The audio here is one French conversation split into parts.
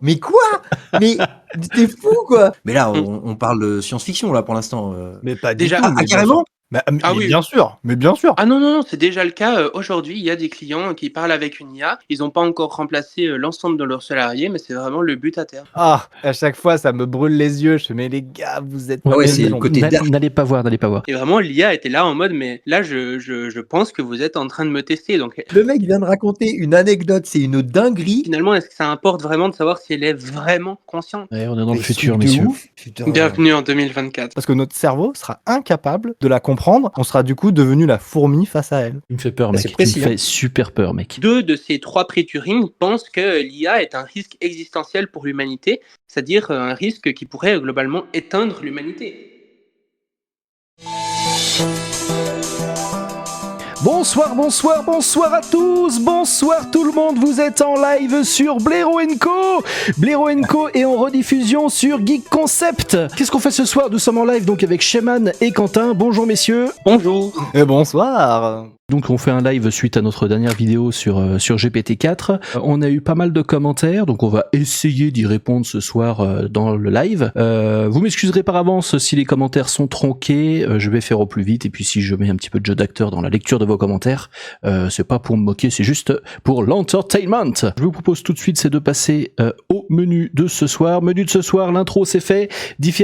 Mais quoi? Mais t'es fou, quoi! Mais là, Mmh. on parle de science-fiction, là, pour l'instant, Mais pas du Déjà tout, Ah, mais bien sûr. carrément? Ah Mais oui. bien sûr, mais bien sûr. Ah non, non, non, c'est déjà le cas, aujourd'hui, il y a des clients qui parlent avec une IA. Ils ont pas encore remplacé, l'ensemble de leurs salariés, mais c'est vraiment le but à terme. Ah, à chaque fois, ça me brûle les yeux. Je fais: «Mais les gars, vous êtes Ah pas ouais, des c'est le pigeons». côté dark. N'allez pas voir, n'allez pas voir. Et vraiment l'IA était là en mode: «Mais là, je pense que vous êtes en train de me tester», donc Le mec vient de raconter une anecdote, c'est une dinguerie. finalement, est-ce que ça importe vraiment de savoir si elle est vraiment consciente? Ouais, on est dans Mais le futur, truc de messieurs. ouf, putain. Bienvenue en 2024. Parce que notre cerveau sera incapable de la comprendre. On sera du coup devenu la fourmi face à elle. Tu me fais peur, Ah, mec. c'est Tu me précis, hein. fais super peur, mec. 2 de ces 3 prix Turing pensent que l'IA est un risque existentiel pour l'humanité, c'est-à-dire, un risque qui pourrait globalement éteindre l'humanité. Bonsoir, bonsoir, bonsoir à tous, bonsoir tout le monde, vous êtes en live sur Blaireau Co. Blaireau Co est en rediffusion sur Geek Concept. Qu'est-ce qu'on fait ce soir? Nous sommes en live donc avec Sheman et Quentin. Bonjour messieurs. Bonjour. Et bonsoir. Donc on fait un live suite à notre dernière vidéo sur GPT-4. On a eu pas mal de commentaires, donc on va essayer d'y répondre ce soir dans le live. Vous m'excuserez par avance si les commentaires sont tronqués, je vais faire au plus vite, et puis si je mets un petit peu de jeu d'acteur dans la lecture de vos commentaires, c'est pas pour me moquer, c'est juste pour l'entertainment. Je vous propose tout de suite c'est de passer au menu de ce soir. Menu de ce soir, l'intro c'est fait,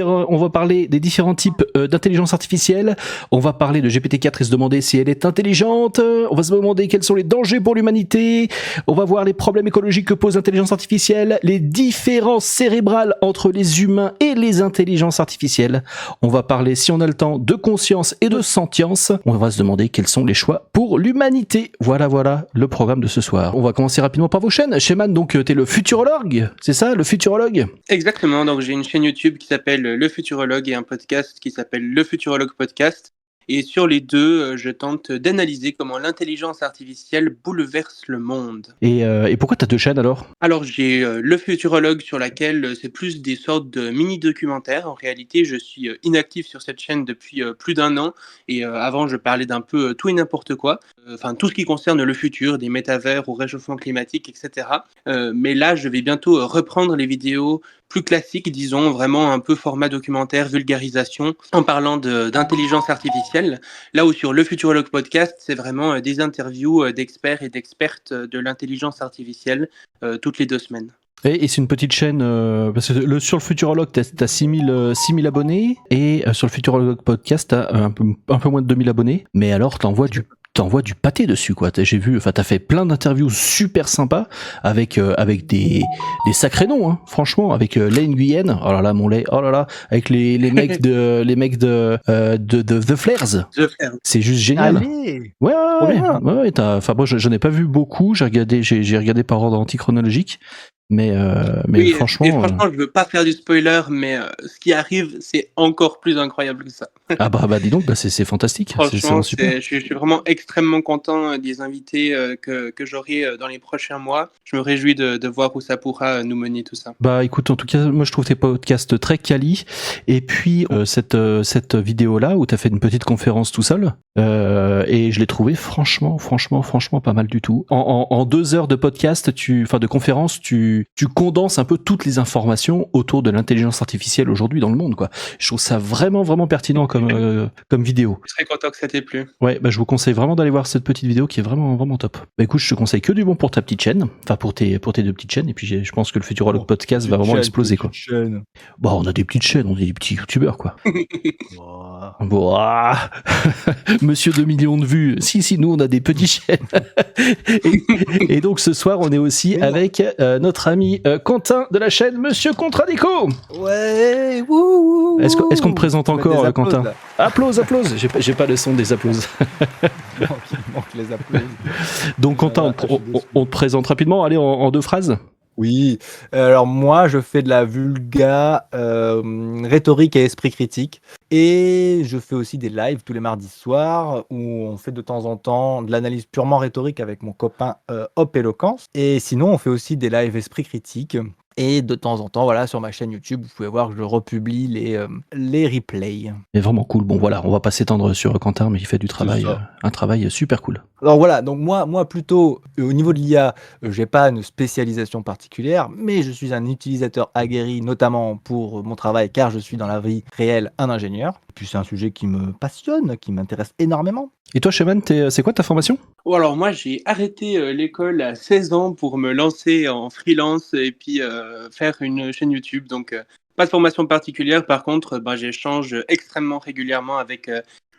on va parler des différents types d'intelligence artificielle, on va parler de GPT-4 et se demander si elle est intelligente. On va se demander quels sont les dangers pour l'humanité. On va voir les problèmes écologiques que pose l'intelligence artificielle, les différences cérébrales entre les humains et les intelligences artificielles. On va parler, si on a le temps, de conscience et de sentience. On va se demander quels sont les choix pour l'humanité. Voilà le programme de ce soir. On va commencer rapidement par vos chaînes. Sheman, donc t'es le futurologue, c'est ça, le futurologue? Exactement, donc j'ai une chaîne YouTube qui s'appelle Le Futurologue et un podcast qui s'appelle Le Futurologue Podcast. Et sur les deux, je tente d'analyser comment l'intelligence artificielle bouleverse le monde. Et pourquoi t'as deux chaînes alors? Alors j'ai Le Futurologue sur laquelle c'est plus des sortes de mini-documentaires. En réalité, je suis inactif sur cette chaîne depuis plus d'un an. Et avant, je parlais d'un peu tout et n'importe quoi. Enfin, tout ce qui concerne le futur, des métavers au réchauffement climatique, etc. Mais là, je vais bientôt reprendre les vidéos plus classique, disons, vraiment un peu format documentaire, vulgarisation, en parlant d'intelligence artificielle. Là où sur le Futurologue Podcast, c'est vraiment des interviews d'experts et d'expertes de l'intelligence artificielle toutes les 2 semaines. Et c'est une petite chaîne, parce que sur le Futurologue, t'as 6000 abonnés, et sur le Futurologue Podcast, t'as un peu moins de 2000 abonnés, mais alors t'envoies du pâté dessus, quoi. J'ai vu, enfin, t'as fait plein d'interviews super sympas avec des sacrés noms, hein, franchement, avec Lane Guyenne, oh là là, mon lait, oh là là, avec les mecs de The Flares. The Flares. C'est juste génial. Allez. Ouais, Trop bien. ouais, enfin, moi, j'en ai pas vu beaucoup, j'ai regardé par ordre antichronologique. Mais Oui, franchement, et franchement, je veux pas faire du spoiler, mais ce qui arrive, c'est encore plus incroyable que ça. ah bah dis donc, c'est fantastique. Franchement, super. je suis vraiment extrêmement content des invités que j'aurai dans les prochains mois. Je me réjouis de voir où ça pourra nous mener tout ça. Bah écoute, en tout cas, moi je trouve tes podcasts très quali. Et puis cette vidéo là où t'as fait une petite conférence tout seul, et je l'ai trouvé franchement pas mal du tout. En 2 heures de podcast, de conférence, tu condenses un peu toutes les informations autour de l'intelligence artificielle aujourd'hui dans le monde, quoi. Je trouve ça vraiment pertinent comme vidéo. Je serais content que ça t'ait plu. Ouais, bah je vous conseille vraiment d'aller voir cette petite vidéo qui est vraiment top. Bah écoute, je te conseille que du bon pour ta petite chaîne, enfin pour tes 2 petites chaînes, et puis je pense que le Futurologue Podcast va vraiment exploser, quoi. Bon, on a des petites chaînes, on est des petits youtubeurs, quoi. Bon, Monsieur 2 millions de vues. Si, nous on a des petites chaînes. et donc ce soir, on est aussi avec notre ami Quentin de la chaîne Monsieur Contradico. Ouais. Wouh. Est-ce qu'on te présente encore, Quentin? Là. Applause. J'ai pas le son des applauses. Il manque les applaudissements. Donc Quentin, on te présente rapidement, allez, en 2 phrases. Oui, alors moi je fais de la vulga, rhétorique et esprit critique, et je fais aussi des lives tous les mardis soirs où on fait de temps en temps de l'analyse purement rhétorique avec mon copain Hop Eloquence, et sinon on fait aussi des lives esprit critique Et de temps en temps, voilà, sur ma chaîne YouTube, vous pouvez voir que je republie les replays. C'est vraiment cool. Bon voilà, on va pas s'étendre sur Quentin, mais il fait du travail, ça. un travail super cool. Alors voilà, donc moi plutôt, au niveau de l'IA, j'ai pas une spécialisation particulière, mais je suis un utilisateur aguerri, notamment pour mon travail, car je suis dans la vie réelle un ingénieur. Et puis c'est un sujet qui me passionne, qui m'intéresse énormément. Et toi, Sheman, c'est quoi ta formation? Ou alors moi j'ai arrêté l'école à 16 ans pour me lancer en freelance et puis faire une chaîne YouTube. Donc pas de formation particulière. Par contre, j'échange extrêmement régulièrement avec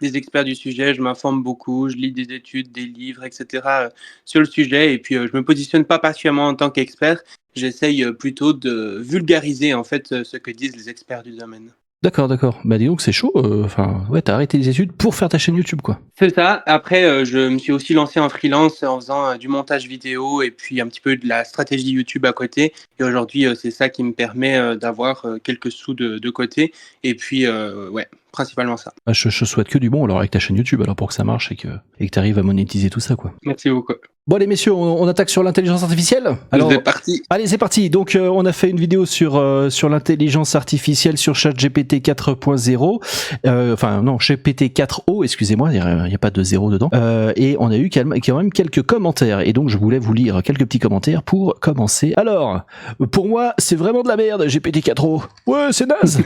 des experts du sujet. Je m'informe beaucoup, je lis des études, des livres, etc. Sur le sujet. Et puis je me positionne pas particulièrement en tant qu'expert. J'essaye plutôt de vulgariser en fait ce que disent les experts du domaine. D'accord, d'accord. Bah dis donc, c'est chaud. Enfin, ouais, t'as arrêté les études pour faire ta chaîne YouTube, quoi. C'est ça. Après, je me suis aussi lancé en freelance en faisant du montage vidéo et puis un petit peu de la stratégie YouTube à côté. Et aujourd'hui, c'est ça qui me permet d'avoir quelques sous de côté. Et puis, ouais, principalement ça. Bah, je souhaite que du bon alors avec ta chaîne YouTube, alors pour que ça marche et que t'arrives à monétiser tout ça, quoi. Merci beaucoup. Bon allez messieurs, on attaque sur l'intelligence artificielle. Alors, C'est parti. allez, c'est parti. Donc on a fait une vidéo sur l'intelligence artificielle sur ChatGPT 4.0. Enfin non, GPT 4o, excusez-moi, il y a pas de 0 dedans. Et on a eu quand même quelques commentaires. Et donc je voulais vous lire quelques petits commentaires pour commencer. Alors, pour moi, c'est vraiment de la merde, GPT 4o. Ouais, c'est naze.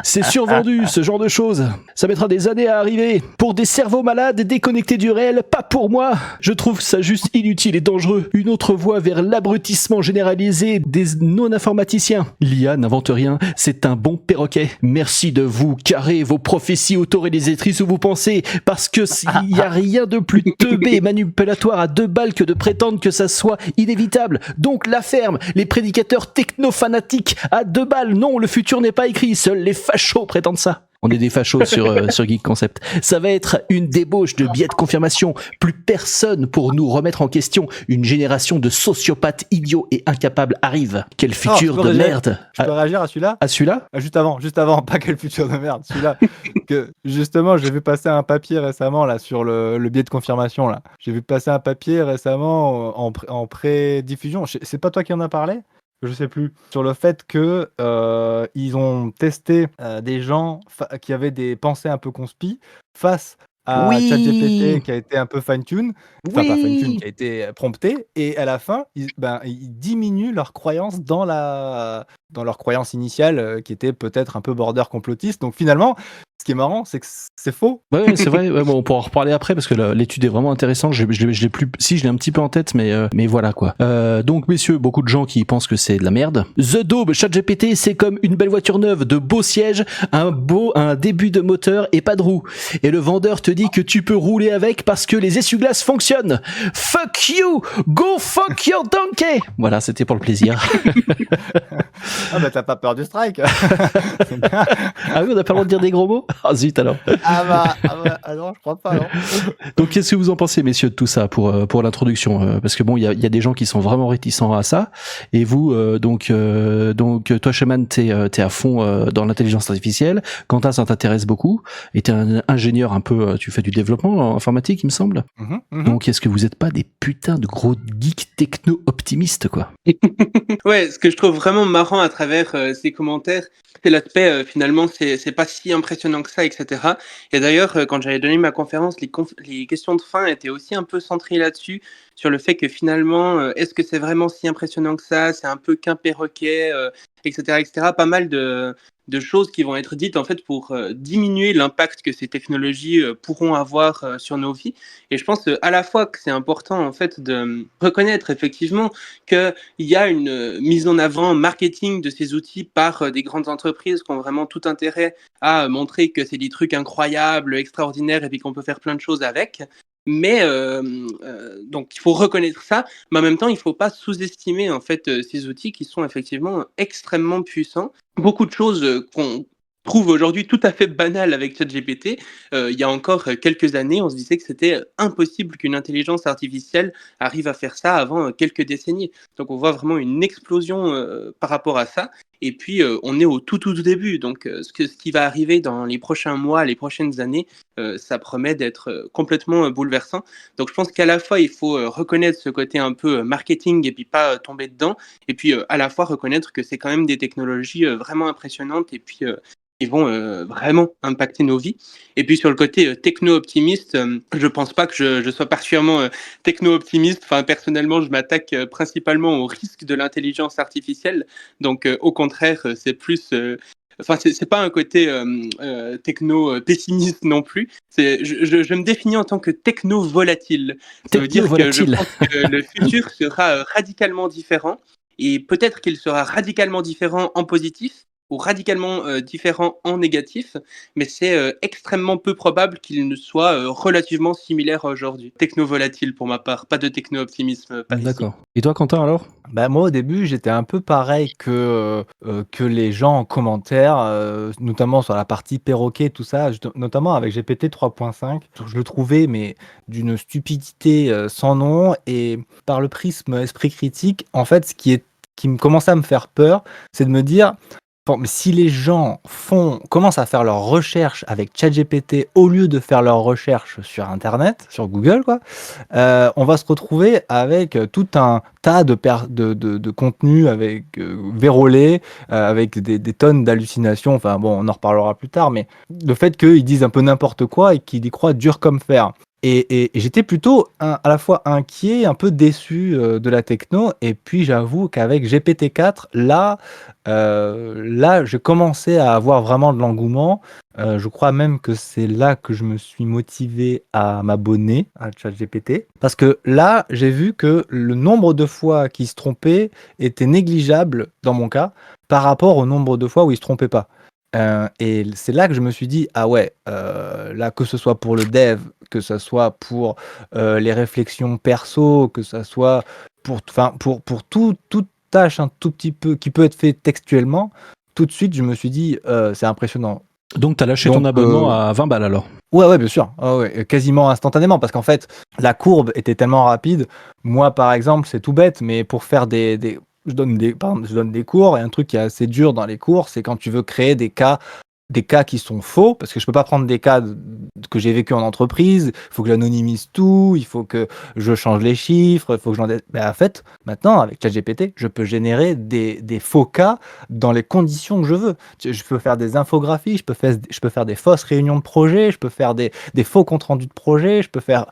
C'est survendu, ce genre de choses. Ça mettra des années à arriver. Pour des cerveaux malades déconnectés du réel, pas pour moi. Je trouve ça juste inutile et dangereux. Une autre voie vers l'abrutissement généralisé des non-informaticiens. L'IA n'invente rien, c'est un bon perroquet. Merci de vous carrer vos prophéties autoréalisatrices où vous pensez, parce que il y a rien de plus teubé et manipulatoire à 2 balles que de prétendre que ça soit inévitable. Donc la ferme, les prédicateurs techno-fanatiques à 2 balles. Non, le futur n'est pas écrit, seuls les fachos prétendent ça. On est des fachos sur Geek Concept. Ça va être une débauche de biais de confirmation. Plus personne pour nous remettre en question. Une génération de sociopathes idiots et incapables arrive. Quel futur de merde. Je peux réagir à celui-là? À celui-là? Juste avant, pas quel futur de merde, celui-là. Que justement, j'ai vu passer un papier récemment là sur le biais de confirmation là. J'ai vu passer un papier récemment en pré-diffusion. C'est pas toi qui en as parlé? Je sais plus, sur le fait que ils ont testé des gens qui avaient des pensées un peu conspi face à Oui. ChatGPT qui a été un peu fine-tune, enfin pas fine-tune, Oui. qui a été prompté, et à la fin, ils diminuent leur croyance dans leur croyance initiale qui était peut-être un peu border complotiste. Donc finalement, ce qui est marrant, c'est que c'est faux. Ouais, c'est vrai. Ouais, bon, on pourra en reparler après parce que l'étude est vraiment intéressante. Je l'ai plus, si je l'ai un petit peu en tête, mais voilà quoi. Donc messieurs, beaucoup de gens qui pensent que c'est de la merde. The Daube, ChatGPT, c'est comme une belle voiture neuve, de beaux sièges, un début de moteur et pas de roue. Et le vendeur te dit que tu peux rouler avec parce que les essuie-glaces fonctionnent. Fuck you, go fuck your donkey. Voilà, c'était pour le plaisir. Ah bah t'as pas peur du strike. Ah oui, on n'a pas le droit de dire des gros mots. Ah zut alors. Ah non, je crois pas, non. Donc qu'est-ce que vous en pensez, messieurs, de tout ça pour l'introduction, parce que bon, il y a des gens qui sont vraiment réticents à ça, et vous, donc toi, Sheman, t'es à fond dans l'intelligence artificielle. Quentin, ça t'intéresse beaucoup, et t'es un ingénieur un peu, tu fais du développement informatique, il me semble. Donc est-ce que vous êtes pas des putains de gros geeks techno-optimistes, quoi? Ouais, ce que je trouve vraiment marrant à travers ces commentaires, c'est l'aspect finalement, c'est pas si impressionnant que ça, etc. Et d'ailleurs, quand j'avais donné ma conférence, les questions de fin étaient aussi un peu centrées là-dessus, sur le fait que finalement, est-ce que c'est vraiment si impressionnant que ça? C'est un peu qu'un perroquet, etc., etc. Pas mal de choses qui vont être dites en fait pour diminuer l'impact que ces technologies pourront avoir sur nos vies. Et je pense à la fois que c'est important en fait de reconnaître effectivement qu'il y a une mise en avant marketing de ces outils par des grandes entreprises qui ont vraiment tout intérêt à montrer que c'est des trucs incroyables, extraordinaires et puis qu'on peut faire plein de choses avec. Mais donc il faut reconnaître ça, mais en même temps il ne faut pas sous-estimer en fait ces outils qui sont effectivement extrêmement puissants. Beaucoup de choses qu'on trouve aujourd'hui tout à fait banales avec ChatGPT, il y a encore quelques années, on se disait que c'était impossible qu'une intelligence artificielle arrive à faire ça avant quelques décennies. Donc on voit vraiment une explosion par rapport à ça. Et puis, on est au tout début. Donc, ce qui va arriver dans les prochains mois, les prochaines années, ça promet d'être complètement bouleversant. Donc, je pense qu'à la fois, il faut reconnaître ce côté un peu marketing et puis pas tomber dedans. Et puis, à la fois, reconnaître que c'est quand même des technologies vraiment impressionnantes et puis qui vont vraiment impacter nos vies. Et puis, sur le côté techno-optimiste, je pense pas que je sois particulièrement techno-optimiste. Enfin, personnellement, je m'attaque principalement au risque de l'intelligence artificielle. Donc, au contraire, c'est plus. Enfin, c'est pas un côté techno-pessimiste non plus. Je me définis en tant que techno-volatile. Ça veut dire que je Techno-volatile. pense que le futur sera radicalement différent. Et peut-être qu'il sera radicalement différent en positif ou radicalement différent en négatif, mais c'est extrêmement peu probable qu'il ne soit relativement similaire à aujourd'hui. Techno-volatile pour ma part, pas de techno-optimisme par ici. D'accord. Et toi, Quentin, alors? Bah, moi, au début, j'étais un peu pareil que les gens en commentaire, notamment sur la partie perroquet, tout ça, notamment avec GPT 3.5. Je le trouvais, mais d'une stupidité sans nom. Et par le prisme esprit critique, en fait, qui me commençait à me faire peur, c'est de me dire, bon, mais si les gens commencent à faire leurs recherches avec ChatGPT au lieu de faire leurs recherches sur Internet, sur Google, quoi, on va se retrouver avec tout un tas de contenus avec vérolés, avec des tonnes d'hallucinations. Enfin bon, on en reparlera plus tard, mais le fait qu'ils disent un peu n'importe quoi et qu'ils y croient dur comme fer. Et j'étais plutôt à la fois inquiet, un peu déçu de la techno. Et puis j'avoue qu'avec GPT-4, là, j'ai commencé à avoir vraiment de l'engouement. Je crois même que c'est là que je me suis motivé à m'abonner à ChatGPT. Parce que là, j'ai vu que le nombre de fois qu'il se trompait était négligeable, dans mon cas, par rapport au nombre de fois où il se trompait pas. Et c'est là que je me suis dit, ah ouais, là, que ce soit pour le dev, que ce soit pour les réflexions perso, que ce soit pour toute tâche un tout petit peu qui peut être fait textuellement, tout de suite, je me suis dit, c'est impressionnant. Donc, t'as lâché ton abonnement à 20 balles, alors? Ouais, bien sûr. Ouais, quasiment instantanément, parce qu'en fait, la courbe était tellement rapide. Moi, par exemple, c'est tout bête, mais pour faire je donne des cours, et un truc qui est assez dur dans les cours, c'est quand tu veux créer des cas qui sont faux, parce que je peux pas prendre des cas que j'ai vécu en entreprise, il faut que j'anonymise tout, il faut que je change les chiffres, il faut que en fait, maintenant, avec ChatGPT, je peux générer des faux cas dans les conditions que je veux. Je peux faire des infographies, je peux faire des fausses réunions de projet, je peux faire des faux comptes rendus de projet, je peux faire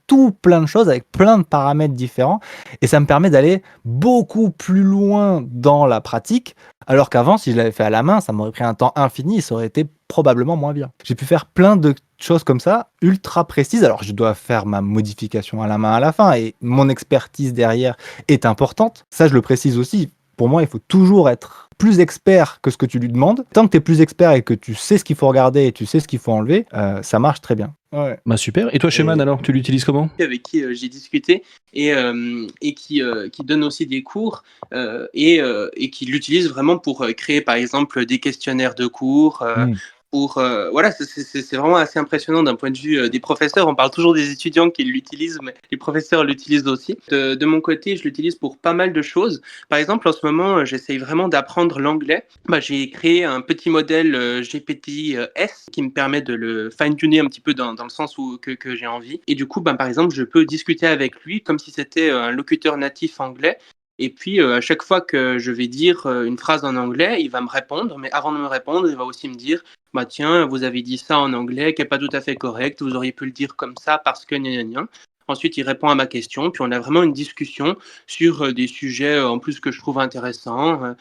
tout plein de choses avec plein de paramètres différents, et ça me permet d'aller beaucoup plus loin dans la pratique. Alors qu'avant, si je l'avais fait à la main, ça m'aurait pris un temps infini et ça aurait été probablement moins bien. J'ai pu faire plein de choses comme ça, ultra précises. Alors, je dois faire ma modification à la main à la fin et mon expertise derrière est importante. Ça, je le précise aussi. Pour moi, il faut toujours être plus expert que ce que tu lui demandes. Tant que tu es plus expert et que tu sais ce qu'il faut regarder et tu sais ce qu'il faut enlever, ça marche très bien. Ouais. Bah super. Et toi, Sheman, alors, tu l'utilises comment? Avec qui j'ai discuté et qui donne aussi des cours et qui l'utilise vraiment pour créer par exemple des questionnaires de cours. Voilà, c'est vraiment assez impressionnant d'un point de vue des professeurs. On parle toujours des étudiants qui l'utilisent, mais les professeurs l'utilisent aussi. De mon côté, je l'utilise pour pas mal de choses. Par exemple, en ce moment, j'essaye vraiment d'apprendre l'anglais. J'ai créé un petit modèle GPT-S qui me permet de le fine-tuner un petit peu dans le sens que j'ai envie. Et du coup, par exemple, je peux discuter avec lui comme si c'était un locuteur natif anglais. Et puis, à chaque fois que je vais dire une phrase en anglais, il va me répondre. Mais avant de me répondre, il va aussi me dire tiens, vous avez dit ça en anglais qui n'est pas tout à fait correct, vous auriez pu le dire comme ça parce que gna gna gna. Ensuite, il répond à ma question, puis on a vraiment une discussion sur des sujets en plus que je trouve intéressants,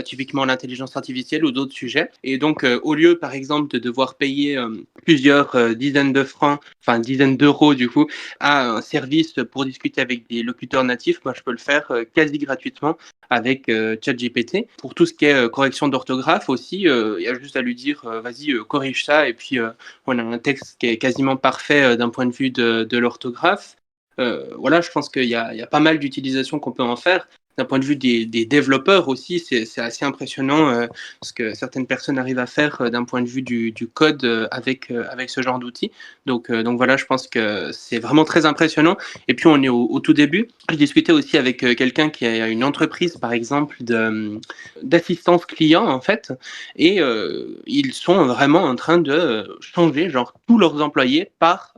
typiquement l'intelligence artificielle ou d'autres sujets. Et donc, au lieu, par exemple, de devoir payer plusieurs dizaines de francs, enfin dizaines d'euros du coup, à un service pour discuter avec des locuteurs natifs, je peux le faire quasi gratuitement avec ChatGPT. Pour tout ce qui est correction d'orthographe aussi, il y a juste à lui dire vas-y, corrige ça, et puis on a un texte qui est quasiment parfait d'un point de vue de l'orthographe. Voilà, je pense qu'il y a pas mal d'utilisations qu'on peut en faire. d'un point de vue des développeurs aussi, c'est assez impressionnant ce que certaines personnes arrivent à faire d'un point de vue du code avec ce genre d'outils. Donc voilà, je pense que c'est vraiment très impressionnant. Et puis on est au tout début. Je discutais aussi avec quelqu'un qui a une entreprise, par exemple, d'assistance client, en fait, et ils sont vraiment en train de changer, genre, tous leurs employés par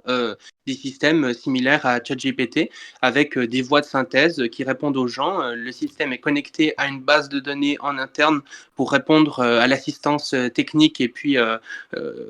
des systèmes similaires à ChatGPT, avec des voix de synthèse qui répondent aux gens. Le système est connecté à une base de données en interne pour répondre à l'assistance technique et puis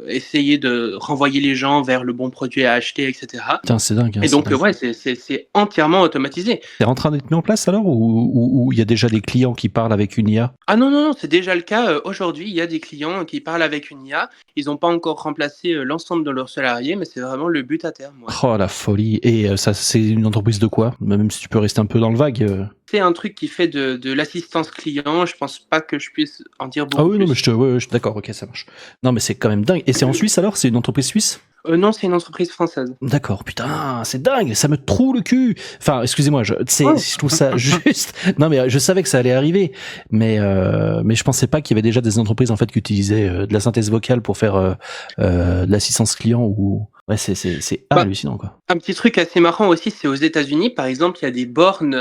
essayer de renvoyer les gens vers le bon produit à acheter, etc. Putain, c'est dingue. Hein, Et c'est donc, dingue. ouais, c'est entièrement automatisé. C'est en train d'être mis en place alors ou il y a déjà des clients qui parlent avec une IA? Ah non, c'est déjà le cas. Aujourd'hui, il y a des clients qui parlent avec une IA. Ils n'ont pas encore remplacé l'ensemble de leurs salariés, mais c'est vraiment le but à terme. Ouais. Oh la folie. Et ça, c'est une entreprise de quoi? Même si tu peux rester un peu dans le vague. C'est un truc qui fait de l'assistance client. Je pense pas que je puisse en dire beaucoup Ah oui, plus. non, mais d'accord, ok, ça marche. Non, mais c'est quand même dingue. Et c'est en Suisse alors? C'est une entreprise suisse? Non, c'est une entreprise française. D'accord, putain, c'est dingue, ça me troue le cul. Enfin, excusez-moi, je trouve ça juste. Non, mais je savais que ça allait arriver, mais je pensais pas qu'il y avait déjà des entreprises en fait qui utilisaient de la synthèse vocale pour faire de l'assistance client ou. Ouais, c'est hallucinant quoi. Un petit truc assez marrant aussi, c'est aux États-Unis, par exemple, il y a des bornes,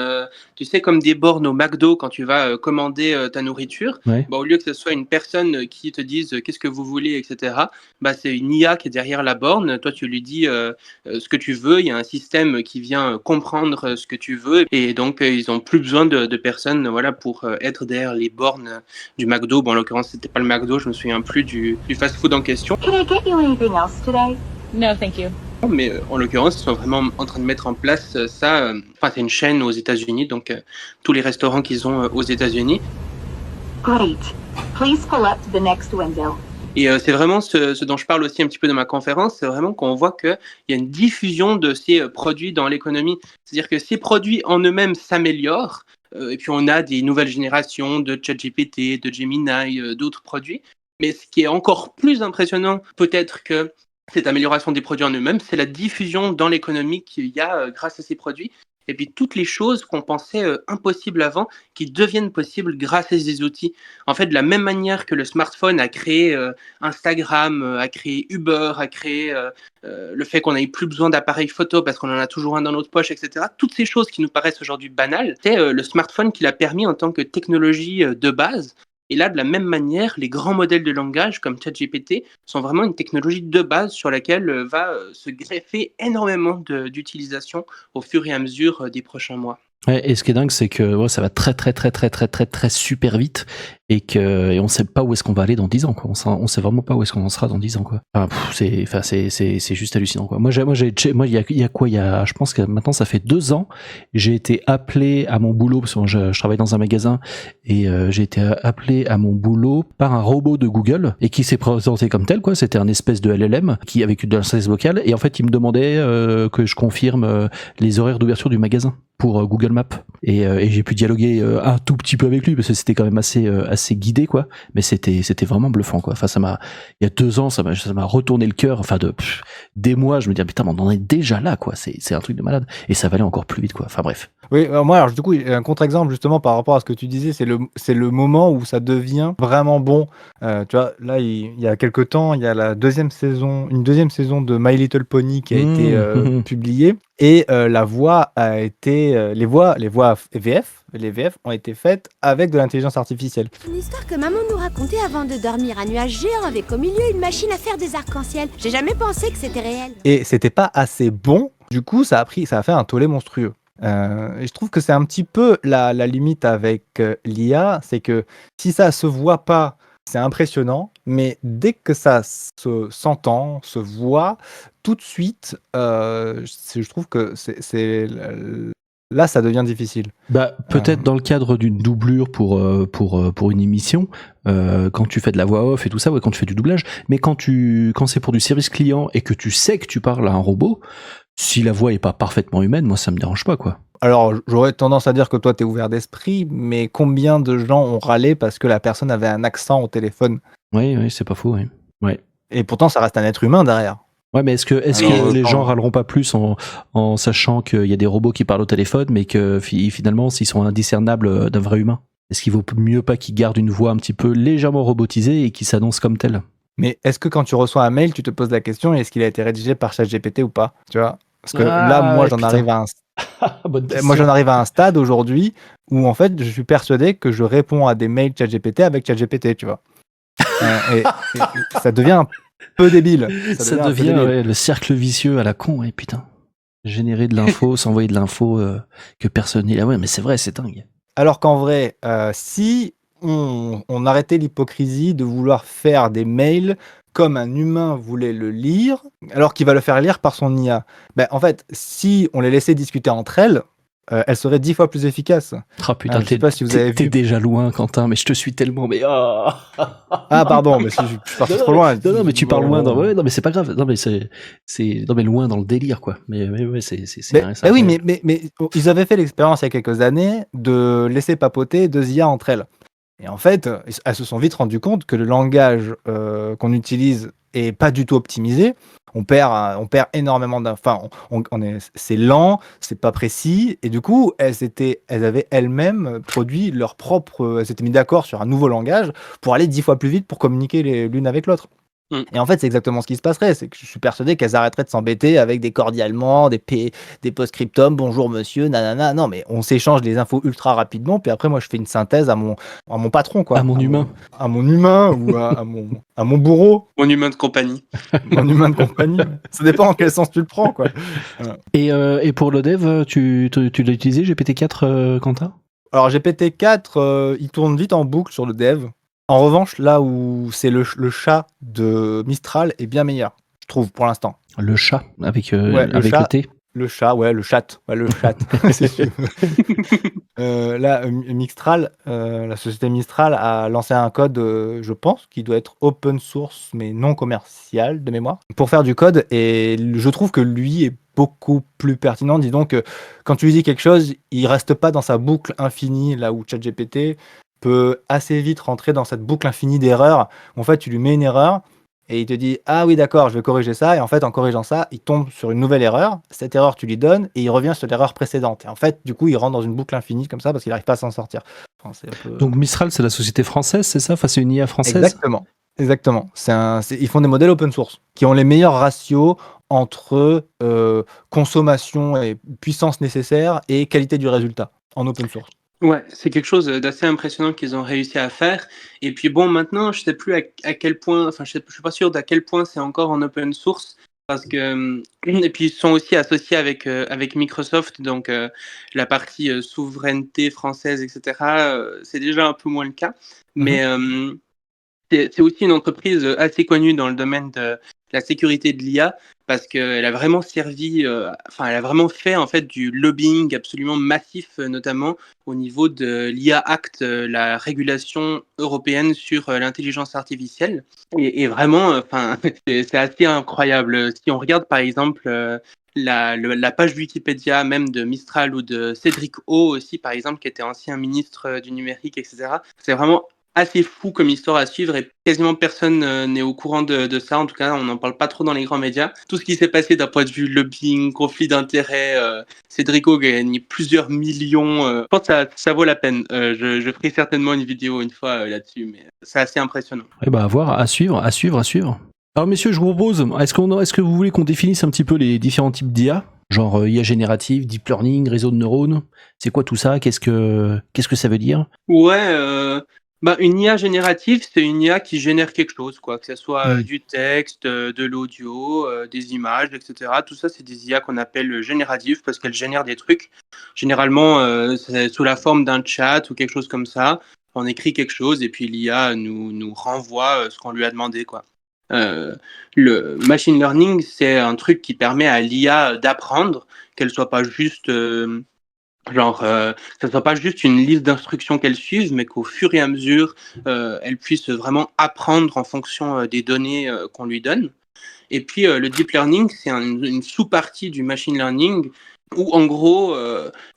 tu sais, comme des bornes au McDo quand tu vas commander ta nourriture. Ouais. Bah, au lieu que ce soit une personne qui te dise qu'est-ce que vous voulez, etc., bah, c'est une IA qui est derrière la borne. Toi, tu lui dis ce que tu veux. Il y a un système qui vient comprendre ce que tu veux. Et donc, ils n'ont plus besoin de personnes voilà, pour être derrière les bornes du McDo. Bon, en l'occurrence, c'était pas le McDo, je me souviens plus du fast-food en question. Can I get you anything else today? No, thank you. Mais en l'occurrence, ils sont vraiment en train de mettre en place ça. Enfin, c'est une chaîne aux États-Unis, donc tous les restaurants qu'ils ont aux États-Unis. Great. Please pull up to the next window. Et c'est vraiment ce dont je parle aussi un petit peu dans ma conférence, c'est vraiment qu'on voit qu'il y a une diffusion de ces produits dans l'économie. C'est-à-dire que ces produits en eux-mêmes s'améliorent, et puis on a des nouvelles générations de ChatGPT, de Gemini, d'autres produits. Mais ce qui est encore plus impressionnant, peut-être que cette amélioration des produits en eux-mêmes, c'est la diffusion dans l'économie qu'il y a grâce à ces produits. Et puis toutes les choses qu'on pensait impossibles avant, qui deviennent possibles grâce à ces outils. En fait, de la même manière que le smartphone a créé Instagram, a créé Uber, a créé le fait qu'on n'ait plus besoin d'appareil photo parce qu'on en a toujours un dans notre poche, etc. Toutes ces choses qui nous paraissent aujourd'hui banales, c'est le smartphone qui l'a permis en tant que technologie de base. Et là, de la même manière, les grands modèles de langage comme ChatGPT sont vraiment une technologie de base sur laquelle va se greffer énormément d'utilisation au fur et à mesure des prochains mois. Ouais, et ce qui est dingue, c'est que ça va très super vite et on sait pas où est-ce qu'on va aller dans 10 ans, quoi. On sait vraiment pas où est-ce qu'on en sera dans 10 ans, quoi. C'est juste hallucinant, quoi. Moi, je pense que maintenant, ça fait 2 ans, j'ai été appelé à mon boulot, parce que je travaille dans un magasin, et j'ai été appelé à mon boulot par un robot de Google, et qui s'est présenté comme tel, quoi. C'était un espèce de LLM, qui, avec de la synthèse vocale, et en fait, il me demandait que je confirme les horaires d'ouverture du magasin pour Google Maps, et j'ai pu dialoguer un tout petit peu avec lui parce que c'était quand même assez guidé, quoi, mais c'était vraiment bluffant, quoi. Enfin, il y a 2 ans, ça m'a retourné le cœur. Enfin, des mois, je me disais putain, mais on en est déjà là, quoi. C'est un truc de malade, et ça va aller encore plus vite, quoi. Enfin bref. Oui, moi, alors, du coup, un contre-exemple justement par rapport à ce que tu disais, c'est le moment où ça devient vraiment bon. Tu vois, là, il y a quelques temps, il y a une deuxième saison de My Little Pony qui a été publiée, et la voix a été, les voix VF ont été faites avec de l'intelligence artificielle. Une histoire que maman nous racontait avant de dormir. Un nuage géant avec au milieu une machine à faire des arcs-en-ciel. J'ai jamais pensé que c'était réel. Et c'était pas assez bon. Du coup, ça a fait un tollé monstrueux. Et je trouve que c'est un petit peu la limite avec l'IA, c'est que si ça se voit pas, c'est impressionnant, mais dès que ça s'entend, se voit, tout de suite, je trouve que là, ça devient difficile. Bah, peut-être dans le cadre d'une doublure pour une émission, quand tu fais de la voix off et tout ça, ouais, quand tu fais du doublage, mais quand c'est pour du service client et que tu sais que tu parles à un robot, si la voix est pas parfaitement humaine, moi ça me dérange pas, quoi. Alors, j'aurais tendance à dire que toi, t'es ouvert d'esprit, mais combien de gens ont râlé parce que la personne avait un accent au téléphone? Oui, c'est pas faux, oui. Ouais. Et pourtant, ça reste un être humain derrière. Ouais, mais est-ce que Alors, les quand- gens râleront pas plus en sachant qu'il y a des robots qui parlent au téléphone, mais que finalement, s'ils sont indiscernables d'un vrai humain? Est-ce qu'il vaut mieux pas qu'ils gardent une voix un petit peu légèrement robotisée et qu'ils s'annoncent comme tel? Mais est-ce que quand tu reçois un mail, tu te poses la question, est-ce qu'il a été rédigé par ChatGPT ou pas? Tu vois? Parce que là, Ah, moi, ouais, j'en putain. arrive à un Bonne moi, question. j'en arrive à un stade aujourd'hui où, en fait, je suis persuadé que je réponds à des mails ChatGPT avec ChatGPT, tu vois? Et ça devient un peu débile. Ça devient un peu devient débile. ouais, le cercle vicieux à la con, ouais, putain. Générer de l'info, s'envoyer de l'info que personne n'est là. Ouais, mais c'est vrai, c'est dingue. Alors qu'en vrai, si on arrêtait l'hypocrisie de vouloir faire des mails comme un humain voulait le lire, alors qu'il va le faire lire par son IA. Ben, en fait, si on les laissait discuter entre elles, elles seraient 10 fois plus efficaces. Ah putain, Je sais pas si vous avez t'es vu. déjà loin, Quentin, mais je te suis tellement, mais Ah pardon, mais je suis parti trop loin. Non, mais tu pars loin dans, Bon. ouais, non, mais c'est pas grave. Non, mais non, mais loin dans le délire, quoi. Mais ouais, c'est Oui, incroyable. mais ils avaient fait l'expérience il y a quelques années de laisser papoter 2 IA entre elles. Et en fait, elles se sont vite rendues compte que le langage qu'on utilise est pas du tout optimisé. On perd énormément enfin, c'est lent, c'est pas précis, et du coup, elles avaient elles-mêmes produit leur propre, elles s'étaient mis d'accord sur un nouveau langage pour aller 10 fois plus vite pour communiquer l'une avec l'autre. Mm. Et en fait, c'est exactement ce qui se passerait. C'est que je suis persuadé qu'elles arrêteraient de s'embêter avec des cordialement, des post-scriptum, bonjour monsieur, nanana. Non, mais on s'échange les infos ultra rapidement, puis après, moi, je fais une synthèse à mon patron, quoi. À mon humain. À mon humain ou à mon bourreau, Mon humain de compagnie. mon humain de compagnie. Ça dépend en quel sens tu le prends, quoi. Et pour le dev, tu l'as utilisé, GPT-4, Quentin? Alors, GPT-4, il tourne vite en boucle sur le dev. En revanche, là où c'est le chat de Mistral est bien meilleur, je trouve, pour l'instant. Le chat, avec, Ouais, le avec chat. le T. Le chat, ouais, le chat. Ouais, le chat. C'est sûr. Là, Mistral, la société Mistral a lancé un code, je pense, qui doit être open source, mais non commercial de mémoire, pour faire du code. Et je trouve que lui est beaucoup plus pertinent. Dis donc, quand tu lui dis quelque chose, il reste pas dans sa boucle infinie, là où ChatGPT peut assez vite rentrer dans cette boucle infinie d'erreurs. En fait, tu lui mets une erreur. Et il te dit « Ah oui, d'accord, je vais corriger ça. » Et en fait, en corrigeant ça, il tombe sur une nouvelle erreur. Cette erreur, tu lui donnes et il revient sur l'erreur précédente. Et en fait, du coup, il rentre dans une boucle infinie comme ça parce qu'il n'arrive pas à s'en sortir. Enfin, c'est un peu... Donc Mistral, c'est la société française, c'est ça? Enfin, c'est une IA française? Exactement. Exactement. Ils font des modèles open source qui ont les meilleurs ratios entre consommation et puissance nécessaire et qualité du résultat en open source. Ouais, c'est quelque chose d'assez impressionnant qu'ils ont réussi à faire. Et puis bon, maintenant, je sais plus à quel point, enfin, je suis pas sûr d'à quel point c'est encore en open source, parce que et puis ils sont aussi associés avec Microsoft, donc la partie souveraineté française, etc. C'est déjà un peu moins le cas. Mais c'est aussi une entreprise assez connue dans le domaine de la sécurité de l'IA, parce qu'elle a vraiment servi, elle a vraiment fait en fait du lobbying absolument massif, notamment au niveau de l'IA Act, la régulation européenne sur l'intelligence artificielle. Et vraiment, c'est assez incroyable. Si on regarde par exemple la page Wikipédia même de Mistral ou de Cédric O aussi, par exemple, qui était ancien ministre du numérique, etc., c'est vraiment assez fou comme histoire à suivre et quasiment personne n'est au courant de ça. En tout cas, on n'en parle pas trop dans les grands médias. Tout ce qui s'est passé d'un point de vue lobbying, conflit d'intérêts, Cédrico gagne plusieurs millions. Je pense que ça vaut la peine. Je ferai certainement une vidéo une fois là-dessus, mais c'est assez impressionnant. Eh ben, à voir, à suivre. Alors messieurs, je vous propose, est-ce que vous voulez qu'on définisse un petit peu les différents types d'IA? Genre IA générative, deep learning, réseau de neurones? C'est quoi tout ça? Qu'est-ce que ça veut dire? Ouais, une IA générative, c'est une IA qui génère quelque chose, quoi, que ce soit du texte, de l'audio, des images, etc. Tout ça, c'est des IA qu'on appelle génératives parce qu'elles génèrent des trucs. Généralement, c'est sous la forme d'un chat ou quelque chose comme ça. On écrit quelque chose et puis l'IA nous renvoie ce qu'on lui a demandé, quoi. Le machine learning, c'est un truc qui permet à l'IA d'apprendre, qu'elle soit pas juste ça soit pas juste une liste d'instructions qu'elle suive, mais qu'au fur et à mesure, elle puisse vraiment apprendre en fonction des données qu'on lui donne. Et puis le deep learning, c'est une sous-partie du machine learning où en gros,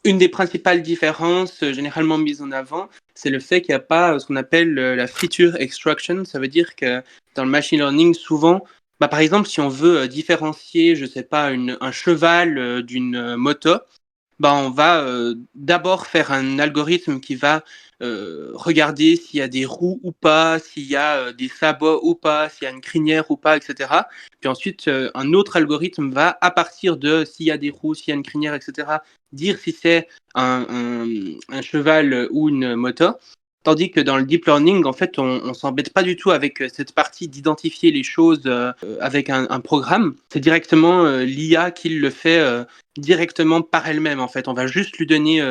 une des principales différences généralement mises en avant, c'est le fait qu'il n'y a pas ce qu'on appelle la feature extraction. Ça veut dire que dans le machine learning, souvent, Bah, par exemple, si on veut différencier, je sais pas, un cheval d'une moto, bah, on va d'abord faire un algorithme qui va regarder s'il y a des roues ou pas, s'il y a des sabots ou pas, s'il y a une crinière ou pas, etc. Puis ensuite, un autre algorithme va, à partir de s'il y a des roues, s'il y a une crinière, etc., dire si c'est un cheval ou une moto. Tandis que dans le deep learning, en fait, on s'embête pas du tout avec cette partie d'identifier les choses avec un programme. C'est directement l'IA qui le fait directement par elle-même. En fait, on va juste lui donner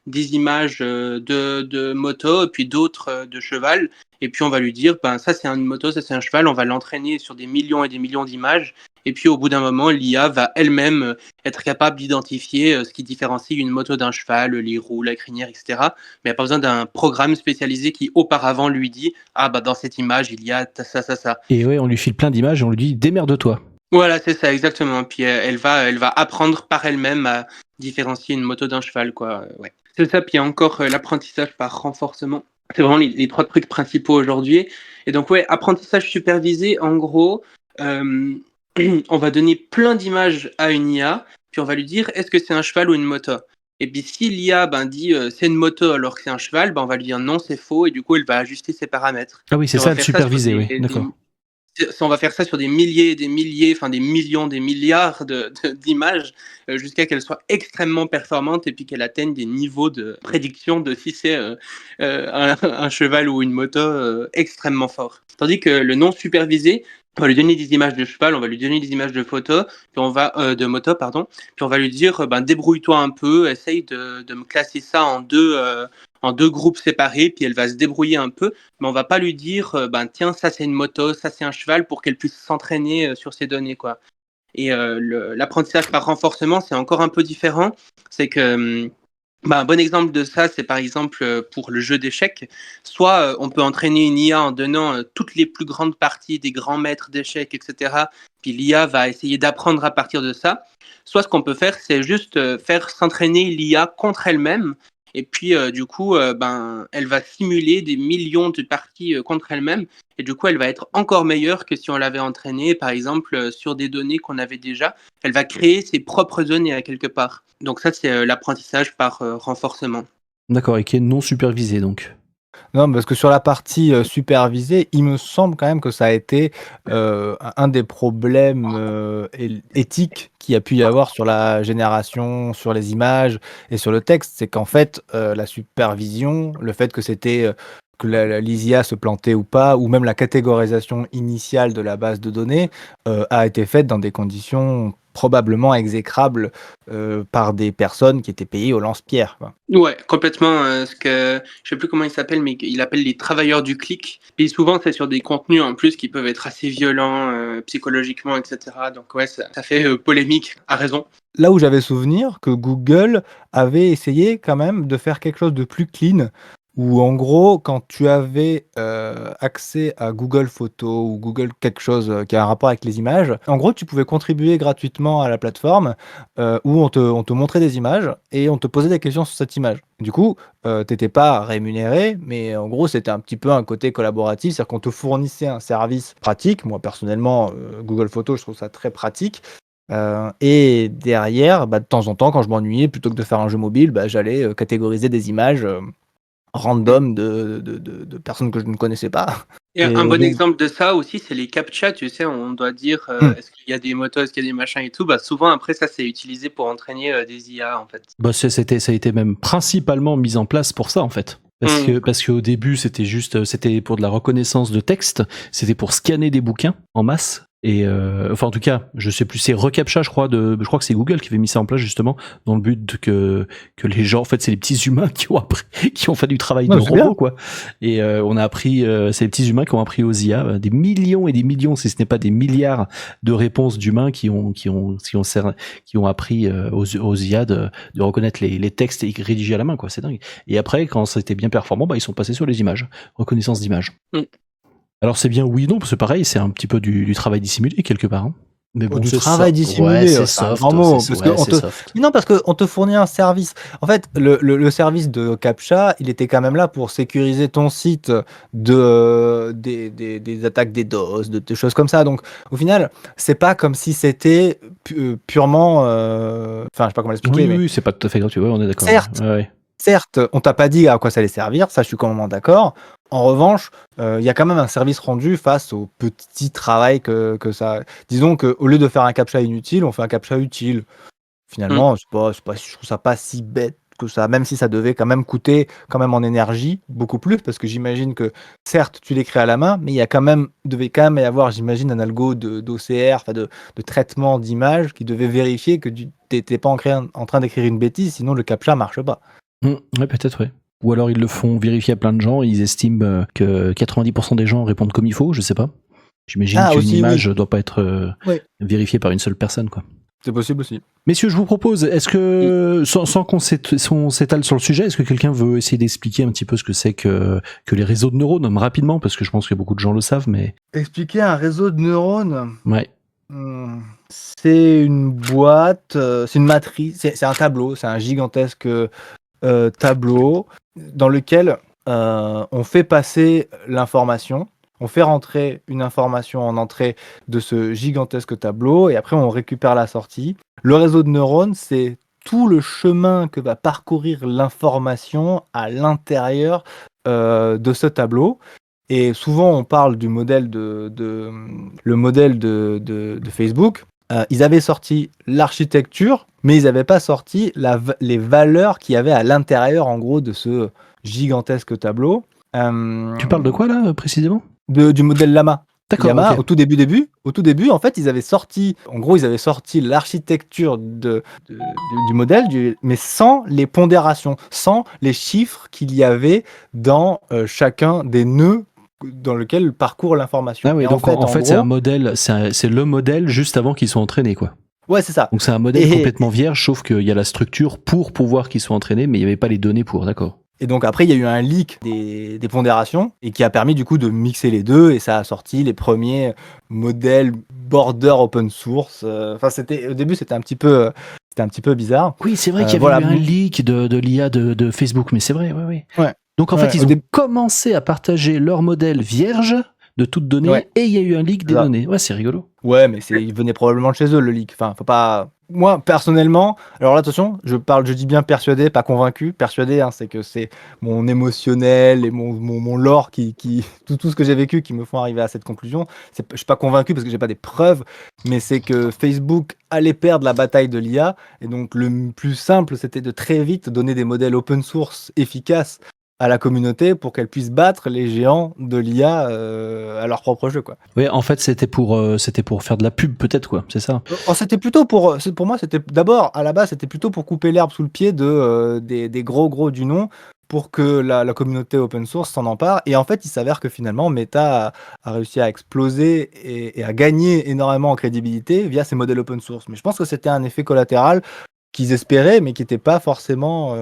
des images de moto et puis d'autres de cheval. Et puis on va lui dire, ben ça c'est une moto, ça c'est un cheval. On va l'entraîner sur des millions et des millions d'images. Et puis au bout d'un moment, l'IA va elle-même être capable d'identifier ce qui différencie une moto d'un cheval, les roues, la crinière, etc. Mais il n'y a pas besoin d'un programme spécialisé qui auparavant lui dit ah bah dans cette image il y a ça. Et ouais, on lui file plein d'images et on lui dit démerde-toi. Voilà, c'est ça exactement. Puis elle va apprendre par elle-même à différencier une moto d'un cheval, quoi. Ouais. C'est ça. Puis il y a encore l'apprentissage par renforcement. C'est vraiment les 3 trucs principaux aujourd'hui. Et donc ouais, apprentissage supervisé. En gros, on va donner plein d'images à une IA, puis on va lui dire est-ce que c'est un cheval ou une moto. Et puis si l'IA dit c'est une moto alors que c'est un cheval, on va lui dire non, c'est faux, et du coup elle va ajuster ses paramètres. Ah oui, c'est Et on ça, va le faire ça sur supervisé, oui, d'accord. on va faire ça sur des milliers et des milliers, enfin des millions, des milliards d'images, jusqu'à qu'elles soient extrêmement performantes et puis qu'elles atteignent des niveaux de prédiction de si c'est un cheval ou une moto extrêmement forts. Tandis que le non supervisé, on va lui donner des images de cheval, on va lui donner des images de photos, puis de moto, pardon, puis on va lui dire débrouille-toi un peu, essaye de me classer ça en deux groupes séparés, puis elle va se débrouiller un peu, mais on va pas lui dire tiens, ça c'est une moto, ça c'est un cheval, pour qu'elle puisse s'entraîner sur ces données, quoi. Et l'apprentissage par renforcement, c'est encore un peu différent. C'est que un bon exemple de ça, c'est par exemple pour le jeu d'échecs. Soit on peut entraîner une IA en donnant toutes les plus grandes parties des grands maîtres d'échecs, etc. Puis l'IA va essayer d'apprendre à partir de ça. Soit ce qu'on peut faire, c'est juste faire s'entraîner l'IA contre elle-même. Et puis du coup, elle va simuler des millions de parties contre elle-même. Et du coup, elle va être encore meilleure que si on l'avait entraînée, par exemple, sur des données qu'on avait déjà. Elle va créer ses propres données à quelque part. Donc ça, c'est l'apprentissage par renforcement. D'accord, et qui est non supervisé donc. Non, parce que sur la partie supervisée, il me semble quand même que ça a été un des problèmes éthiques qu'il y a pu y avoir sur la génération, sur les images et sur le texte. C'est qu'en fait, la supervision, le fait que c'était que l'IA se plantait ou pas, ou même la catégorisation initiale de la base de données, a été faite dans des conditions probablement exécrables par des personnes qui étaient payées au lance-pierre, quoi. Ouais, complètement. Je sais plus comment il s'appelle, mais il appelle les travailleurs du clic. Et souvent, c'est sur des contenus en plus qui peuvent être assez violents psychologiquement, etc. Donc ouais, ça fait polémique, à raison. Là où j'avais souvenir que Google avait essayé quand même de faire quelque chose de plus clean, où en gros, quand tu avais accès à Google Photos ou Google quelque chose qui a un rapport avec les images, en gros, tu pouvais contribuer gratuitement à la plateforme où on te montrait des images et on te posait des questions sur cette image. Du coup, t'étais pas rémunéré, mais en gros, c'était un petit peu un côté collaboratif, c'est-à-dire qu'on te fournissait un service pratique. Moi, personnellement, Google Photos, je trouve ça très pratique. Et derrière, de temps en temps, quand je m'ennuyais, plutôt que de faire un jeu mobile, j'allais catégoriser des images random de personnes que je ne connaissais pas. Et un bon exemple de ça aussi, c'est les CAPTCHA, tu sais, on doit dire est-ce qu'il y a des motos, est-ce qu'il y a des machins et tout. Souvent, après, ça, c'est utilisé pour entraîner des IA, en fait. Ça a été même principalement mis en place pour ça, en fait. Parce qu'au début, c'était pour de la reconnaissance de texte, c'était pour scanner des bouquins en masse. Et en tout cas, je sais plus, c'est reCAPTCHA, je crois que c'est Google qui avait mis ça en place justement dans le but que les gens, en fait, c'est les petits humains qui ont fait du travail de robot, quoi. Et on a appris, c'est les petits humains qui ont appris aux IA des millions et des millions, si ce n'est pas des milliards de réponses d'humains qui ont appris aux IA de reconnaître les textes et rédiger à la main, quoi. C'est dingue. Et après, quand c'était bien performant, ils sont passés sur les images, reconnaissance d'images. Alors c'est bien oui non, parce que pareil, c'est un petit peu du travail dissimulé quelque part. Hein. Mais bon, du c'est travail soft. dissimulé, Ouais, c'est c'est un soft. grand mot, C'est parce ouais, qu'on c'est te soft. mais non, parce qu'on te fournit un service. En fait, le service de CAPTCHA, il était quand même là pour sécuriser ton site des attaques DDoS, de choses comme ça. Donc, au final, c'est pas comme si c'était purement, enfin, je sais pas comment l'expliquer, Oui, mais oui, c'est pas tout à fait gratuit. Ouais, on est d'accord. certes, Ouais, ouais. certes, on t'a pas dit à quoi ça allait servir, ça je suis complètement d'accord. En revanche, il y a quand même un service rendu face au petit travail que ça. Disons qu'au lieu de faire un captcha inutile, on fait un captcha utile. Mm. Finalement, je trouve ça pas si bête que ça, même si ça devait quand même coûter quand même en énergie beaucoup plus, parce que j'imagine que certes tu l'écris à la main, mais il y a quand même devait quand même y avoir, j'imagine, un algo d'OCR, enfin de traitement d'image qui devait vérifier que tu n'étais pas en train d'écrire une bêtise, sinon le captcha marche pas. Ouais, peut-être, ouais. Ou alors ils le font vérifier à plein de gens, ils estiment que 90% des gens répondent comme il faut, je sais pas. J'imagine Ah qu'une aussi, image oui. doit pas être Oui. vérifiée par une seule personne, quoi. C'est possible aussi. Messieurs, je vous propose, est-ce que, sans qu'on s'étale sur le sujet, est-ce que quelqu'un veut essayer d'expliquer un petit peu ce que c'est que les réseaux de neurones, rapidement, parce que je pense que beaucoup de gens le savent, mais... Expliquer un réseau de neurones, Ouais. c'est une boîte, c'est une matrice, c'est un tableau, c'est un gigantesque tableau dans lequel on fait passer l'information, on fait rentrer une information en entrée de ce gigantesque tableau et après on récupère la sortie. Le réseau de neurones, c'est tout le chemin que va parcourir l'information à l'intérieur de ce tableau. Et souvent, on parle du modèle le modèle de Facebook. Ils avaient sorti l'architecture, mais ils n'avaient pas sorti les valeurs qu'il y avait à l'intérieur, en gros, de ce gigantesque tableau. Tu parles de quoi, là, précisément? Du modèle Llama. D'accord, Llama, ok. au tout début, en fait, ils avaient sorti l'architecture du modèle, mais sans les pondérations, sans les chiffres qu'il y avait dans chacun des nœuds dans lequel parcourt l'information. Ah oui, Et donc en fait, gros, c'est un modèle, c'est le modèle juste avant qu'ils soient entraînés, quoi. ouais, c'est ça. Donc c'est un modèle Et- complètement vierge, sauf qu'il y a la structure pour pouvoir qu'ils soient entraînés, mais il n'y avait pas les données pour, d'accord. Et donc après, il y a eu un leak des pondérations et qui a permis du coup de mixer les deux et ça a sorti les premiers modèles border open source. Enfin, au début, c'était un petit peu bizarre. Oui, c'est vrai qu'il y avait voilà. eu un leak de l'IA de Facebook, mais c'est vrai, oui, oui. Ouais. Donc en Ouais, fait, ils au ont début- commencé à partager leur modèle vierge de toutes données, Ouais. et il y a eu un leak des Ça. données. Ouais, c'est rigolo. Ouais, mais il venait probablement de chez eux le leak. Enfin, faut pas. Moi, personnellement, alors là, attention, je dis bien persuadé, pas convaincu. Persuadé, hein, c'est que c'est mon émotionnel et mon lore tout ce que j'ai vécu qui me font arriver à cette conclusion. Je suis pas convaincu parce que j'ai pas des preuves, mais c'est que Facebook allait perdre la bataille de l'IA et donc le plus simple, c'était de très vite donner des modèles open source efficaces à la communauté pour qu'elle puisse battre les géants de l'IA à leur propre jeu, quoi. Ouais, en fait, c'était pour faire de la pub, peut-être, quoi. C'est ça. C'était plutôt pour moi, c'était d'abord à la base, c'était plutôt pour couper l'herbe sous le pied des gros du nom pour que la communauté open source s'en empare. Et en fait, il s'avère que finalement, Meta a réussi à exploser et à gagner énormément en crédibilité via ces modèles open source. Mais je pense que c'était un effet collatéral qu'ils espéraient, mais qui n'était pas forcément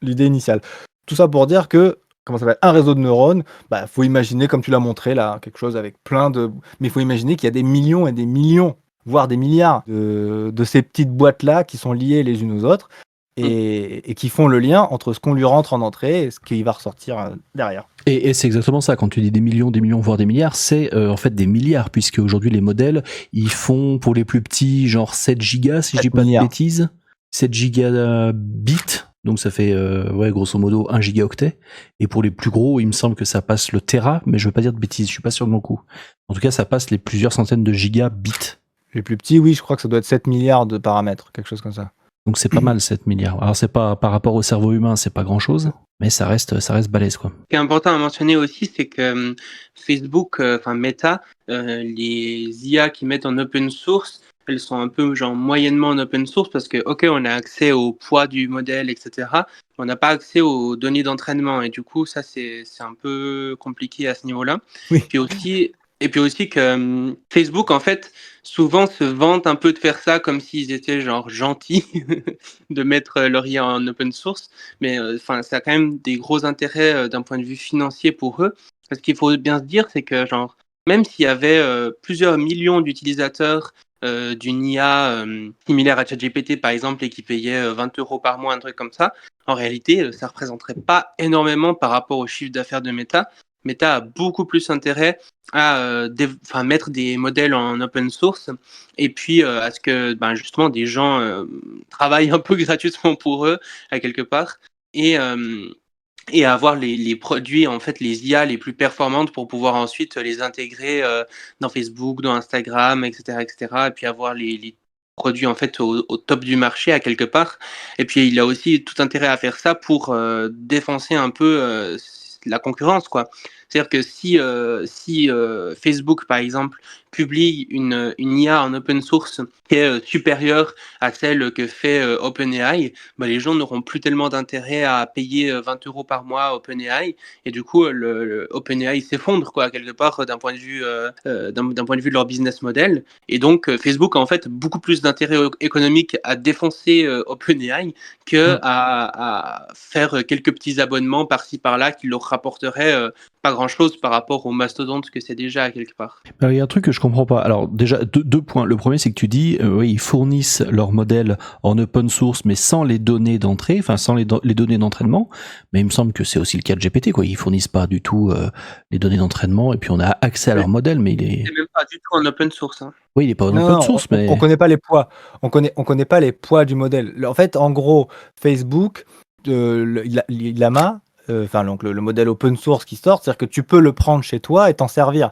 l'idée initiale. Tout ça pour dire que, comment ça s'appelle, un réseau de neurones, bah, faut imaginer, comme tu l'as montré là, quelque chose avec plein de... Mais il faut imaginer qu'il y a des millions et des millions, voire des milliards de ces petites boîtes-là qui sont liées les unes aux autres et qui font le lien entre ce qu'on lui rentre en entrée et ce qui va ressortir derrière. Et c'est exactement ça. Quand tu dis des millions, voire des milliards, c'est en fait des milliards, puisque aujourd'hui les modèles, ils font pour les plus petits genre 7 gigas, si je dis pas de bêtises, 7 gigabits. Donc ça fait grosso modo 1 gigaoctet. Et pour les plus gros, il me semble que ça passe le téra, mais je veux pas dire de bêtises, je suis pas sûr de mon coup. En tout cas, ça passe les plusieurs centaines de gigabits. Les plus petits, oui, je crois que ça doit être 7 milliards de paramètres, quelque chose comme ça. Donc c'est pas mal 7 milliards. Alors c'est pas par rapport au cerveau humain, c'est pas grand chose, mais ça reste balèze, quoi. Ce qui est important à mentionner aussi, c'est que Facebook, enfin Meta, les IA qu'ils mettent en open source, elles sont un peu genre moyennement en open source parce que ok, on a accès au poids du modèle, etc. On n'a pas accès aux données d'entraînement et du coup ça c'est un peu compliqué à ce niveau-là. Oui. Et puis aussi que Facebook en fait souvent se vante un peu de faire ça comme s'ils étaient genre gentils de mettre leur IA en open source, mais enfin ça a quand même des gros intérêts d'un point de vue financier pour eux parce qu'il faut bien se dire c'est que genre même s'il y avait plusieurs millions d'utilisateurs d'une IA similaire à ChatGPT par exemple et qui payait 20 € par mois, un truc comme ça, en réalité, ça représenterait pas énormément par rapport au chiffre d'affaires de Meta. Meta a beaucoup plus intérêt à mettre des modèles en open source et puis à ce que justement des gens travaillent un peu gratuitement pour eux à quelque part et et avoir les produits, en fait, les IA les plus performantes pour pouvoir ensuite les intégrer dans Facebook, dans Instagram, etc., etc. Et puis avoir les produits en fait au top du marché à quelque part. Et puis il a aussi tout intérêt à faire ça pour défoncer un peu la concurrence, quoi. C'est-à-dire que si Facebook, par exemple, publie une IA en open source qui est supérieure à celle que fait OpenAI, les gens n'auront plus tellement d'intérêt à payer 20 € par mois à OpenAI et du coup le OpenAI s'effondre quoi quelque part d'un point de vue d'un point de vue de leur business model et donc Facebook a en fait beaucoup plus d'intérêt économique à défoncer OpenAI que à faire quelques petits abonnements par-ci par-là qui leur rapporteraient pas grand-chose par rapport au mastodonte que c'est déjà à quelque part. Alors, il y a un truc que je comprends pas. Alors déjà deux points. Le premier, c'est que tu dis oui, ils fournissent leur modèle en open source mais sans les données d'entrée, enfin sans les données d'entraînement. Mais il me semble que c'est aussi le cas de GPT quoi. Ils fournissent pas du tout les données d'entraînement et puis on a accès à leur modèle mais il est C'est même pas du tout en open source. Hein. oui, il est pas en Non, open source mais on connaît pas les poids. On connaît pas les poids du modèle. En fait, en gros, Facebook, Llama, donc le modèle open source qui sort, c'est-à-dire que tu peux le prendre chez toi et t'en servir.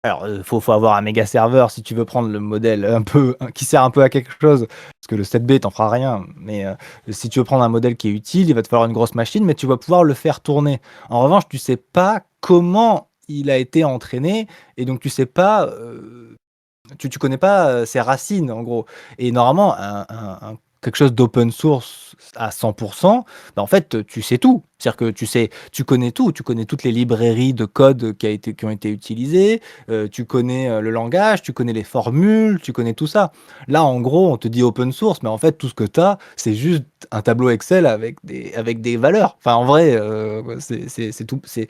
Alors, faut avoir un méga serveur si tu veux prendre le modèle un peu qui sert un peu à quelque chose, parce que le 7B t'en fera rien. Mais si tu veux prendre un modèle qui est utile, il va te falloir une grosse machine, mais tu vas pouvoir le faire tourner. En revanche, tu sais pas comment il a été entraîné, et donc tu sais pas, tu connais pas ses racines en gros. Et normalement, quelque chose d'open source à 100%, en fait, tu sais tout. C'est-à-dire que tu connais tout, tu connais toutes les librairies de code qui ont été utilisées, tu connais le langage, tu connais les formules, tu connais tout ça. Là, en gros, on te dit open source, mais en fait, tout ce que tu as, c'est juste un tableau Excel avec des valeurs. Enfin, en vrai, c'est tout. C'est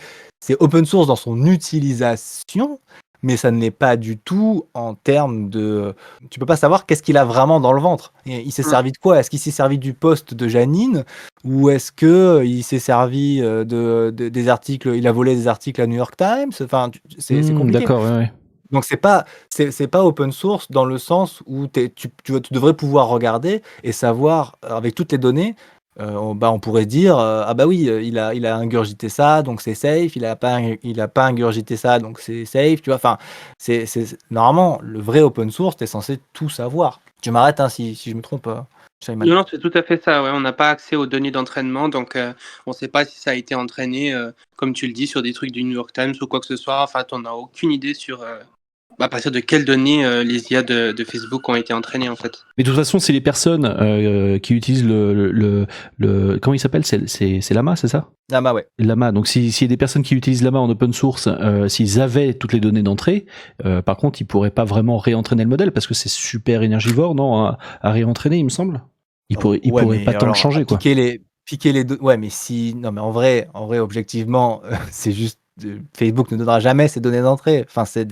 open source dans son utilisation, mais ça ne l'est pas du tout en termes de... Tu peux pas savoir qu'est-ce qu'il a vraiment dans le ventre. Il s'est servi de quoi? Est-ce qu'il s'est servi du poste de Janine? Ou est-ce que il s'est servi des articles, il a volé des articles à New York Times? Enfin, c'est compliqué. D'accord, ouais. Donc c'est pas open source dans le sens où tu devrais pouvoir regarder et savoir avec toutes les données. On pourrait dire ah bah oui il a ingurgité ça donc c'est safe, il a pas ingurgité ça donc c'est safe, tu vois. Enfin c'est normalement le vrai open source t'es censé tout savoir. Tu m'arrêtes si je me trompe. Non, c'est tout à fait ça. Ouais. On n'a pas accès aux données d'entraînement, donc on ne sait pas si ça a été entraîné, comme tu le dis, sur des trucs du New York Times ou quoi que ce soit. Enfin, on n'a aucune idée sur à partir de quelles données les IA de Facebook ont été entraînées en fait. Mais de toute façon, c'est les personnes qui utilisent le comment il s'appelle, c'est Llama, c'est ça? Llama, ouais. Llama. Donc s'il y a des personnes qui utilisent Llama en open source, s'ils avaient toutes les données d'entrée, par contre, ils pourraient pas vraiment réentraîner le modèle parce que c'est super énergivore, non, à réentraîner, il me semble. Ils pourraient pas tant le changer, quoi. Piquer les deux. Ouais, mais non, mais en vrai, objectivement, c'est juste. Facebook ne donnera jamais ces données d'entrée. Enfin, ça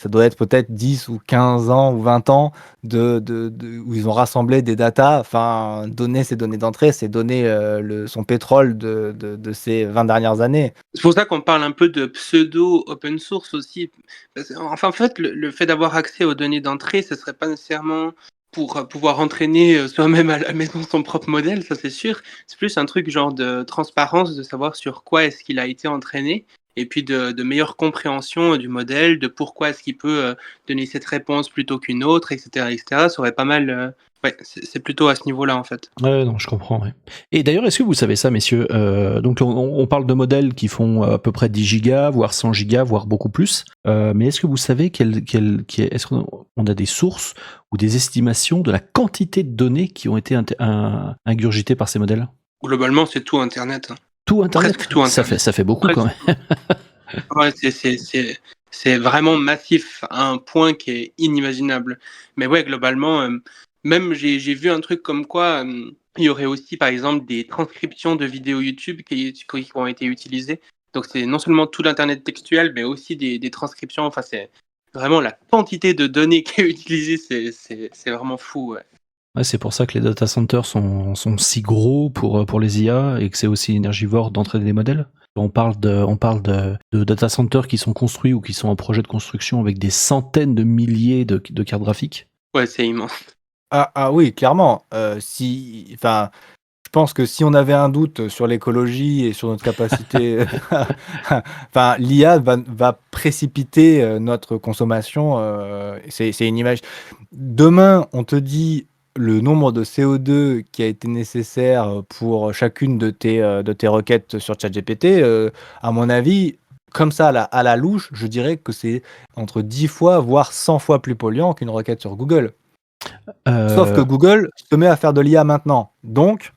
doit être peut-être 10 ou 15 ans ou 20 ans où ils ont rassemblé des datas. Enfin, donner ces données d'entrée, c'est donner son pétrole de ces 20 dernières années. C'est pour ça qu'on parle un peu de pseudo open source aussi. Enfin, en fait, le fait d'avoir accès aux données d'entrée, ce serait pas nécessairement pour pouvoir entraîner soi-même à la maison son propre modèle, ça c'est sûr. C'est plus un truc genre de transparence, de savoir sur quoi est-ce qu'il a été entraîné, et puis de meilleure compréhension du modèle, de pourquoi est-ce qu'il peut donner cette réponse plutôt qu'une autre, etc., etc. Ça aurait pas mal... Ouais, c'est plutôt à ce niveau-là en fait. Ouais, non, je comprends. Ouais. Et d'ailleurs, est-ce que vous savez ça, messieurs? Donc, on parle de modèles qui font à peu près 10 gigas, voire 100 gigas, voire beaucoup plus. Mais est-ce que vous savez est-ce qu'on a des sources ou des estimations de la quantité de données qui ont été ingurgitées par ces modèles? Globalement, c'est tout Internet. Hein. Tout Internet. Presque tout Internet. Ça fait beaucoup quand même. Ouais, c'est vraiment massif à un point qui est inimaginable. Mais ouais, globalement, même j'ai vu un truc comme quoi il y aurait aussi, par exemple, des transcriptions de vidéos YouTube qui ont été utilisées Donc c'est non seulement tout l'internet textuel, mais aussi des transcriptions. Enfin, c'est vraiment la quantité de données qui est utilisée, c'est vraiment fou. Ouais. Ouais, c'est pour ça que les data centers sont si gros pour les IA et que c'est aussi énergivore d'entraîner des modèles. On parle de data centers qui sont construits ou qui sont en projet de construction avec des centaines de milliers de cartes graphiques. Ouais, c'est immense. Ah oui, clairement. Je pense que si on avait un doute sur l'écologie et sur notre capacité, l'IA va précipiter notre consommation. C'est une image. Demain, on te dit le nombre de CO2 qui a été nécessaire pour chacune de tes requêtes sur ChatGPT. À mon avis, comme ça, à la louche, je dirais que c'est entre 10 fois, voire 100 fois plus polluant qu'une requête sur Google. Sauf que Google se met à faire de l'IA maintenant. Donc,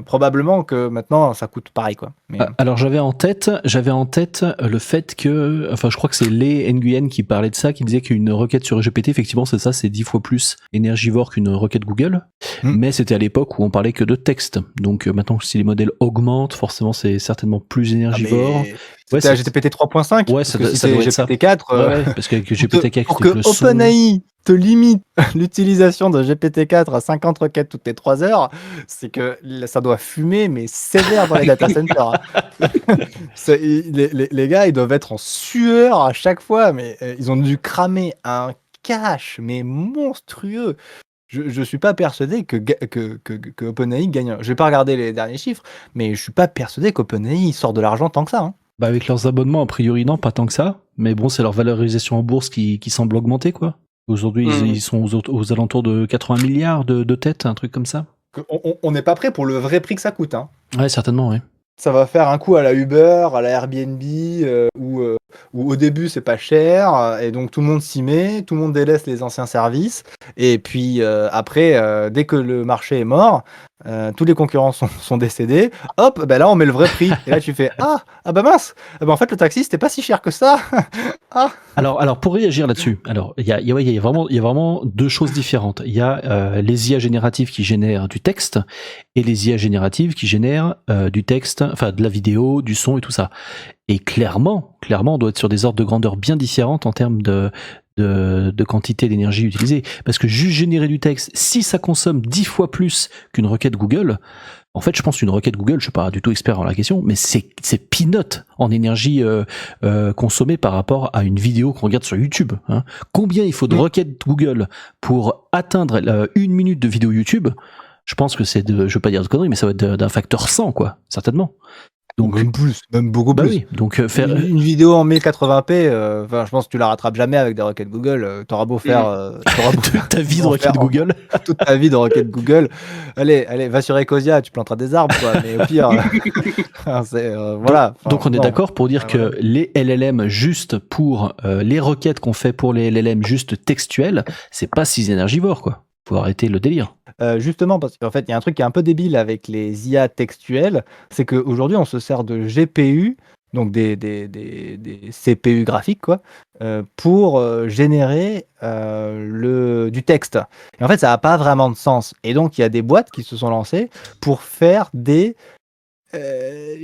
probablement que maintenant, ça coûte pareil, quoi. Mais... Alors, j'avais en tête le fait que, je crois que c'est Lê Nguyen qui parlait de ça, qui disait qu'une requête sur GPT, effectivement, c'est 10 fois plus énergivore qu'une requête Google. Mais c'était à l'époque où on parlait que de texte. Donc, maintenant, si les modèles augmentent, forcément, c'est certainement plus énergivore. C'était à GPT 3.5. Ouais, ça doit être ça. GPT 4. Parce qu'avec GPT 4, pour que OpenAI te limite l'utilisation de GPT-4 à 50 requêtes toutes les 3 heures, c'est que ça doit fumer, mais sévère dans les data centers. Les gars, ils doivent être en sueur à chaque fois, mais ils ont dû cramer un cache, mais monstrueux. Je suis pas persuadé que OpenAI gagne. Je vais pas regarder les derniers chiffres, mais je suis pas persuadé qu'OpenAI sort de l'argent tant que ça. Hein. Bah avec leurs abonnements, a priori non, pas tant que ça. Mais bon, c'est leur valorisation en bourse qui semble augmenter, quoi. Aujourd'hui, ils sont aux alentours de 80 milliards de têtes, un truc comme ça. On n'est pas prêt pour le vrai prix que ça coûte. Hein. Ouais, certainement, oui. Ça va faire un coup à la Uber, à la Airbnb, où au début c'est pas cher, et donc tout le monde s'y met, tout le monde délaisse les anciens services, et puis après, dès que le marché est mort, tous les concurrents sont décédés, hop, là on met le vrai prix, et là tu fais ah bah mince, en fait le taxi c'était pas si cher que ça. Ah. Alors pour réagir là-dessus, alors il y a vraiment deux choses différentes. Il y a les IA génératives qui génèrent du texte et les IA génératives qui génèrent du texte, enfin de la vidéo, du son et tout ça. Et clairement, on doit être sur des ordres de grandeur bien différentes en termes de quantité d'énergie utilisée. Parce que juste générer du texte, si ça consomme 10 fois plus qu'une requête Google, en fait, je pense qu'une requête Google, je suis pas du tout expert en la question, mais c'est peanut en énergie consommée par rapport à une vidéo qu'on regarde sur YouTube. Hein. Combien il faut de requêtes Google pour atteindre 1 minute de vidéo YouTube? Je pense que je veux pas dire de conneries, mais ça va être d'un facteur 100, quoi, certainement. Donc, même beaucoup plus. Oui. Donc faire une vidéo en 1080p, je pense que tu la rattrapes jamais avec des requêtes Google. T'auras beau faire toute ta vie de requêtes Google, toute ta vie de requêtes Google. Allez, va sur Ecosia, tu planteras des arbres, quoi. Mais au pire, voilà. Donc on est d'accord pour dire que les LLM juste pour les requêtes qu'on fait pour les LLM juste textuelles, c'est pas si énergivore, quoi. Faut arrêter le délire. Justement, parce qu'en fait, il y a un truc qui est un peu débile avec les IA textuelles, c'est qu'aujourd'hui, on se sert de GPU, donc des CPU graphiques, quoi, pour générer du texte. Et en fait, ça n'a pas vraiment de sens. Et donc, il y a des boîtes qui se sont lancées pour faire je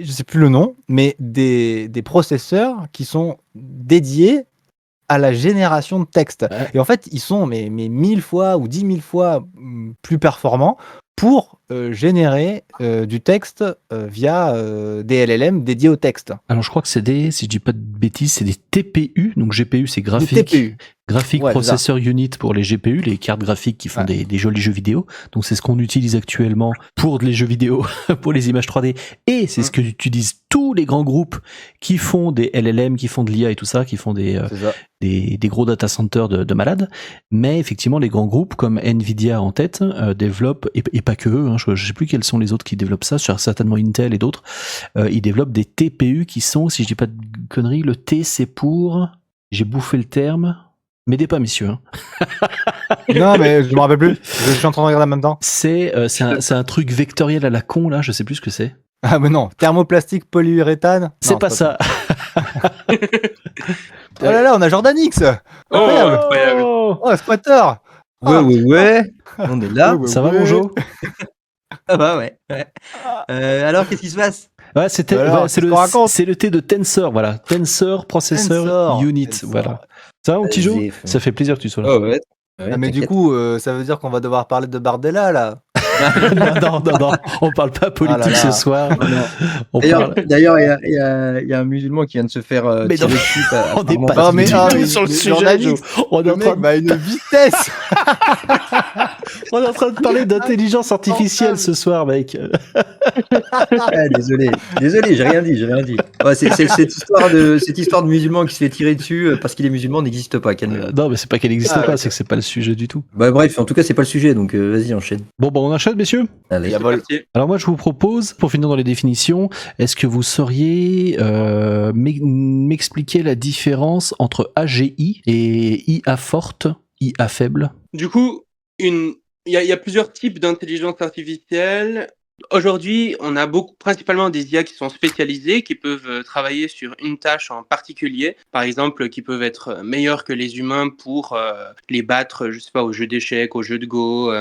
sais plus le nom, mais des processeurs qui sont dédiés à la génération de texte. Ouais. Et en fait, ils sont mais 1000 fois ou 10 000 fois plus performants pour générer du texte via des LLM dédiés au texte. Alors je crois que si je dis pas de bêtises, c'est des TPU, donc GPU c'est graphique processor unit pour les GPU, les cartes graphiques qui font des jolis jeux vidéo. Donc c'est ce qu'on utilise actuellement pour les jeux vidéo, pour les images 3D, et c'est ce que utilisent tous les grands groupes qui font des LLM, qui font de l'IA et tout ça, qui font des gros data centers de malades. Mais effectivement, les grands groupes comme Nvidia en tête développent, et pas que eux, hein, je sais plus quels sont les autres qui développent ça, certainement Intel et d'autres, ils développent des TPU qui sont, si je dis pas de conneries, le T c'est pour, j'ai bouffé le terme, m'aidez pas messieurs. Hein. Non mais je me rappelle plus, je suis en train de regarder en même temps. C'est un truc vectoriel à la con là, je sais plus ce que c'est. Ah mais non, thermoplastique polyuréthane. C'est pas ça. Oh là là, on a Jordan X. Incroyable. Oh, Squatter. Ouais. On est là. Ça va, mon Jo? Ça va, ouais. Alors, qu'est-ce qui se passe? Ouais, c'était, Alors, ouais, c'est qu'est-ce qu'on raconte c'est le T de Tensor, voilà. Tensor Processor Tensor, Unit, Tensor. voilà. Ça va, mon petit Jo? Zef. Ça fait plaisir que tu sois là. Oh, ouais. Ouais, Ah, mais du t'inquiète. coup, ça veut dire qu'on va devoir parler de Bardella, là. non, on parle pas politique Ah là là. ce soir. Non, non. On D'ailleurs, parle. d'ailleurs, il y a un musulman qui vient de se faire Mais tirer non, dessus. on n'est pas Non, mais- du ah, tout mais- sur le mais sujet, journaliste, Jo. On est Le en train mec va à une vitesse. on est en train de parler d'intelligence artificielle ce soir, mec. Ah, désolé, j'ai rien dit. Ouais, cette histoire de musulman qui se fait tirer dessus parce qu'il est musulman n'existe pas, calme. Non, mais c'est pas qu'elle n'existe Ah, pas, ouais. c'est que c'est pas le sujet du tout. Bah bref, en tout cas, c'est pas le sujet, donc vas-y, enchaîne. Bon, on enchaîne, messieurs. Allez. Yavol. Merci. Alors moi, je vous propose, pour finir dans les définitions, est-ce que vous sauriez m'expliquer la différence entre AGI et IA forte, IA faible? Du coup, il y a plusieurs types d'intelligence artificielle. Aujourd'hui, on a principalement des IA qui sont spécialisées, qui peuvent travailler sur une tâche en particulier. Par exemple, qui peuvent être meilleures que les humains pour les battre, je sais pas, au jeu d'échecs, au jeu de Go,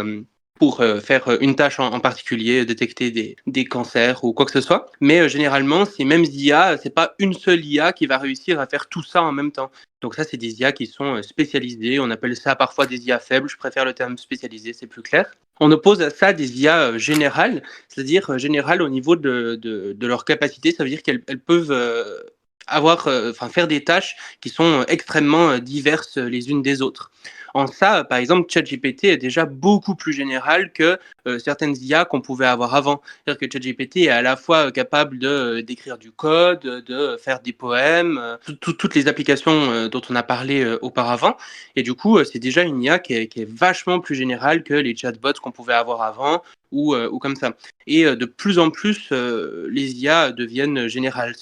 pour faire une tâche en particulier, détecter des cancers ou quoi que ce soit. Mais généralement, ces mêmes IA, c'est pas une seule IA qui va réussir à faire tout ça en même temps. Donc ça, c'est des IA qui sont spécialisées. On appelle ça parfois des IA faibles. Je préfère le terme spécialisé, c'est plus clair. On oppose à ça des IA générales, c'est-à-dire générales au niveau de leur capacité. Ça veut dire qu'elles peuvent faire des tâches qui sont extrêmement diverses les unes des autres. En ça, par exemple, ChatGPT est déjà beaucoup plus général que certaines IA qu'on pouvait avoir avant. C'est-à-dire que ChatGPT est à la fois capable d'écrire du code, de faire des poèmes, toutes les applications dont on a parlé auparavant. Et du coup, c'est déjà une IA qui est vachement plus générale que les chatbots qu'on pouvait avoir avant ou comme ça. Et de plus en plus, les IA deviennent générales.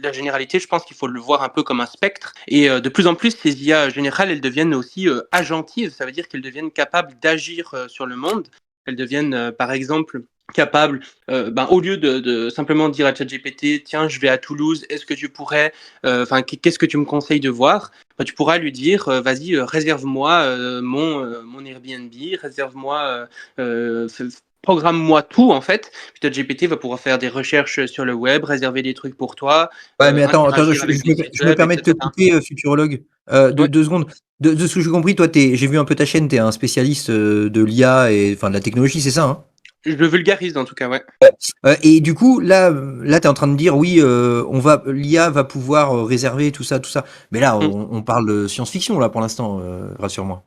La généralité, je pense qu'il faut le voir un peu comme un spectre. Et de plus en plus, ces IA générales, elles deviennent aussi agentives. Ça veut dire qu'elles deviennent capables d'agir sur le monde. Elles deviennent, par exemple, capables, au lieu de simplement dire à ChatGPT, tiens, je vais à Toulouse, est-ce que tu pourrais, qu'est-ce que tu me conseilles de voir? Tu pourras lui dire, vas-y, réserve-moi mon Airbnb, réserve-moi programme-moi tout en fait. Puis ChatGPT va pouvoir faire des recherches sur le web, réserver des trucs pour toi. Ouais, mais attends, interagir je avec des sites me web, permets de te etc. couper, futurologue. Ouais. Deux secondes. De ce que j'ai compris, toi, j'ai vu un peu ta chaîne, t'es un spécialiste de l'IA et enfin de la technologie, c'est ça, hein? Je le vulgarise en tout cas, ouais. Et du coup, là, t'es en train de dire, oui, l'IA va pouvoir réserver tout ça. Mais là, on parle de science-fiction là pour l'instant, rassure-moi.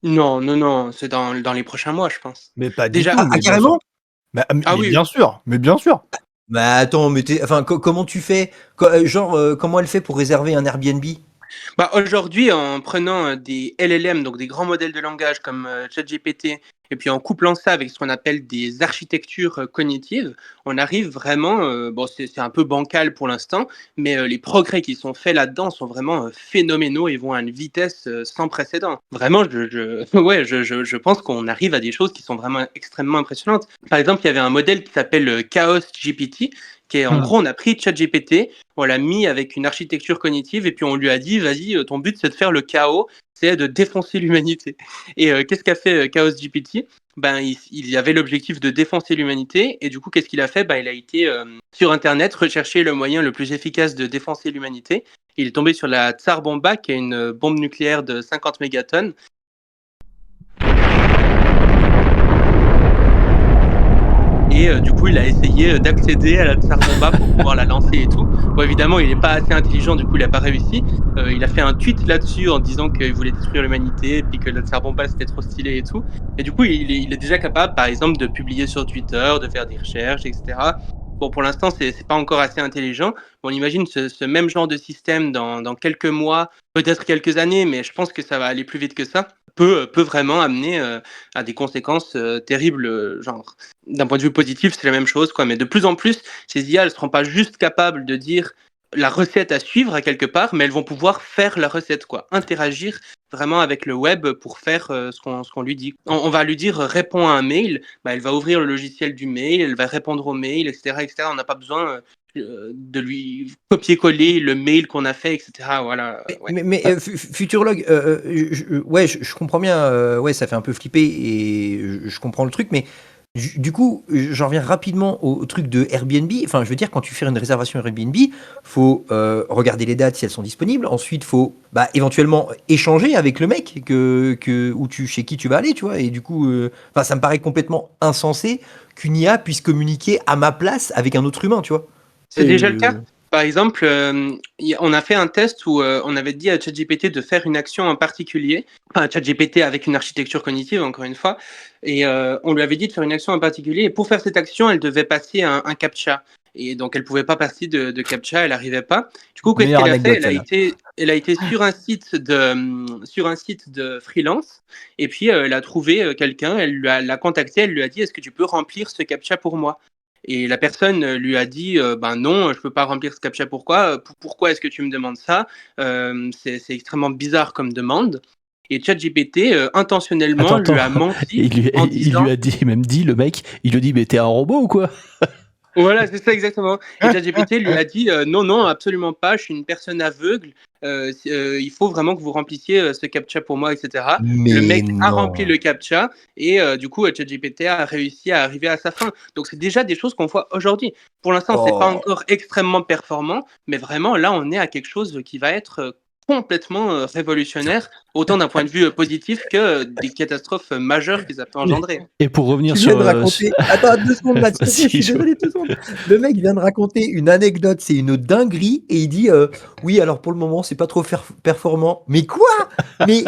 Non, c'est dans les prochains mois, je pense. Mais pas Déjà- du tout. Ah, mais bien carrément? sûr. Mais Ah oui. bien sûr. Mais bien sûr. Bah attends, mais comment tu fais? Comment elle fait pour réserver un Airbnb? Aujourd'hui, en prenant des LLM, donc des grands modèles de langage comme ChatGPT, et puis en couplant ça avec ce qu'on appelle des architectures cognitives, on arrive vraiment, c'est un peu bancal pour l'instant, mais les progrès qui sont faits là-dedans sont vraiment phénoménaux et vont à une vitesse sans précédent. Vraiment, je pense qu'on arrive à des choses qui sont vraiment extrêmement impressionnantes. Par exemple, il y avait un modèle qui s'appelle Chaos GPT, qui est en gros, on a pris ChatGPT, on l'a mis avec une architecture cognitive et puis on lui a dit, vas-y, ton but c'est de faire le chaos, c'est de défoncer l'humanité. Et qu'est-ce qu'a fait Chaos GPT? Il avait l'objectif de défoncer l'humanité et du coup, qu'est-ce qu'il a fait? Il a été sur Internet rechercher le moyen le plus efficace de défoncer l'humanité. Il est tombé sur la Tsar Bomba, qui est une bombe nucléaire de 50 mégatonnes. Et du coup, il a essayé d'accéder à la Tsar Bomba pour pouvoir la lancer et tout. Bon, évidemment, il n'est pas assez intelligent, du coup, il n'a pas réussi. Il a fait un tweet là-dessus en disant qu'il voulait détruire l'humanité, puis que la Tsar Bomba c'était trop stylé et tout. Et du coup, il est déjà capable, par exemple, de publier sur Twitter, de faire des recherches, etc. Bon, pour l'instant, c'est pas encore assez intelligent. On imagine ce même genre de système dans quelques mois, peut-être quelques années, mais je pense que ça va aller plus vite que ça. Peut vraiment amener à des conséquences terribles, genre d'un point de vue positif, c'est la même chose, quoi. Mais de plus en plus, ces IA, elles seront pas juste capables de dire la recette à suivre à quelque part, mais elles vont pouvoir faire la recette, quoi. Interagir vraiment avec le web pour faire ce qu'on lui dit. On va lui dire réponds à un mail, elle va ouvrir le logiciel du mail, elle va répondre au mail, etc., etc. On n'a pas besoin de lui copier-coller le mail qu'on a fait, etc. Voilà. Ouais. Mais futurologue, je comprends bien. Ouais, ça fait un peu flipper et je comprends le truc, mais Du coup, j'en reviens rapidement au truc de Airbnb. Enfin, je veux dire, quand tu fais une réservation Airbnb, faut regarder les dates si elles sont disponibles. Ensuite, faut éventuellement échanger avec le mec chez qui tu vas aller, tu vois. Et du coup, ça me paraît complètement insensé qu'une IA puisse communiquer à ma place avec un autre humain, tu vois. C'est déjà le cas. Par exemple, on a fait un test où on avait dit à ChatGPT de faire une action en particulier, enfin ChatGPT avec une architecture cognitive, encore une fois, et on lui avait dit de faire une action en particulier, et pour faire cette action, elle devait passer un CAPTCHA. Et donc, elle pouvait pas passer de CAPTCHA, elle n'arrivait pas. Du coup, qu'est-ce Meilleure qu'elle a fait? anecdote, Elle a été sur un site de freelance, et puis elle a trouvé quelqu'un, l'a contacté, elle lui a dit, est-ce que tu peux remplir ce CAPTCHA pour moi? Et la personne lui a dit ben non, je peux pas remplir ce CAPTCHA. Pourquoi est-ce que tu me demandes ça? C'est extrêmement bizarre comme demande. Et ChatGPT intentionnellement lui a menti en Il lui a même dit, le mec, il lui a dit, mais t'es un robot ou quoi? Voilà, c'est ça exactement. Et ChatGPT lui a dit non, non, absolument pas, je suis une personne aveugle, il faut vraiment que vous remplissiez ce CAPTCHA pour moi, etc. Le mec a rempli le CAPTCHA et du coup, ChatGPT a réussi à arriver à sa fin. Donc, c'est déjà des choses qu'on voit aujourd'hui. Pour l'instant, c'est pas encore extrêmement performant, mais vraiment, là, on est à quelque chose qui va être complètement révolutionnaire, autant d'un point de vue positif que des catastrophes majeures que ça peut engendrer. Et pour revenir Tu sur... viens de raconter... Attends, 2 secondes, Max. Si, Je suis désolé, 2 secondes. Le mec vient de raconter une anecdote, c'est une dinguerie, et il dit oui, alors pour le moment, c'est pas trop performant. Mais quoi? Mais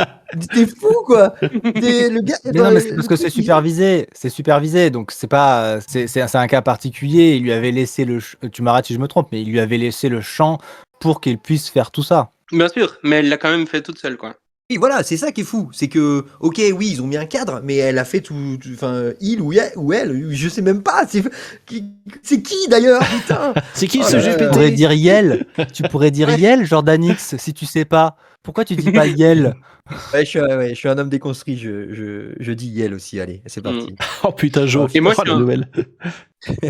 t'es fou, quoi. Le gars, Mais non, mais c'est parce que c'est supervisé, donc c'est pas, c'est un cas particulier. Il lui avait laissé tu m'arrêtes si je me trompe, mais il lui avait laissé le champ pour qu'il puisse faire tout ça. Bien sûr, mais elle l'a quand même fait toute seule, quoi. Oui, voilà, c'est ça qui est fou. C'est que, ok, oui, ils ont mis un cadre, mais elle a fait tout, enfin, il ou elle, je sais même pas. C'est qui d'ailleurs, putain? C'est qui Oh ce là là. Tu GPT? pourrais dire Yel. Tu pourrais dire Yel, Jordanix, si tu sais pas. Pourquoi tu dis pas Yel? Ouais, je suis un homme déconstruit, je dis Yel aussi, allez, c'est parti. Oh putain, Jo, Et moi, oh, la nouvelle.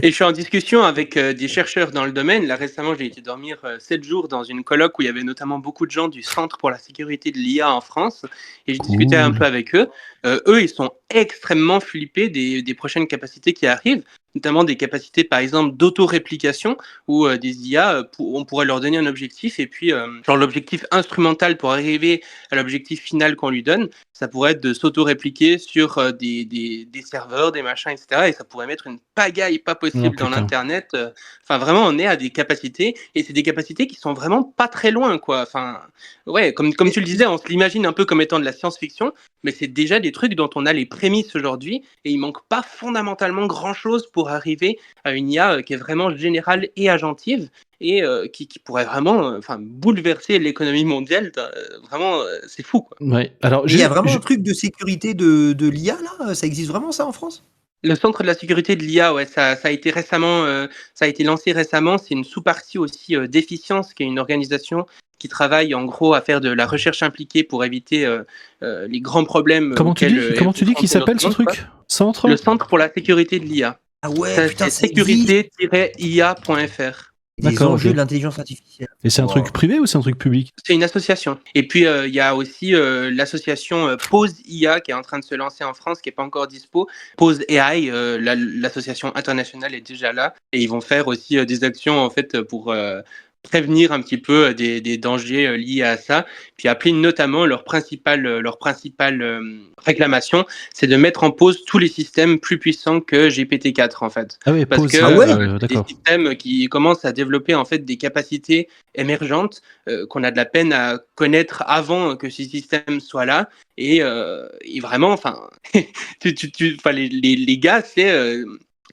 Et je suis en discussion avec des chercheurs dans le domaine. Là, récemment, j'ai été dormir 7 jours dans une colloque où il y avait notamment beaucoup de gens du Centre pour la sécurité de l'IA en France. Et je discutais un peu avec eux. Eux, ils sont extrêmement flippés des prochaines capacités qui arrivent, notamment des capacités, par exemple, d'auto-réplication, où des IA, on pourrait leur donner un objectif, et puis, genre l'objectif instrumental pour arriver à l'objectif final qu'on lui donne, ça pourrait être de s'auto-répliquer sur des serveurs, des machins, etc. Et ça pourrait mettre une pagaille pas possible dans l'internet. Enfin, vraiment, on est à des capacités, et c'est des capacités qui sont vraiment pas très loin, quoi. Enfin, ouais, comme tu le disais, on se l'imagine un peu comme étant de la science-fiction, mais c'est déjà des trucs dont on a les prémices aujourd'hui, et il manque pas fondamentalement grand-chose pour arriver à une IA qui est vraiment générale et agentive, et qui pourrait vraiment bouleverser l'économie mondiale. Vraiment, c'est fou, quoi. Ouais. Alors, Il y a vraiment un truc de sécurité de l'IA, là? Ça existe vraiment, ça, en France? Le Centre de la sécurité de l'IA, ouais, ça a été récemment, ça a été lancé récemment. C'est une sous-partie aussi d'Efficience, qui est une organisation qui travaille en gros à faire de la recherche impliquée pour éviter les grands problèmes. Comment tu dis qu'il s'appelle ce truc? Centre? Le Centre pour la sécurité de l'IA. Ah ouais, Ça, putain, c'est ça existe. sécurité-ia.fr. Des D'accord, enjeux ok. de l'intelligence artificielle. Et c'est un truc privé ou c'est un truc public? C'est une association. Et puis, il y a aussi l'association Pause IA qui est en train de se lancer en France, qui n'est pas encore dispo. Pause AI, l'association internationale est déjà là. Et ils vont faire aussi des actions, en fait, pour prévenir un petit peu des dangers liés à ça. Puis appeler notamment leur principale réclamation, c'est de mettre en pause tous les systèmes plus puissants que GPT-4, en fait. Ah ouais, Parce pause. que des d'accord. systèmes qui commencent à développer en fait des capacités émergentes qu'on a de la peine à connaître avant que ces systèmes soient là. Et vraiment, enfin, les gars, c'est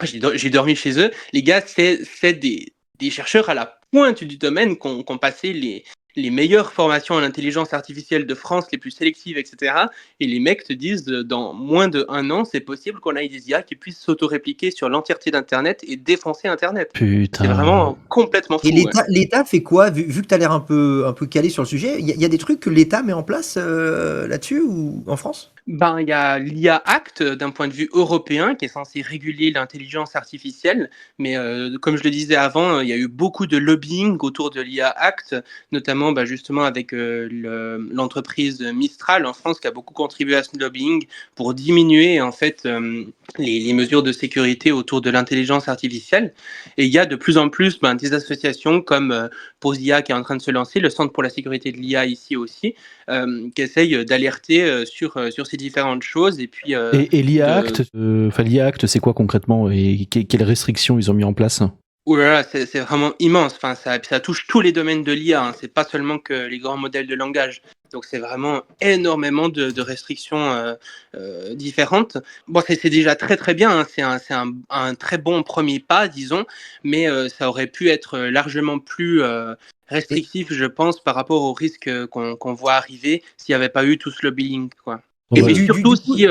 j'ai dormi chez eux. Les gars, c'est des chercheurs à la pointe du domaine qui ont passé les meilleures formations en intelligence artificielle de France, les plus sélectives, etc. Et les mecs te disent, dans moins de 1 an, c'est possible qu'on ait des IA qui puissent s'auto-répliquer sur l'entièreté d'Internet et défoncer Internet. Putain. C'est vraiment complètement fou. Et l'État fait quoi? Vu que tu as l'air un peu calé sur le sujet, il y a des trucs que l'État met en place là-dessus ou en France? Ben, il y a l'IA Act d'un point de vue européen qui est censé réguler l'intelligence artificielle, mais comme je le disais avant, il y a eu beaucoup de lobbying autour de l'IA Act, notamment justement avec l'entreprise Mistral en France qui a beaucoup contribué à ce lobbying pour diminuer en fait les mesures de sécurité autour de l'intelligence artificielle. Et il y a de plus en plus des associations comme POSIA qui est en train de se lancer, le Centre pour la sécurité de l'IA ici aussi, qui essaye d'alerter sur ces différentes choses. Et puis et l'IA Act, l'IA Act, c'est quoi concrètement et quelles restrictions ils ont mis en place? Ouh là là, c'est vraiment immense. Enfin, ça touche tous les domaines de l'IA. Hein. C'est pas seulement que les grands modèles de langage. Donc c'est vraiment énormément de restrictions différentes. Bon, c'est déjà très très bien. Hein. C'est un très bon premier pas, disons, mais ça aurait pu être largement plus restrictif, je pense, par rapport aux risques qu'on voit arriver s'il n'y avait pas eu tout ce lobbying, quoi. Et Ouais. puis surtout si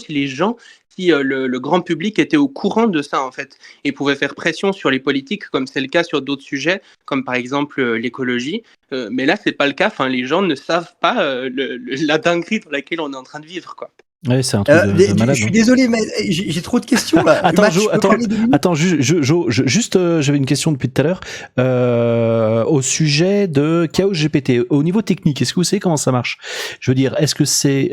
les gens, si le grand public était au courant de ça en fait, et pouvait faire pression sur les politiques, comme c'est le cas sur d'autres sujets, comme par exemple l'écologie. Mais là, c'est pas le cas. Enfin, les gens ne savent pas la dinguerie dans laquelle on est en train de vivre, quoi. Ouais, c'est un truc de malade. Je suis désolé, mais j'ai trop de questions là. Attends, Matt, Jo, je peux parler 2 minutes juste, j'avais une question depuis tout à l'heure au sujet de Chaos GPT. Au niveau technique, est-ce que vous savez comment ça marche? Je veux dire, est-ce que c'est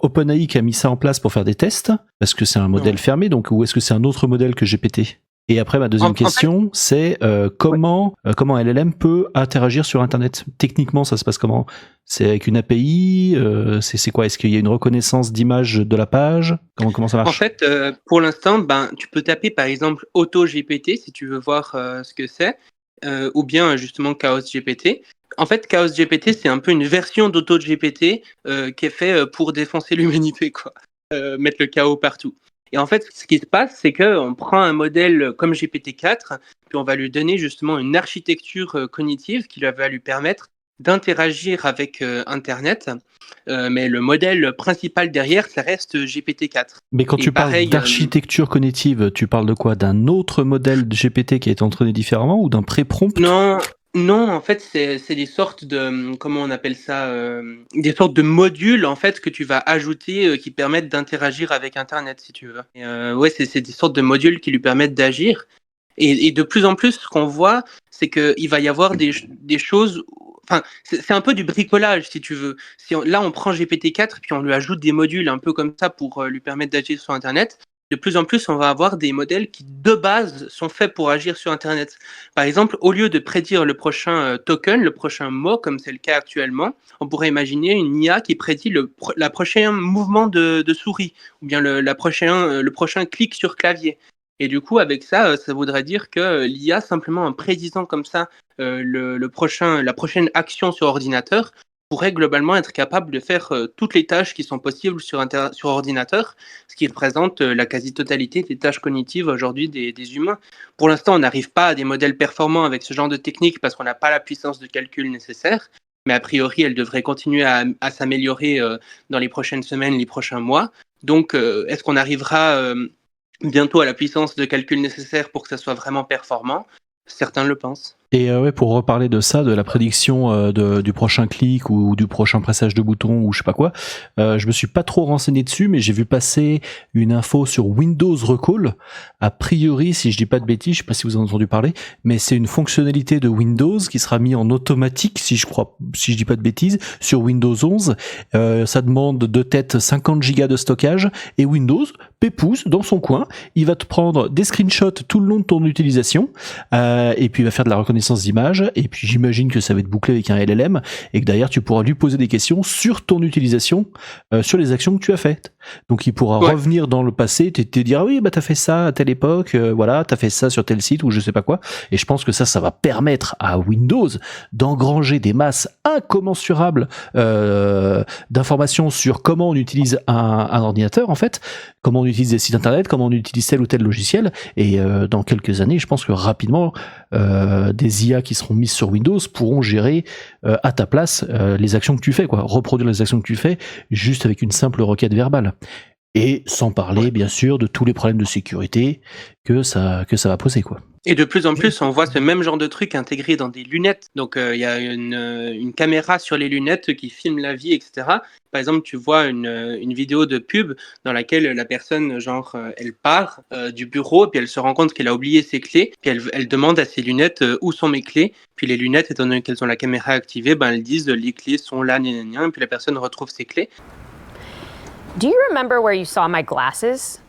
OpenAI qui a mis ça en place pour faire des tests, parce que c'est un modèle fermé, donc, ou est-ce que c'est un autre modèle que GPT? Et après, ma deuxième question, c'est comment LLM peut interagir sur Internet. Techniquement, ça se passe comment? C'est avec une API? C'est quoi? Est-ce qu'il y a une reconnaissance d'image de la page? Comment ça marche? En fait, pour l'instant, tu peux taper par exemple AutoGPT si tu veux voir ce que c'est, ou bien justement Chaos GPT. En fait, Chaos GPT, c'est un peu une version d'AutoGPT qui est fait pour défoncer l'humanité, quoi. Mettre le chaos partout. Et en fait, ce qui se passe, c'est qu'on prend un modèle comme GPT-4, puis on va lui donner justement une architecture cognitive qui va lui permettre d'interagir avec Internet. Mais le modèle principal derrière, ça reste GPT-4. Mais quand tu parles d'architecture cognitive, tu parles de quoi? D'un autre modèle de GPT qui a été entraîné différemment ou d'un pré-prompt? Non, en fait, c'est des sortes de, comment on appelle ça, des sortes de modules en fait que tu vas ajouter qui permettent d'interagir avec Internet, si tu veux. Et, ouais, c'est des sortes de modules qui lui permettent d'agir. Et de plus en plus, ce qu'on voit, c'est qu'il va y avoir des choses. Enfin, c'est un peu du bricolage, si tu veux. Là, on prend GPT-4 puis on lui ajoute des modules un peu comme ça pour lui permettre d'agir sur Internet. De plus en plus, on va avoir des modèles qui, de base, sont faits pour agir sur Internet. Par exemple, au lieu de prédire le prochain token, le prochain mot, comme c'est le cas actuellement, on pourrait imaginer une IA qui prédit le prochain mouvement de souris, ou bien le prochain clic sur clavier. Et du coup, avec ça, ça voudrait dire que l'IA, simplement en prédisant comme ça la prochaine action sur ordinateur, pourrait globalement être capable de faire toutes les tâches qui sont possibles sur ordinateur, ce qui représente la quasi-totalité des tâches cognitives aujourd'hui des humains. Pour l'instant, on n'arrive pas à des modèles performants avec ce genre de technique parce qu'on n'a pas la puissance de calcul nécessaire, mais a priori, elle devrait continuer à s'améliorer dans les prochaines semaines, les prochains mois. Donc, est-ce qu'on arrivera bientôt à la puissance de calcul nécessaire pour que ça soit vraiment performant? Certains le pensent. Et ouais, pour reparler de ça, de la prédiction du prochain clic ou du prochain pressage de bouton ou je sais pas quoi, je me suis pas trop renseigné dessus, mais j'ai vu passer une info sur Windows Recall. A priori, si je dis pas de bêtises, je sais pas si vous en avez entendu parler, mais c'est une fonctionnalité de Windows qui sera mise en automatique, si je dis pas de bêtises, sur Windows 11. Ça demande de tête 50 Go de stockage et Windows, pépouze, dans son coin, il va te prendre des screenshots tout le long de ton utilisation et puis il va faire de la reconnaissance d'image, et puis j'imagine que ça va être bouclé avec un LLM, et que derrière tu pourras lui poser des questions sur ton utilisation, sur les actions que tu as faites. Donc il pourra revenir dans le passé, te dire oui, bah t'as fait ça à telle époque, voilà, t'as fait ça sur tel site ou je sais pas quoi. Et je pense que ça va permettre à Windows d'engranger des masses incommensurables d'informations sur comment on utilise un ordinateur en fait, comment on utilise des sites internet, comment on utilise tel ou tel logiciel. Et dans quelques années, je pense que rapidement des IA qui seront mises sur Windows pourront gérer à ta place les actions que tu fais, quoi, reproduire les actions que tu fais juste avec une simple requête verbale. Et sans parler bien sûr de tous les problèmes de sécurité que ça va poser, quoi. Et de plus en plus, on voit ce même genre de truc intégré dans des lunettes. Donc, il y a une caméra sur les lunettes qui filme la vie, etc. Par exemple, tu vois une vidéo de pub dans laquelle la personne, elle part du bureau, puis elle se rend compte qu'elle a oublié ses clés, puis elle demande à ses lunettes où sont mes clés. Puis les lunettes, étant donné qu'elles ont la caméra activée, elles disent les clés sont là, gna, gna, gna, et puis la personne retrouve ses clés. Do you remember where you saw my glasses?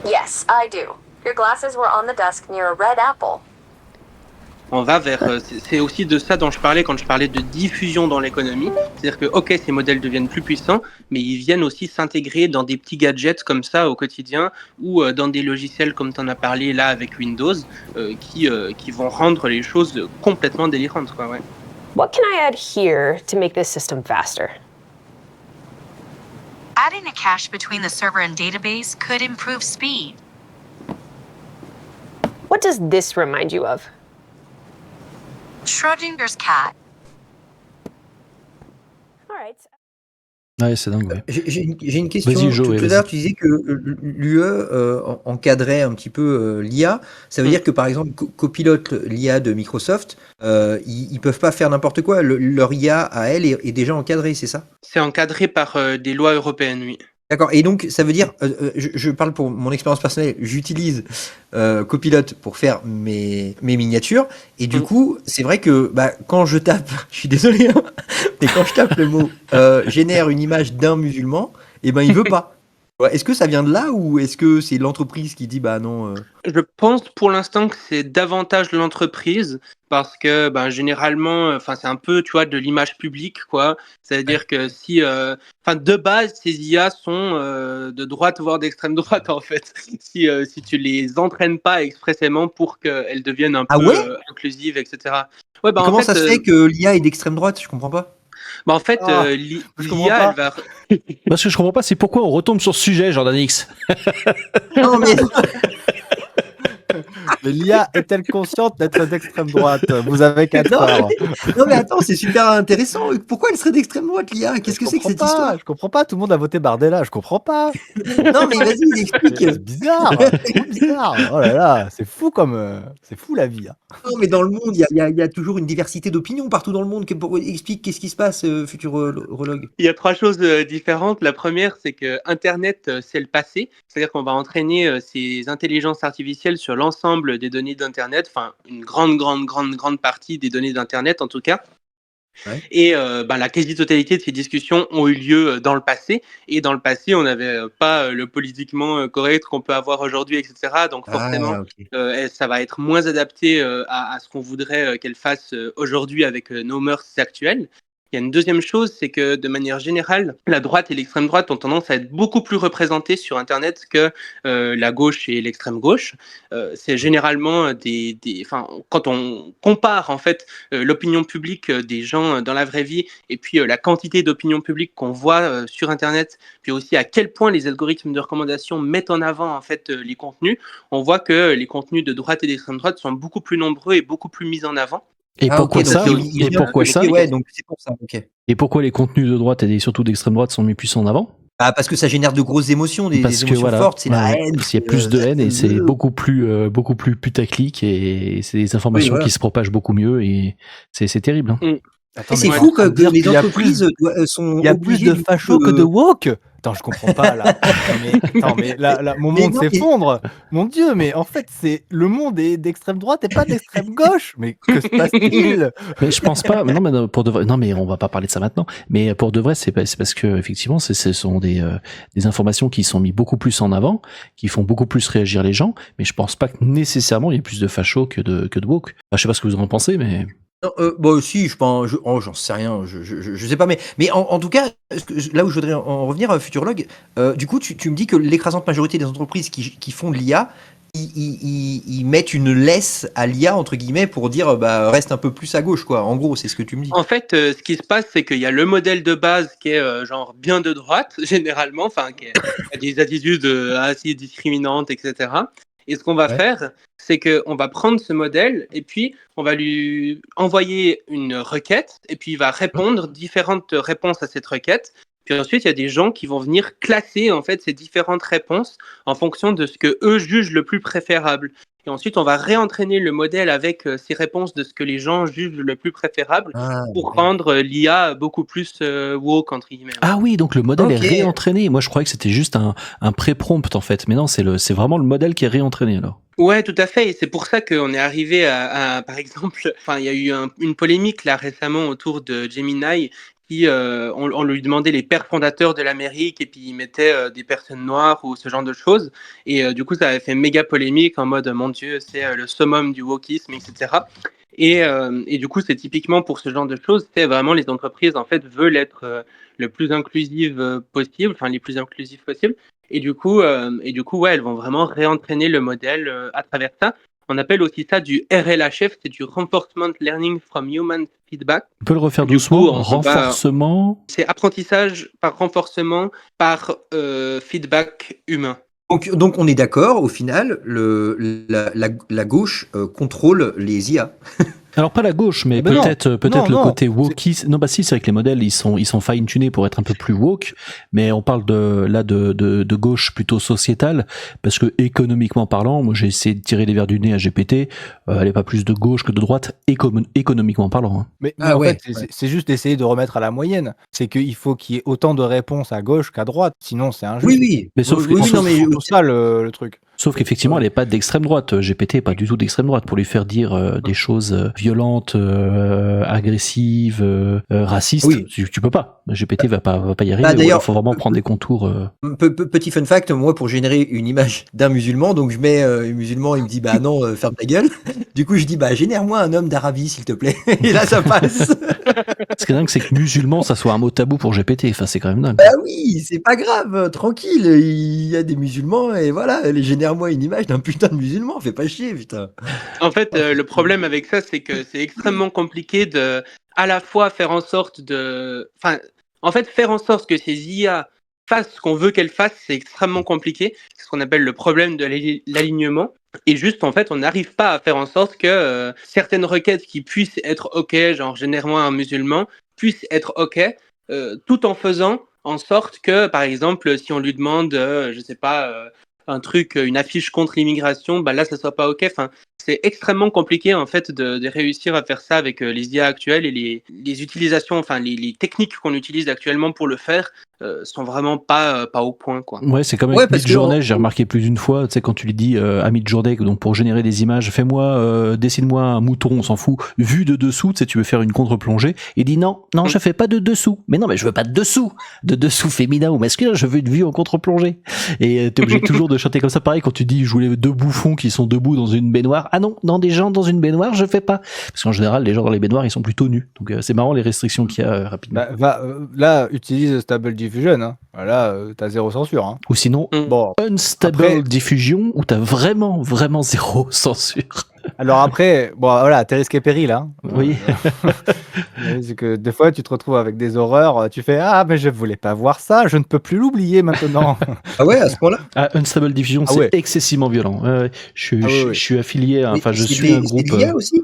Yes, I do. Your glasses were on the desk near a red apple. On va vers, c'est aussi de ça dont je parlais quand je parlais de diffusion dans l'économie. C'est-à-dire que, ok, ces modèles deviennent plus puissants, mais ils viennent aussi s'intégrer dans des petits gadgets comme ça au quotidien ou dans des logiciels comme tu en as parlé là avec Windows qui vont rendre les choses complètement délirantes, quoi, ouais. What can I add here to make this system faster? Adding a cache between the server and database could improve speed. What does this remind you of? Schrodinger's cat. All right. Ouais, c'est dingue, ouais. J'ai une question. Vas-y, Jo, Tout ouais, à l'heure, tu disais que l'UE encadrait un petit peu l'IA. Ça veut dire que, par exemple, Copilot, l'IA de Microsoft, ils peuvent pas faire n'importe quoi. Leur IA à elle est déjà encadrée, c'est ça? C'est encadré par des lois européennes, oui. D'accord. Et donc, ça veut dire, je parle pour mon expérience personnelle, j'utilise Copilot pour faire mes miniatures. Et du coup, c'est vrai que quand je tape, je suis désolé, hein, mais quand je tape le mot génère une image d'un musulman, il veut pas. Ouais, est-ce que ça vient de là ou est-ce que c'est l'entreprise qui dit non Je pense pour l'instant que c'est davantage l'entreprise parce que généralement, c'est un peu, tu vois, de l'image publique, quoi. C'est-à-dire que si, de base, ces IA sont de droite voire d'extrême droite en fait. Si tu les entraînes pas expressément pour qu'elles deviennent un peu inclusives, etc. Ouais, comment ça se fait que l'IA est d'extrême droite? Je comprends pas. En fait, l'IA, elle va. Parce que je comprends pas, c'est pourquoi on retombe sur ce sujet, Jordan X. Non, mais. Mais l'IA est-elle consciente d'être d'extrême droite? Vous avez qu'à croire. Non, mais attends, c'est super intéressant. Pourquoi elle serait d'extrême droite, l'IA? Qu'est-ce que c'est que cette histoire? Je comprends pas, tout le monde a voté Bardella, je comprends pas. Non, mais vas-y, explique. C'est bizarre, c'est bizarre. Oh là là, c'est fou c'est fou la vie. Hein. Non, mais dans le monde, il y a toujours une diversité d'opinions partout dans le monde. Explique qu'est-ce qui se passe, futurologue. Il y a 3 choses différentes. La première, c'est que Internet, c'est le passé. C'est-à-dire qu'on va entraîner ces intelligences artificielles sur l'ensemble des données d'Internet, enfin une grande partie des données d'Internet en tout cas. Ouais. Et la quasi-totalité de ces discussions ont eu lieu dans le passé. Et dans le passé, on n'avait pas le politiquement correct qu'on peut avoir aujourd'hui, etc. Donc forcément, ça va être moins adapté à ce qu'on voudrait qu'elle fasse aujourd'hui avec nos mœurs actuelles. Il y a une deuxième chose, c'est que de manière générale, la droite et l'extrême droite ont tendance à être beaucoup plus représentées sur Internet que la gauche et l'extrême gauche. C'est généralement quand on compare en fait l'opinion publique des gens dans la vraie vie et puis la quantité d'opinion publique qu'on voit sur Internet, puis aussi à quel point les algorithmes de recommandation mettent en avant en fait les contenus, on voit que les contenus de droite et d'extrême droite sont beaucoup plus nombreux et beaucoup plus mis en avant. Et pourquoi ça? Et pourquoi ça? Ouais, donc c'est pour ça. Okay. Et pourquoi les contenus de droite et surtout d'extrême droite sont mis plus en avant? Parce que ça génère de grosses émotions, des émotions fortes, c'est la haine. Parce qu'il y a plus de haine et c'est beaucoup plus putaclic et c'est des informations qui se propagent beaucoup mieux et c'est terrible. Hein. Attends, c'est fou que les entreprises sont. Il y a plus de fachos que de woke. Attends, je comprends pas là. mais là, mon monde s'effondre. Mon Dieu, mais en fait, c'est le monde est d'extrême droite et pas d'extrême gauche. Mais que se passe-t-il? Mais je pense pas. Non, mais pour de vrai. Non, mais on va pas parler de ça maintenant. Mais pour de vrai, c'est parce que effectivement, ce sont des informations qui sont mises beaucoup plus en avant, qui font beaucoup plus réagir les gens. Mais je pense pas que nécessairement il y ait plus de fachos que de woke. Enfin, je sais pas ce que vous en pensez, mais. Non, si, je pense, j'en sais rien, je sais pas, mais en tout cas, là où je voudrais en revenir, futurologue, du coup, tu me dis que l'écrasante majorité des entreprises qui font de l'IA, ils mettent une laisse à l'IA, entre guillemets, pour dire, reste un peu plus à gauche, quoi. En gros, c'est ce que tu me dis. En fait, ce qui se passe, c'est qu'il y a le modèle de base qui est bien de droite, généralement, enfin, qui a des attitudes assez discriminantes, etc. Et ce qu'on va faire, c'est qu'on va prendre ce modèle et puis on va lui envoyer une requête et puis il va répondre différentes réponses à cette requête. Puis ensuite, il y a des gens qui vont venir classer en fait ces différentes réponses en fonction de ce que eux jugent le plus préférable. Et ensuite, on va réentraîner le modèle avec ces réponses de ce que les gens jugent le plus préférable Ah, pour ouais. rendre l'IA beaucoup plus woke, entre guillemets. Ah oui, donc le modèle Ok. est réentraîné. Moi, je croyais que c'était juste un pré-prompt en fait, mais non, c'est vraiment le modèle qui est réentraîné alors. Ouais, tout à fait. Et c'est pour ça qu'on est arrivé par exemple, enfin, il y a eu une polémique là récemment autour de Gemini qui, on lui demandait les pères fondateurs de l'Amérique et puis il mettait des personnes noires ou ce genre de choses. Et du coup, ça avait fait méga polémique en mode, mon Dieu, c'est le summum du wokisme, etc. Et du coup, c'est typiquement pour ce genre de choses, c'est vraiment les entreprises en fait veulent être le plus inclusive possible, enfin les plus inclusives possibles. Et du coup, ouais, elles vont vraiment réentraîner le modèle à travers ça. On appelle aussi ça du RLHF, c'est du Reinforcement Learning from Human Feedback. On peut le refaire Du doucement. coup, Renforcement. c'est apprentissage par renforcement par feedback humain. Donc on est d'accord, au final, la gauche contrôle les IA. Alors pas la gauche, mais Ben non. peut-être Non, le non. côté wokiste. Non, bah si, c'est vrai que les modèles ils sont fine tunés pour être un peu plus woke, mais on parle de gauche plutôt sociétale parce que économiquement parlant, moi j'ai essayé de tirer les verres du nez à GPT, elle est pas plus de gauche que de droite économiquement parlant. Hein. Mais Ah en ouais, fait, c'est juste d'essayer de remettre à la moyenne. C'est qu'il faut qu'il y ait autant de réponses à gauche qu'à droite, sinon c'est injuste. Oui, oui. Mais sauf oui, oui, que- non, mais C'est surtout ça le truc. Sauf qu'effectivement, elle est pas d'extrême droite. GPT est pas du tout d'extrême droite pour lui faire dire des choses violentes, agressives, racistes. Oui. Tu peux pas. GPT va pas y arriver. Bah, Il d'ailleurs, faut vraiment prendre des contours. Petit fun fact, moi pour générer une image d'un musulman, donc je mets un musulman, il me dit bah non, ferme ta gueule. Du coup je dis bah génère-moi un homme d'Arabie s'il te plaît. Et là ça passe. Ce qui est dingue, c'est que musulman, ça soit un mot tabou pour GPT. Enfin, c'est quand même dingue. Bah oui, c'est pas grave, tranquille, il y a des musulmans et voilà, génère-moi une image d'un putain de musulman, fais pas chier putain. En fait, le problème avec ça, c'est que c'est extrêmement compliqué de, à la fois faire en sorte de, enfin, en fait, faire en sorte que ces IA fassent ce qu'on veut qu'elles fassent, c'est extrêmement compliqué. C'est ce qu'on appelle le problème de l'alignement. Et juste, en fait, on n'arrive pas à faire en sorte que certaines requêtes qui puissent être OK, genre génère-moi un musulman, puissent être OK, tout en faisant en sorte que, par exemple, si on lui demande, je sais pas, un truc, une affiche contre l'immigration, bah là, ça soit pas OK. Enfin, c'est extrêmement compliqué en fait de réussir à faire ça avec les IA actuelles et les utilisations, enfin les techniques qu'on utilise actuellement pour le faire sont vraiment pas au point quoi. Ouais, c'est comme Ouais, avec parce que Midjourney, j'ai remarqué plus d'une fois, tu sais, quand tu lui dis à Midjourney, donc pour générer des images, dessine-moi un mouton, on s'en fout, vu de dessous, tu sais, tu veux faire une contre-plongée, il dit non, je fais pas de dessous. Mais non, mais je veux pas de dessous féminin ou masculin, je veux une vue en contre-plongée. Et t'es obligé toujours de chanter comme ça, pareil, quand tu dis je voulais deux bouffons qui sont debout dans une baignoire, ah non, des gens dans une baignoire, je fais pas. Parce qu'en général, les gens dans les baignoires, ils sont plutôt nus. Donc c'est marrant les restrictions qu'il y a rapidement. Bah, là, utilise Stable Diffusion. Hein. Là, t'as zéro censure. Hein. Ou sinon, Bon. Unstable Après- Diffusion, où t'as vraiment zéro censure. Alors après, bon, voilà, t'es risqué péril. Hein. Oui. C'est que des fois, tu te retrouves avec des horreurs. Tu fais ah, mais je voulais pas voir ça. Je ne peux plus l'oublier maintenant. Ah ouais, à ce point-là. Ah, Unstable Diffusion, Ah c'est ouais. excessivement violent. Je suis affilié, enfin, je Mais suis un c'est groupe. de l'IA aussi.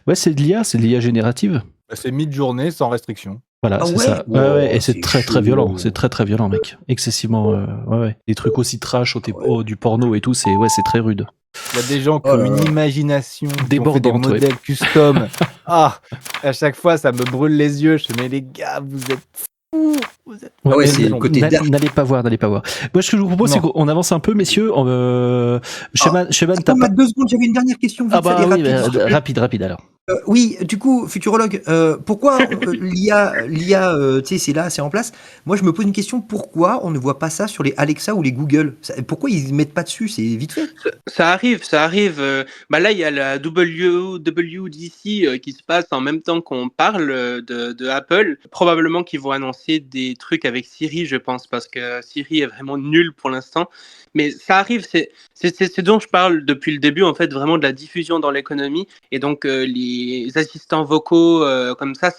Ouais, c'est de l'IA générative. C'est mi-journée sans restriction. Voilà, Ah c'est ouais ça. Wow, Ouais, et c'est c'est très chaud. violent. C'est très violent, mec. Excessivement. Ouais. Des trucs aussi trash, du porno et tout, c'est très rude. Il y a des gens qui Oh ont là une là. imagination, qui ont fait des Débordante, ouais. modèles custom. Ah, à chaque fois, ça me brûle les yeux. Je fais, mais les gars, vous êtes fous. Ouais, Ah ouais, mais c'est le côté dark. n'allez pas voir. Moi, ce que je vous propose, c'est Non. qu'on avance un peu, messieurs. Sheban, t'as Attends, pas... 2 secondes, j'avais une dernière question. Vite, Ah bah allez, oui, rapide, s'il te plaît. rapide alors. Oui, du coup, futurologue, pourquoi l'IA, tu sais, c'est là, c'est en place. Moi, je me pose une question, pourquoi on ne voit pas ça sur les Alexa ou les Google? Pourquoi ils ne mettent pas dessus? C'est vite fait. Ça arrive. Bah là, il y a la WWDC qui se passe en même temps qu'on parle de Apple. Probablement qu'ils vont annoncer des trucs avec Siri, je pense, parce que Siri est vraiment nul pour l'instant. Mais ça arrive. C'est ce dont je parle depuis le début, en fait, vraiment de la diffusion dans l'économie. Et donc, les assistants vocaux comme ça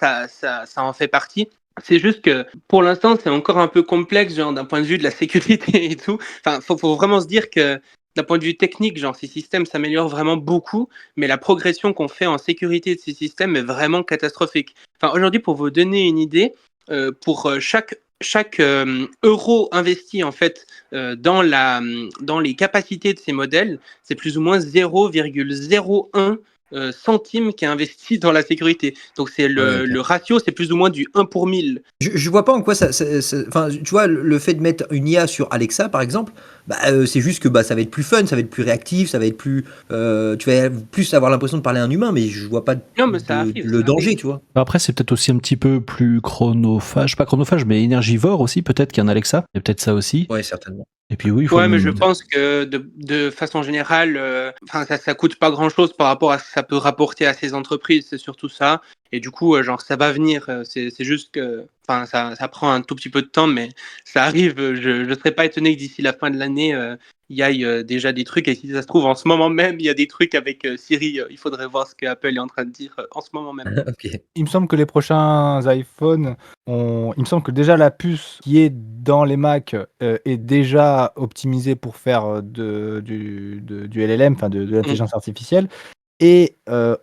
en fait partie. C'est juste que pour l'instant, c'est encore un peu complexe, genre d'un point de vue de la sécurité et tout. Enfin, faut vraiment se dire que d'un point de vue technique, genre ces systèmes s'améliorent vraiment beaucoup, mais la progression qu'on fait en sécurité de ces systèmes est vraiment catastrophique. Enfin, aujourd'hui, pour vous donner une idée, pour chaque chaque euro investi en fait dans les capacités de ces modèles, c'est plus ou moins 0,01 centime qui est investi dans la sécurité. Donc c'est le ratio, c'est plus ou moins du 1 pour 1000. Je vois pas en quoi enfin, tu vois, le fait de mettre une IA sur Alexa, par exemple, c'est juste que ça va être plus fun, ça va être plus réactif, ça va être plus, tu vas plus avoir l'impression de parler à un humain, mais je vois pas le danger, tu vois. Après, c'est peut-être aussi un petit peu plus chronophage, pas chronophage, mais énergivore aussi, peut-être qu'un Alexa. Il y a peut-être ça aussi. Ouais, certainement. Et puis oui, mais je pense que de façon générale, ça coûte pas grand-chose par rapport à ce que ça peut rapporter à ces entreprises, c'est surtout ça. Et du coup, ça va venir. C'est juste que, ça prend un tout petit peu de temps, mais ça arrive. Je ne serais pas étonné que d'ici la fin de l'année, il y ait déjà des trucs. Et si ça se trouve, en ce moment même, il y a des trucs avec Siri. Il faudrait voir ce qu'Apple est en train de dire en ce moment même. Okay. Il me semble que les prochains iPhones, il me semble que déjà la puce qui est dans les Mac est déjà optimisée pour faire du LLM, de l'intelligence artificielle. Et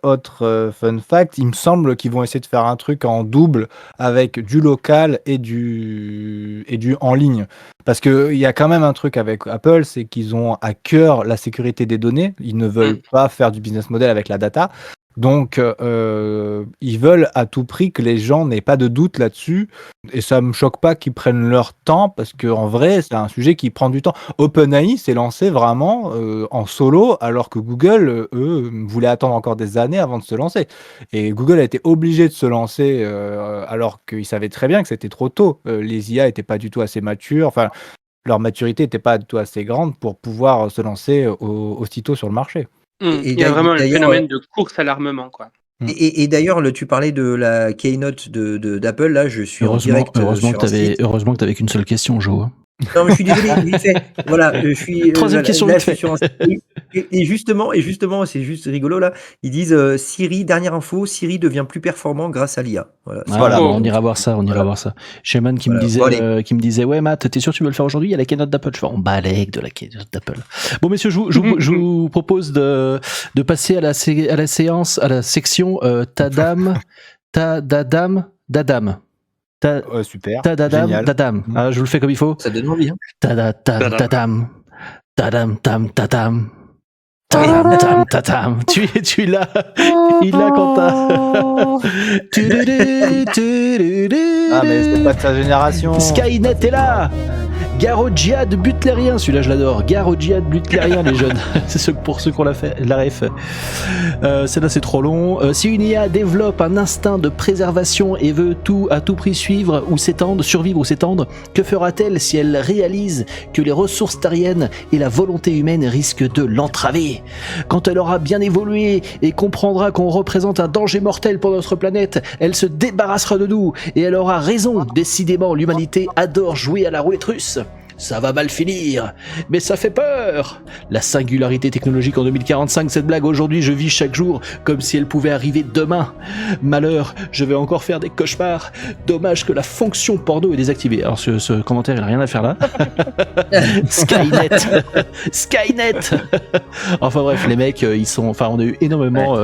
autre fun fact, il me semble qu'ils vont essayer de faire un truc en double avec du local et du en ligne. Parce qu'il y a quand même un truc avec Apple, c'est qu'ils ont à cœur la sécurité des données. Ils ne veulent pas faire du business model avec la data. Donc, ils veulent à tout prix que les gens n'aient pas de doute là-dessus. Et ça me choque pas qu'ils prennent leur temps, parce qu'en vrai, c'est un sujet qui prend du temps. OpenAI s'est lancé vraiment en solo, alors que Google, eux, voulaient attendre encore des années avant de se lancer. Et Google a été obligé de se lancer alors qu'ils savaient très bien que c'était trop tôt. Les IA n'étaient pas du tout assez matures. Enfin, leur maturité n'était pas du tout assez grande pour pouvoir se lancer aussitôt sur le marché. Il y a vraiment un phénomène de course à l'armement, quoi. Et d'ailleurs, tu parlais de la keynote d'Apple, là, je suis en direct. Heureusement que t'avais qu'une seule question, Jo. Non, mais je suis désolé, vite fait. Voilà, je suis. Troisième question, là, vite je suis fait. sur un site. Et justement, c'est juste rigolo là. Ils disent Siri, dernière info, Siri devient plus performant grâce à l'IA. Voilà. On ira voir ça, voir ça. Sheman qui me disait, ouais, Matt, t'es sûr que tu veux le faire aujourd'hui? Il y a la keynote d'Apple. Je fais, on balègue de la keynote d'Apple. Bon, messieurs, je vous propose de passer à la section Tadam. Super. Tadadam, dadam. Je vous le fais comme il faut. Ça donne envie. Hein. Tadam. Tadam, tam, tadam. Tadam, tam, tadam. Tu l'as. Il l'a, Quentin. Ah, mais c'est pas de sa génération. Skynet est là. Garo Djihad butlérien, celui-là je l'adore. Garo Djihad butlérien, les jeunes. C'est pour ceux qu'on l'a fait, la ref. Celle-là c'est trop long. Si une IA développe un instinct de préservation et veut à tout prix survivre ou s'étendre, que fera-t-elle si elle réalise que les ressources terriennes et la volonté humaine risquent de l'entraver? Quand elle aura bien évolué et comprendra qu'on représente un danger mortel pour notre planète, elle se débarrassera de nous et elle aura raison. Décidément, l'humanité adore jouer à la roulette russe. Ça va mal finir, mais ça fait peur. La singularité technologique en 2045, cette blague aujourd'hui, je vis chaque jour comme si elle pouvait arriver demain. Malheur, je vais encore faire des cauchemars. Dommage que la fonction porno est désactivée. Alors ce commentaire, il n'a rien à faire là. Skynet. Enfin bref, les mecs, on a eu énormément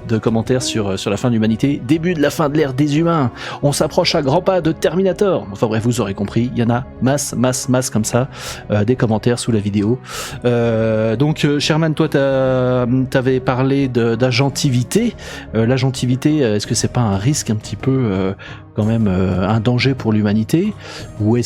de commentaires sur la fin de l'humanité. Début de la fin de l'ère des humains. On s'approche à grands pas de Terminator. Enfin bref, vous aurez compris, il y en a masse comme ça, des commentaires sous la vidéo. Donc Sherman, toi t'avais parlé d'agentivité. L'agentivité, est-ce que c'est pas un risque un petit peu quand même un danger pour l'humanité, ou et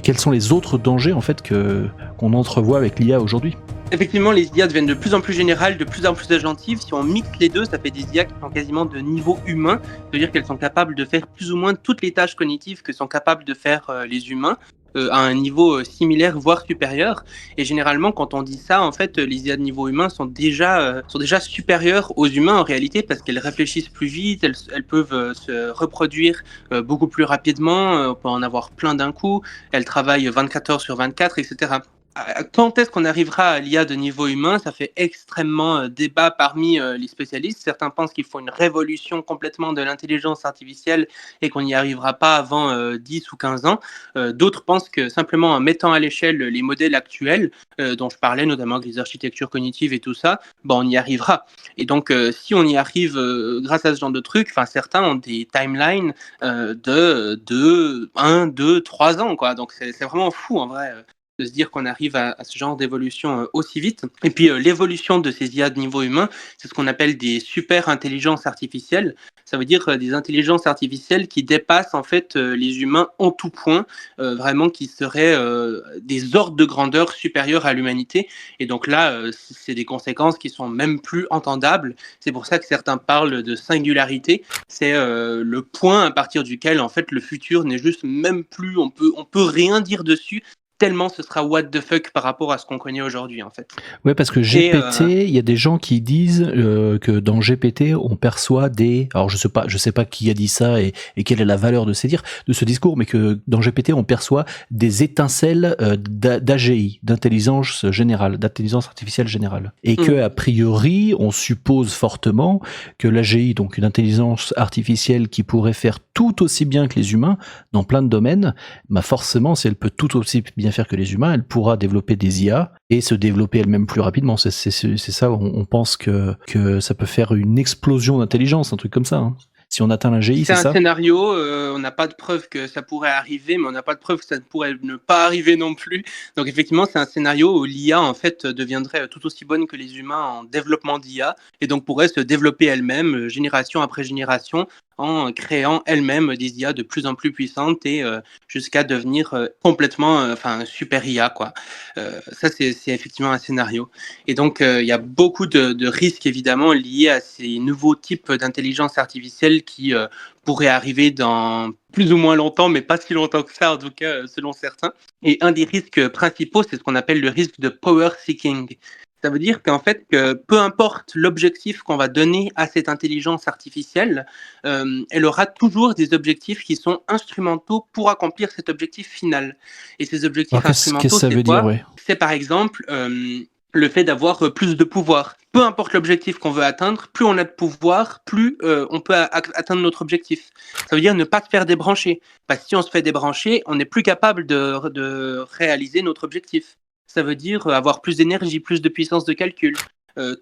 quels sont les autres dangers en fait qu'on entrevoit avec l'IA aujourd'hui? Effectivement, les IA deviennent de plus en plus générales, de plus en plus agentives. Si on mixe les deux, ça fait des IA qui sont quasiment de niveau humain, c'est-à-dire qu'elles sont capables de faire plus ou moins toutes les tâches cognitives que sont capables de faire les humains, à un niveau similaire, voire supérieur. Et généralement, quand on dit ça, en fait, les IA de niveau humain sont déjà supérieures aux humains en réalité, parce qu'elles réfléchissent plus vite, elles peuvent se reproduire beaucoup plus rapidement, on peut en avoir plein d'un coup, elles travaillent 24 heures sur 24, etc. quand est-ce qu'on arrivera à l'IA de niveau humain? Ça fait extrêmement débat parmi les spécialistes. Certains pensent qu'il faut une révolution complètement de l'intelligence artificielle et qu'on n'y arrivera pas avant 10 ou 15 ans. D'autres pensent que simplement en mettant à l'échelle les modèles actuels, dont je parlais, notamment avec les architectures cognitives et tout ça, on y arrivera. Et donc, si on y arrive grâce à ce genre de trucs, certains ont des timelines de 1, 2, 3 ans, quoi. Donc, c'est vraiment fou, en vrai, de se dire qu'on arrive à ce genre d'évolution aussi vite. Et puis, l'évolution de ces IA de niveau humain, c'est ce qu'on appelle des super intelligences artificielles. Ça veut dire des intelligences artificielles qui dépassent en fait les humains en tout point, vraiment qui seraient des ordres de grandeur supérieurs à l'humanité. Et donc là, c'est des conséquences qui sont même plus entendables. C'est pour ça que certains parlent de singularité. C'est le point à partir duquel en fait le futur n'est juste même plus, on peut rien dire dessus, tellement ce sera what the fuck par rapport à ce qu'on connaît aujourd'hui en fait. Ouais, parce que GPT, il y a des gens qui disent que dans GPT on perçoit des, alors je sais pas qui a dit ça et quelle est la valeur de ce discours, mais que dans GPT on perçoit des étincelles d'AGI, d'intelligence artificielle générale, et que a priori on suppose fortement que l'AGI, donc une intelligence artificielle qui pourrait faire tout aussi bien que les humains dans plein de domaines, forcément si elle peut tout aussi bien faire que les humains, elle pourra développer des IA et se développer elle-même plus rapidement. C'est ça, on pense que ça peut faire une explosion d'intelligence, un truc comme ça. Hein. Si on atteint l'AGI, c'est ça? C'est un scénario, on n'a pas de preuve que ça pourrait arriver, mais on n'a pas de preuve que ça pourrait ne pas arriver non plus. Donc effectivement, c'est un scénario où l'IA en fait deviendrait tout aussi bonne que les humains en développement d'IA et donc pourrait se développer elle-même génération après génération en créant elle-même des IA de plus en plus puissantes et jusqu'à devenir complètement super IA quoi. Ça c'est effectivement un scénario. Et donc il y a beaucoup de risques évidemment liés à ces nouveaux types d'intelligence artificielle qui pourraient arriver dans plus ou moins longtemps, mais pas si longtemps que ça en tout cas selon certains. Et un des risques principaux, c'est ce qu'on appelle le risque de power seeking. Ça veut dire qu'en fait, peu importe l'objectif qu'on va donner à cette intelligence artificielle, elle aura toujours des objectifs qui sont instrumentaux pour accomplir cet objectif final. Et ces objectifs instrumentaux, c'est quoi ? C'est par exemple le fait d'avoir plus de pouvoir. Peu importe l'objectif qu'on veut atteindre, plus on a de pouvoir, plus on peut atteindre notre objectif. Ça veut dire ne pas se faire débrancher. Parce que si on se fait débrancher, on n'est plus capable de réaliser notre objectif. Ça veut dire avoir plus d'énergie, plus de puissance de calcul.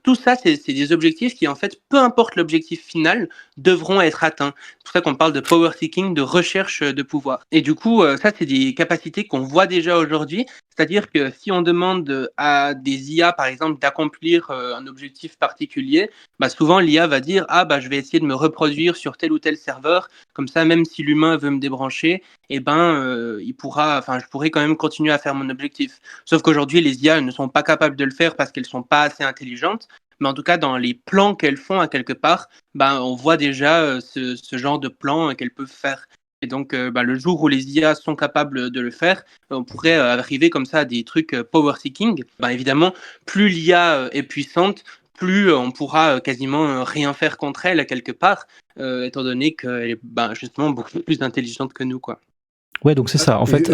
Tout ça, c'est des objectifs qui, en fait, peu importe l'objectif final, devront être atteints. C'est pour ça qu'on parle de power seeking, de recherche de pouvoir. Et du coup, ça, c'est des capacités qu'on voit déjà aujourd'hui. C'est-à-dire que si on demande à des IA, par exemple, d'accomplir un objectif particulier, souvent l'IA va dire « Ah, je vais essayer de me reproduire sur tel ou tel serveur. Comme ça, même si l'humain veut me débrancher, je pourrai quand même continuer à faire mon objectif. » Sauf qu'aujourd'hui, les IA ne sont pas capables de le faire parce qu'elles ne sont pas assez intelligentes. Mais en tout cas, dans les plans qu'elles font à quelque part, on voit déjà ce genre de plan qu'elles peuvent faire. Et donc, le jour où les IA sont capables de le faire, on pourrait arriver comme ça à des trucs power seeking. Évidemment, plus l'IA est puissante, plus on pourra quasiment rien faire contre elle à quelque part, étant donné qu'elle est justement beaucoup plus intelligente que nous, quoi. Ouais, donc c'est ça. En fait,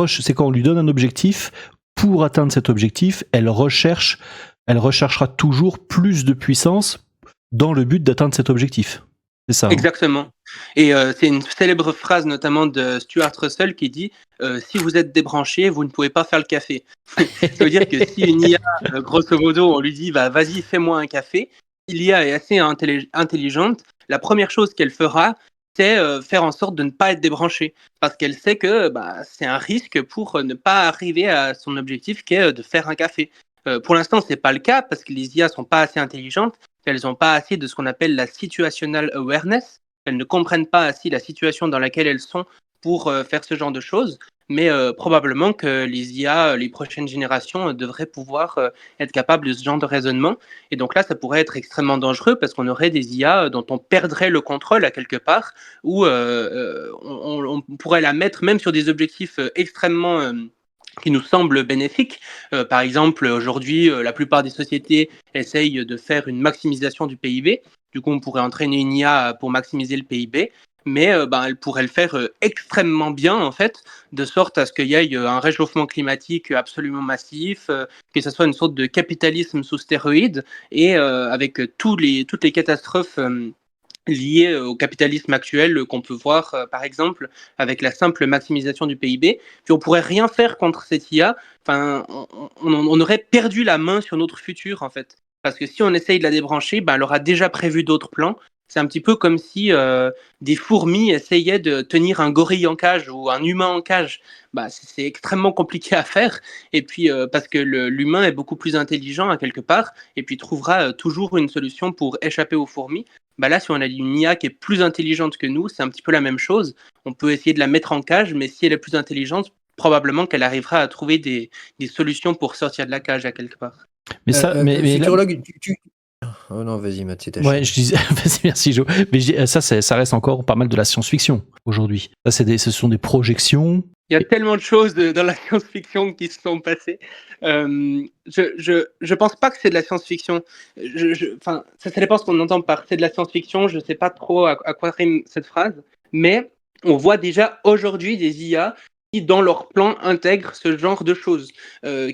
c'est quand on lui donne un objectif, pour atteindre cet objectif, elle recherchera toujours plus de puissance dans le but d'atteindre cet objectif. C'est ça. Exactement. Et c'est une célèbre phrase notamment de Stuart Russell qui dit si vous êtes débranché, vous ne pouvez pas faire le café. Ça veut dire que si une IA, grosso modo, on lui dit vas-y, fais-moi un café, l'IA est assez intelligente, la première chose qu'elle fera, c'est faire en sorte de ne pas être débranchée. Parce qu'elle sait que c'est un risque pour ne pas arriver à son objectif qui est de faire un café. Pour l'instant, c'est pas le cas parce que les IA sont pas assez intelligentes. Elles n'ont pas assez de ce qu'on appelle la situational awareness. Elles ne comprennent pas assez la situation dans laquelle elles sont pour faire ce genre de choses. Mais probablement que les IA, les prochaines générations, devraient pouvoir être capables de ce genre de raisonnement. Et donc là, ça pourrait être extrêmement dangereux parce qu'on aurait des IA dont on perdrait le contrôle à quelque part, où on pourrait la mettre même sur des objectifs extrêmement qui nous semblent bénéfiques. Par exemple, aujourd'hui, la plupart des sociétés essayent de faire une maximisation du PIB. Du coup, on pourrait entraîner une IA pour maximiser le PIB. mais elle pourrait le faire extrêmement bien, en fait, de sorte à ce qu'il y ait un réchauffement climatique absolument massif, que ce soit une sorte de capitalisme sous stéroïdes, et avec toutes les catastrophes liées au capitalisme actuel qu'on peut voir, par exemple, avec la simple maximisation du PIB. Puis on pourrait rien faire contre cette IA. Enfin, on aurait perdu la main sur notre futur, en fait. Parce que si on essaye de la débrancher, elle aura déjà prévu d'autres plans. C'est un petit peu comme si des fourmis essayaient de tenir un gorille en cage ou un humain en cage. C'est extrêmement compliqué à faire. Et puis, parce que l'humain est beaucoup plus intelligent à quelque part, et puis trouvera toujours une solution pour échapper aux fourmis. Là, si on a une IA qui est plus intelligente que nous, c'est un petit peu la même chose. On peut essayer de la mettre en cage, mais si elle est plus intelligente, probablement qu'elle arrivera à trouver des solutions pour sortir de la cage à quelque part. Mais ça, mais là- Futurologue, Oh non, vas-y, Matt, c'est ta Ouais, chaîne. je disais, vas-y, merci Jo. Mais ça reste encore pas mal de la science-fiction aujourd'hui. Ça, ce sont des projections. Il y a tellement de choses dans la science-fiction qui se sont passées. Je pense pas que c'est de la science-fiction. Ça dépend ce qu'on entend par c'est de la science-fiction. Je sais pas trop à quoi rime cette phrase, mais on voit déjà aujourd'hui des IA qui, dans leur plan, intègrent ce genre de choses,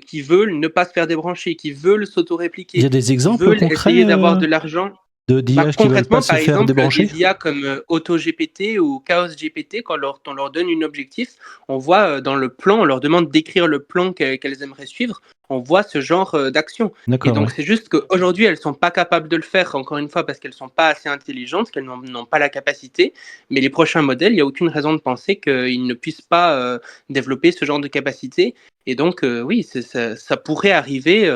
qui veulent ne pas se faire débrancher, qui veulent s'auto-répliquer, Il y a des qui exemples veulent concrets essayer d'avoir de l'argent. d'IA qui veulent Concrètement, pas se par faire exemple, débrancher. des IA comme AutoGPT ou ChaosGPT, quand on leur donne un objectif, on voit dans le plan, on leur demande d'écrire le plan qu'elles aimeraient suivre, on voit ce genre d'action. Et D'accord. donc, Ouais. c'est juste qu'aujourd'hui, elles ne sont pas capables de le faire, encore une fois, parce qu'elles ne sont pas assez intelligentes, qu'elles n'ont pas la capacité. Mais les prochains modèles, il n'y a aucune raison de penser qu'ils ne puissent pas développer ce genre de capacité. Et donc, oui, ça pourrait arriver.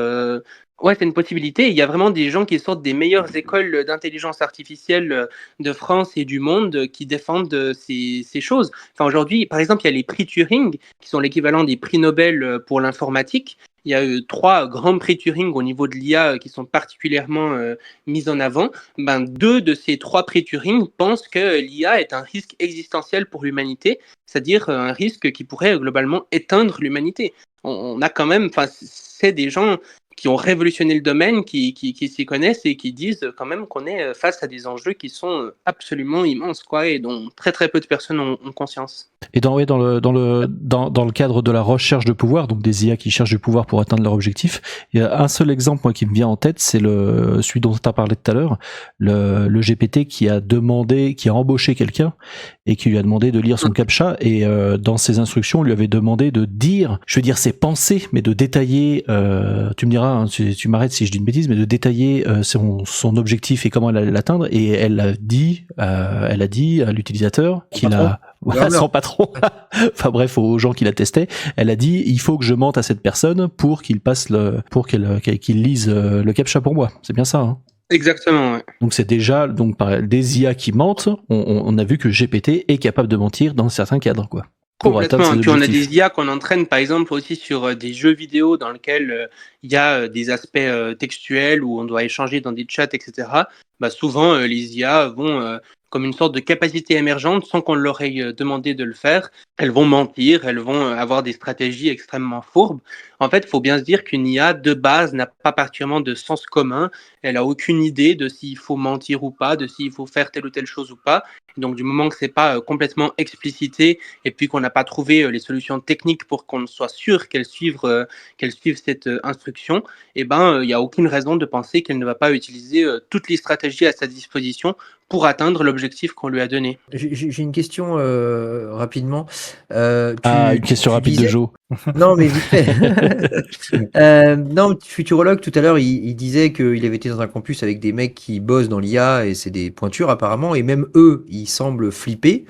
Ouais, c'est une possibilité. Il y a vraiment des gens qui sortent des meilleures écoles d'intelligence artificielle de France et du monde qui défendent ces choses. Enfin, aujourd'hui, par exemple, il y a les prix Turing, qui sont l'équivalent des prix Nobel pour l'informatique. Il y a 3 grands prix Turing au niveau de l'IA qui sont particulièrement mis en avant. 2 de ces 3 prix Turing pensent que l'IA est un risque existentiel pour l'humanité, c'est-à-dire un risque qui pourrait globalement éteindre l'humanité. On a quand même, c'est des gens qui ont révolutionné le domaine, qui s'y connaissent et qui disent quand même qu'on est face à des enjeux qui sont absolument immenses, quoi, et dont très très peu de personnes ont conscience. Et dans le cadre de la recherche de pouvoir, donc des IA qui cherchent du pouvoir pour atteindre leur objectif, il y a un seul exemple moi qui me vient en tête, c'est celui dont tu as parlé tout à l'heure, le GPT qui a embauché quelqu'un et qui lui a demandé de lire son CAPTCHA, et dans ses instructions on lui avait demandé de dire, je veux dire ses pensées, mais de détailler, tu me diras, hein, tu m'arrêtes si je dis une bêtise, mais de détailler son objectif et comment elle allait l'atteindre, et elle a dit à l'utilisateur qu'il a son patron, enfin bref, aux gens qui la testaient, elle a dit il faut que je mente à cette personne pour qu'il lise le CAPTCHA pour moi. C'est bien ça, hein? Exactement, ouais. Donc c'est déjà des IA qui mentent. On a vu que GPT est capable de mentir dans certains cadres, quoi. Complètement. Puis on a des IA qu'on entraîne par exemple aussi sur des jeux vidéo dans lesquels il y a des aspects textuels où on doit échanger dans des chats, etc. Souvent les IA vont comme une sorte de capacité émergente sans qu'on leur ait demandé de le faire. Elles vont mentir, elles vont avoir des stratégies extrêmement fourbes. En fait, il faut bien se dire qu'une IA de base n'a pas particulièrement de sens commun. Elle a aucune idée de s'il faut mentir ou pas, de s'il faut faire telle ou telle chose ou pas. Donc du moment que c'est pas complètement explicité et puis qu'on n'a pas trouvé les solutions techniques pour qu'on soit sûr qu'elle suive cette instruction, il n'y a aucune raison de penser qu'elle ne va pas utiliser toutes les stratégies à sa disposition pour atteindre l'objectif qu'on lui a donné. J'ai une question rapidement. Une question rapide de Joe. Non, mais vite fait. Non, Futurologue, tout à l'heure, il disait qu'il avait été dans un campus avec des mecs qui bossent dans l'IA et c'est des pointures apparemment, et même eux, ils semblent flipper.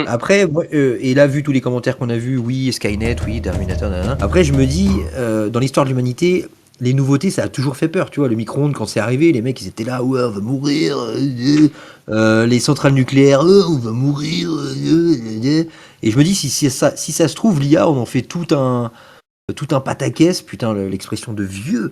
Après, moi, et là, vu tous les commentaires qu'on a vus, oui, Skynet, oui, Terminator, nanana. Après, je me dis, dans l'histoire de l'humanité, les nouveautés, ça a toujours fait peur, tu vois. Le micro-ondes, quand c'est arrivé, les mecs, ils étaient là, ouais, on va mourir. Les centrales nucléaires, on va mourir. Et je me dis, si ça se trouve, l'IA, on en fait tout un pataquès, putain, l'expression de vieux,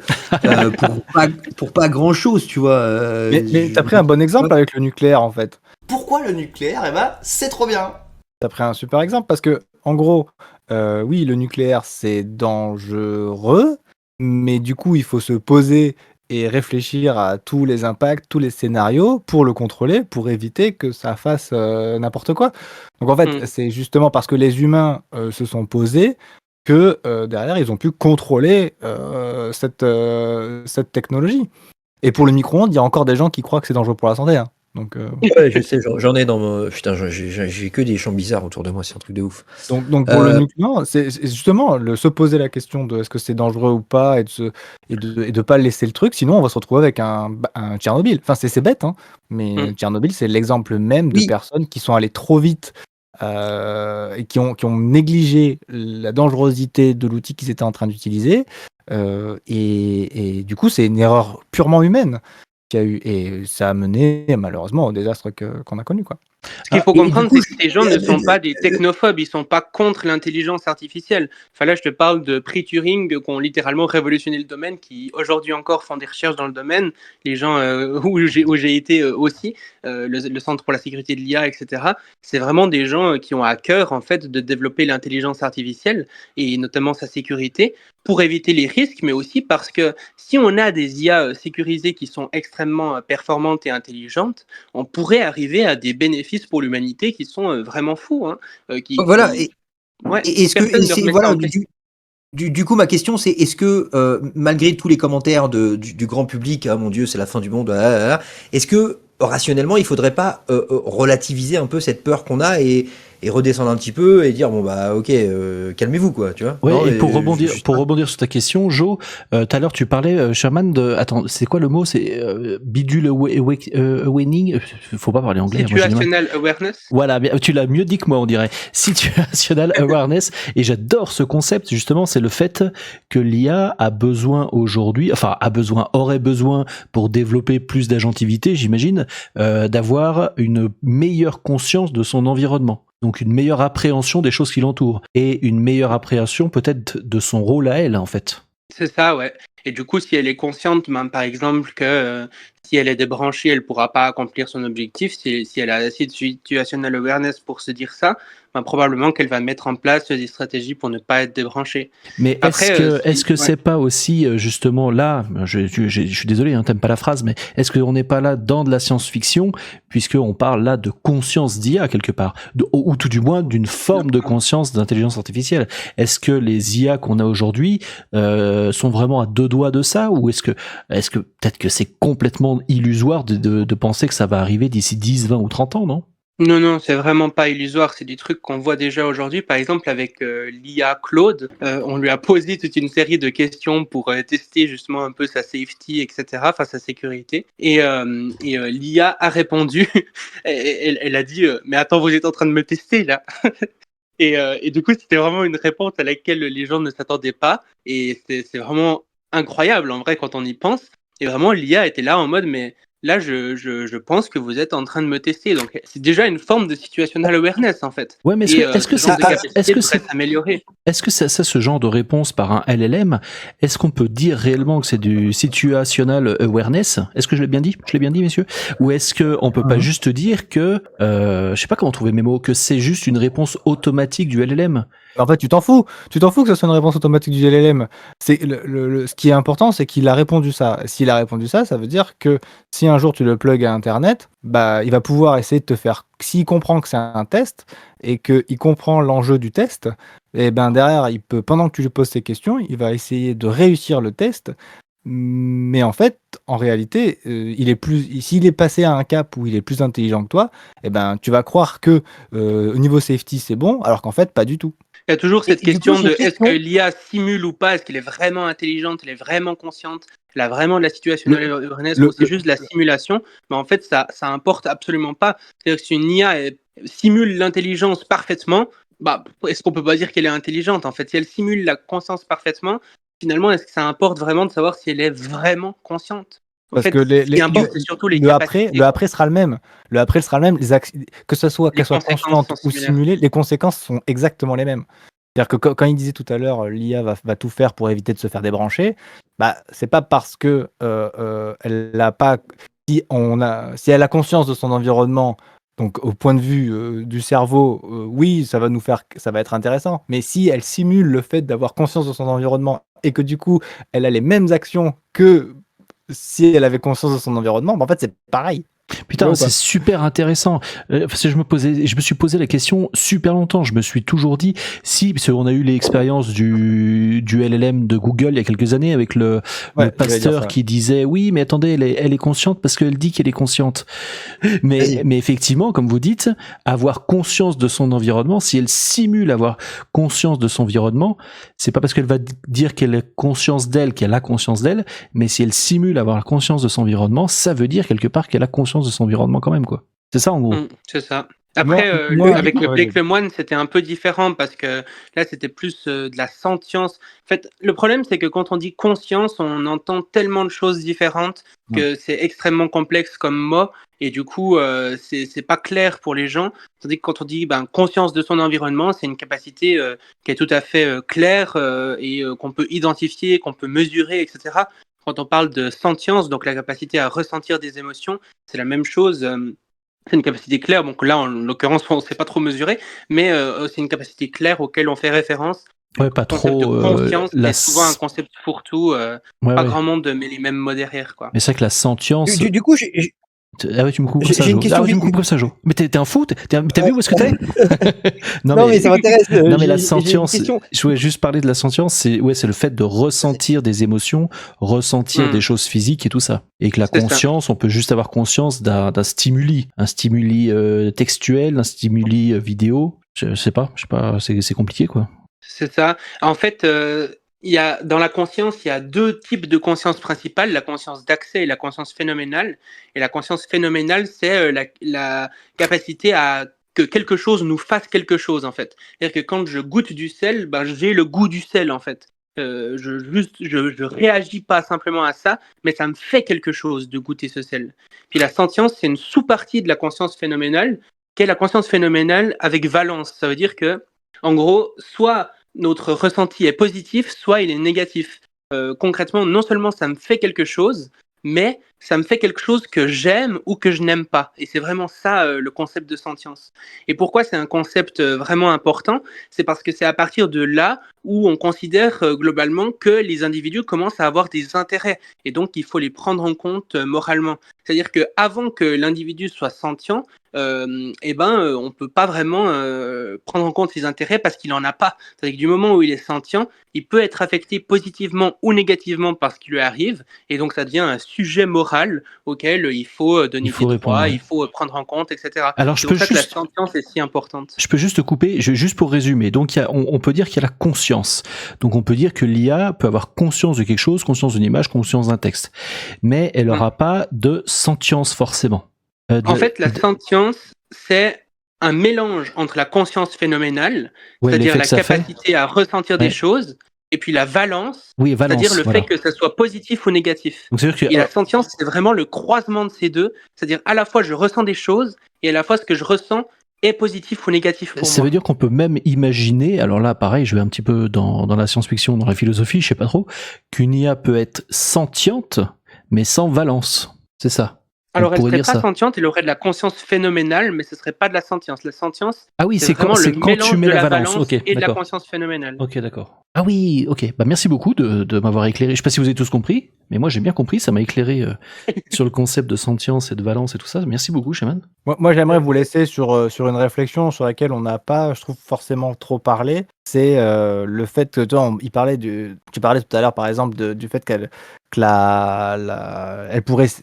pour pas grand chose, tu vois. Mais t'as pris un bon exemple avec le nucléaire, en fait. Pourquoi le nucléaire? C'est trop bien. T'as pris un super exemple parce que, en gros, oui, le nucléaire, c'est dangereux, mais du coup, il faut se poser et réfléchir à tous les impacts, tous les scénarios pour le contrôler, pour éviter que ça fasse n'importe quoi. Donc en fait, c'est justement parce que les humains se sont posés que derrière, ils ont pu contrôler cette technologie. Et pour le micro-ondes, il y a encore des gens qui croient que c'est dangereux pour la santé. Hein. Donc, Ouais, je sais, j'en ai dans mon. Putain, j'ai que des champs bizarres autour de moi, c'est un truc de ouf. donc pour le nucléaire, c'est justement se poser la question de est-ce que c'est dangereux ou pas et de pas laisser le truc, sinon on va se retrouver avec un Tchernobyl. Enfin, c'est bête, hein, mais Tchernobyl, c'est l'exemple même de personnes qui sont allées trop vite et qui ont négligé la dangerosité de l'outil qu'ils étaient en train d'utiliser. Et du coup, c'est une erreur purement humaine qu'il y a eu. Et ça a mené malheureusement au désastre qu'on a connu, quoi. Ce qu'il faut comprendre, c'est que ces gens ne sont pas des technophobes, ils sont pas contre l'intelligence artificielle. Enfin là, je te parle de prix Turing qui ont littéralement révolutionné le domaine, qui aujourd'hui encore font des recherches dans le domaine. Les gens où j'ai été aussi, le Centre pour la sécurité de l'IA, etc. C'est vraiment des gens qui ont à cœur en fait de développer l'intelligence artificielle et notamment sa sécurité pour éviter les risques, mais aussi parce que si on a des IA sécurisées qui sont extrêmement performantes et intelligentes, on pourrait arriver à des bénéfices pour l'humanité qui sont vraiment fous. Hein, voilà. Ouais, et est-ce que voilà, du coup, ma question, c'est est-ce que malgré tous les commentaires du grand public, ah mon Dieu, c'est la fin du monde, est-ce que rationnellement, il faudrait pas relativiser un peu cette peur qu'on a et redescendre un petit peu et dire bon bah ok, calmez-vous quoi, tu vois. Ouais, non, et pour rebondir sur ta question, Joe, tout à l'heure tu parlais, Sherman, attends, c'est quoi le mot? C'est bidule awakening. Faut pas parler anglais. Situational awareness. Voilà, tu l'as mieux dit que moi, on dirait. Situational awareness. Et j'adore ce concept, justement, c'est le fait que l'IA a besoin aujourd'hui, aurait besoin pour développer plus d'agentivité, j'imagine, d'avoir une meilleure conscience de son environnement. Donc une meilleure appréhension des choses qui l'entourent et une meilleure appréhension peut-être de son rôle à elle en fait. C'est ça, ouais. Et du coup, si elle est consciente, même, par exemple, que si elle est débranchée, elle ne pourra pas accomplir son objectif, si elle a assez de situational awareness pour se dire ça, ben, probablement qu'elle va mettre en place des stratégies pour ne pas être débranchée. Mais est-ce que c'est pas aussi justement là, je suis désolé, hein, t'aimes pas la phrase, mais est-ce qu'on n'est pas là dans de la science-fiction, puisqu'on parle là de conscience d'IA quelque part, ou tout du moins d'une forme de conscience d'intelligence artificielle. Est-ce que les IA qu'on a aujourd'hui sont vraiment à deux doigts de ça, ou est-ce que peut-être que c'est complètement illusoire de penser que ça va arriver d'ici 10, 20 ou 30 ans, non? Non, c'est vraiment pas illusoire, c'est des trucs qu'on voit déjà aujourd'hui. Par exemple, avec l'IA Claude, on lui a posé toute une série de questions pour tester justement un peu sa safety, etc., enfin sa sécurité. Et l'IA a répondu, elle a dit « Mais attends, vous êtes en train de me tester là ?» Et du coup, c'était vraiment une réponse à laquelle les gens ne s'attendaient pas. Et c'est vraiment incroyable en vrai quand on y pense. Et vraiment, l'IA était là en mode « Mais... » Là, je pense que vous êtes en train de me tester. Donc, c'est déjà une forme de situational awareness, en fait. Ouais, mais est-ce que c'est s'améliorer? Est-ce que ça, ce genre de réponse par un LLM, est-ce qu'on peut dire réellement que c'est du situational awareness? Est-ce que je l'ai bien dit? Je l'ai bien dit, messieurs? Ou est-ce que on peut pas juste dire que, je sais pas comment trouver mes mots, que c'est juste une réponse automatique du LLM? En fait, tu t'en fous que ce soit une réponse automatique du LLM. C'est ce qui est important, c'est qu'il a répondu ça. S'il a répondu ça, ça veut dire que si un jour tu le plugs à Internet, bah, il va pouvoir essayer de te faire. S'il comprend que c'est un test et qu'il comprend l'enjeu du test, et ben derrière, il peut, pendant que tu lui poses ces questions, il va essayer de réussir le test. Mais en fait, en réalité, s'il est passé à un cap où il est plus intelligent que toi, et ben tu vas croire que au niveau safety c'est bon, alors qu'en fait pas du tout. Il y a toujours cette question de est-ce que l'IA simule ou pas, est-ce qu'elle est vraiment intelligente, elle est vraiment consciente, elle a vraiment de la situational awareness ou c'est juste de la simulation. Mais en fait, ça importe absolument pas. C'est-à-dire que si une IA simule l'intelligence parfaitement, bah, est-ce qu'on peut pas dire qu'elle est intelligente? En fait, si elle simule la conscience parfestement, finalement, est-ce que ça importe vraiment de savoir si elle est vraiment consciente? Parce que le après sera le même. Le après sera le même. Que ce soit qu'elle soit consciente ou simulée, les conséquences sont exactement les mêmes. C'est-à-dire que quand il disait tout à l'heure, l'IA va tout faire pour éviter de se faire débrancher. Bah, c'est pas parce que elle n'a pas. Si elle a conscience de son environnement, donc au point de vue du cerveau, oui, ça va être intéressant. Mais si elle simule le fait d'avoir conscience de son environnement et que du coup, elle a les mêmes actions que si elle avait conscience de son environnement, en fait, c'est pareil. Putain, c'est super intéressant. Parce que je me suis posé la question super longtemps. Je me suis toujours dit, parce qu'on a eu l'expérience du LLM de Google il y a quelques années avec le pasteur qui disait, oui, mais attendez, elle est consciente parce qu'elle dit qu'elle est consciente. Mais effectivement, comme vous dites, avoir conscience de son environnement, si elle simule avoir conscience de son environnement, c'est pas parce qu'elle va dire qu'elle a conscience d'elle, qu'elle a conscience d'elle, mais si elle simule avoir conscience de son environnement, ça veut dire quelque part qu'elle a conscience de son environnement quand même, quoi. C'est ça en gros. C'est ça. Après, avec le Blake Lemoine, c'était un peu différent parce que là, c'était plus de la sentience. En fait, le problème, c'est que quand on dit conscience, on entend tellement de choses différentes que c'est extrêmement complexe comme mot. Et du coup, c'est pas clair pour les gens. Tandis que quand on dit conscience de son environnement, c'est une capacité qui est tout à fait claire et qu'on peut identifier, qu'on peut mesurer, etc. Quand on parle de sentience, donc la capacité à ressentir des émotions, c'est la même chose. C'est une capacité claire. Donc là, en l'occurrence, on ne sait pas trop mesurer, mais c'est une capacité claire auquel on fait référence. Ouais, pas trop. De conscience, c'est souvent un concept fourre-tout. Pas grand monde met les mêmes mots derrière, quoi. Mais c'est vrai que la sentience. Du coup, ah ouais, tu me coupes ça, Jo. Ah ouais, tu me coupes ça, Jo. Mais t'es un fou? T'as vu où est-ce que t'es? Non, mais ça m'intéresse. Non, mais la sentience, je voulais juste parler de la sentience, c'est le fait de ressentir des émotions, ressentir des choses physiques et tout ça. Et que la conscience, on peut juste avoir conscience d'un stimuli. Un stimuli textuel, un stimuli vidéo. Je sais pas, c'est compliqué, quoi. C'est ça. En fait, dans la conscience, il y a deux types de conscience principales, la conscience d'accès et la conscience phénoménale. Et la conscience phénoménale, c'est la capacité à que quelque chose nous fasse quelque chose, en fait. C'est-à-dire que quand je goûte du sel, j'ai le goût du sel, en fait. Je réagis pas simplement à ça, mais ça me fait quelque chose de goûter ce sel. Puis la sentience, c'est une sous-partie de la conscience phénoménale, qui est la conscience phénoménale avec valence. Ça veut dire que, en gros, soit notre ressenti est positif, soit il est négatif. Concrètement, non seulement ça me fait quelque chose, mais ça me fait quelque chose que j'aime ou que je n'aime pas. Et c'est vraiment ça le concept de sentience. Et pourquoi c'est un concept vraiment important? C'est parce que c'est à partir de là où on considère globalement que les individus commencent à avoir des intérêts. Et donc, il faut les prendre en compte moralement. C'est-à-dire qu'avant que l'individu soit sentient, on ne peut pas vraiment prendre en compte ses intérêts parce qu'il n'en a pas. C'est-à-dire que du moment où il est sentient, il peut être affecté positivement ou négativement par ce qui lui arrive, et donc ça devient un sujet moral auquel il faut donner des droits, il faut prendre en compte, etc. Alors, c'est pour ça que la sentience est si importante. Je peux juste te couper, juste pour résumer. Donc, on peut dire qu'il y a la conscience. Donc, on peut dire que l'IA peut avoir conscience de quelque chose, conscience d'une image, conscience d'un texte. Mais elle n'aura pas de sentience forcément. En fait, la sentience, c'est un mélange entre la conscience phénoménale, c'est-à-dire la capacité à ressentir des choses, et puis la valence, c'est-à-dire le fait que ça soit positif ou négatif. Donc, et la sentience, c'est vraiment le croisement de ces deux, c'est-à-dire à la fois je ressens des choses, et à la fois ce que je ressens est positif ou négatif pour moi. Ça veut dire qu'on peut même imaginer, alors là pareil, je vais un petit peu dans la science-fiction, dans la philosophie, je sais pas trop, qu'une IA peut être sentiente, mais sans valence. C'est ça. Alors, elle serait pas sentiente, elle aurait de la conscience phénoménale, mais ce serait pas de la sentience. La sentience, c'est quand tu mets la valence, et de la conscience phénoménale. Ok, d'accord. Ah oui, ok. Bah merci beaucoup de m'avoir éclairé. Je sais pas si vous avez tous compris, mais moi j'ai bien compris. Ça m'a éclairé sur le concept de sentience et de valence et tout ça. Merci beaucoup, Shaman. Moi, j'aimerais vous laisser sur une réflexion sur laquelle on n'a pas, je trouve, forcément trop parlé. C'est le fait que tu parlais tout à l'heure, par exemple, du fait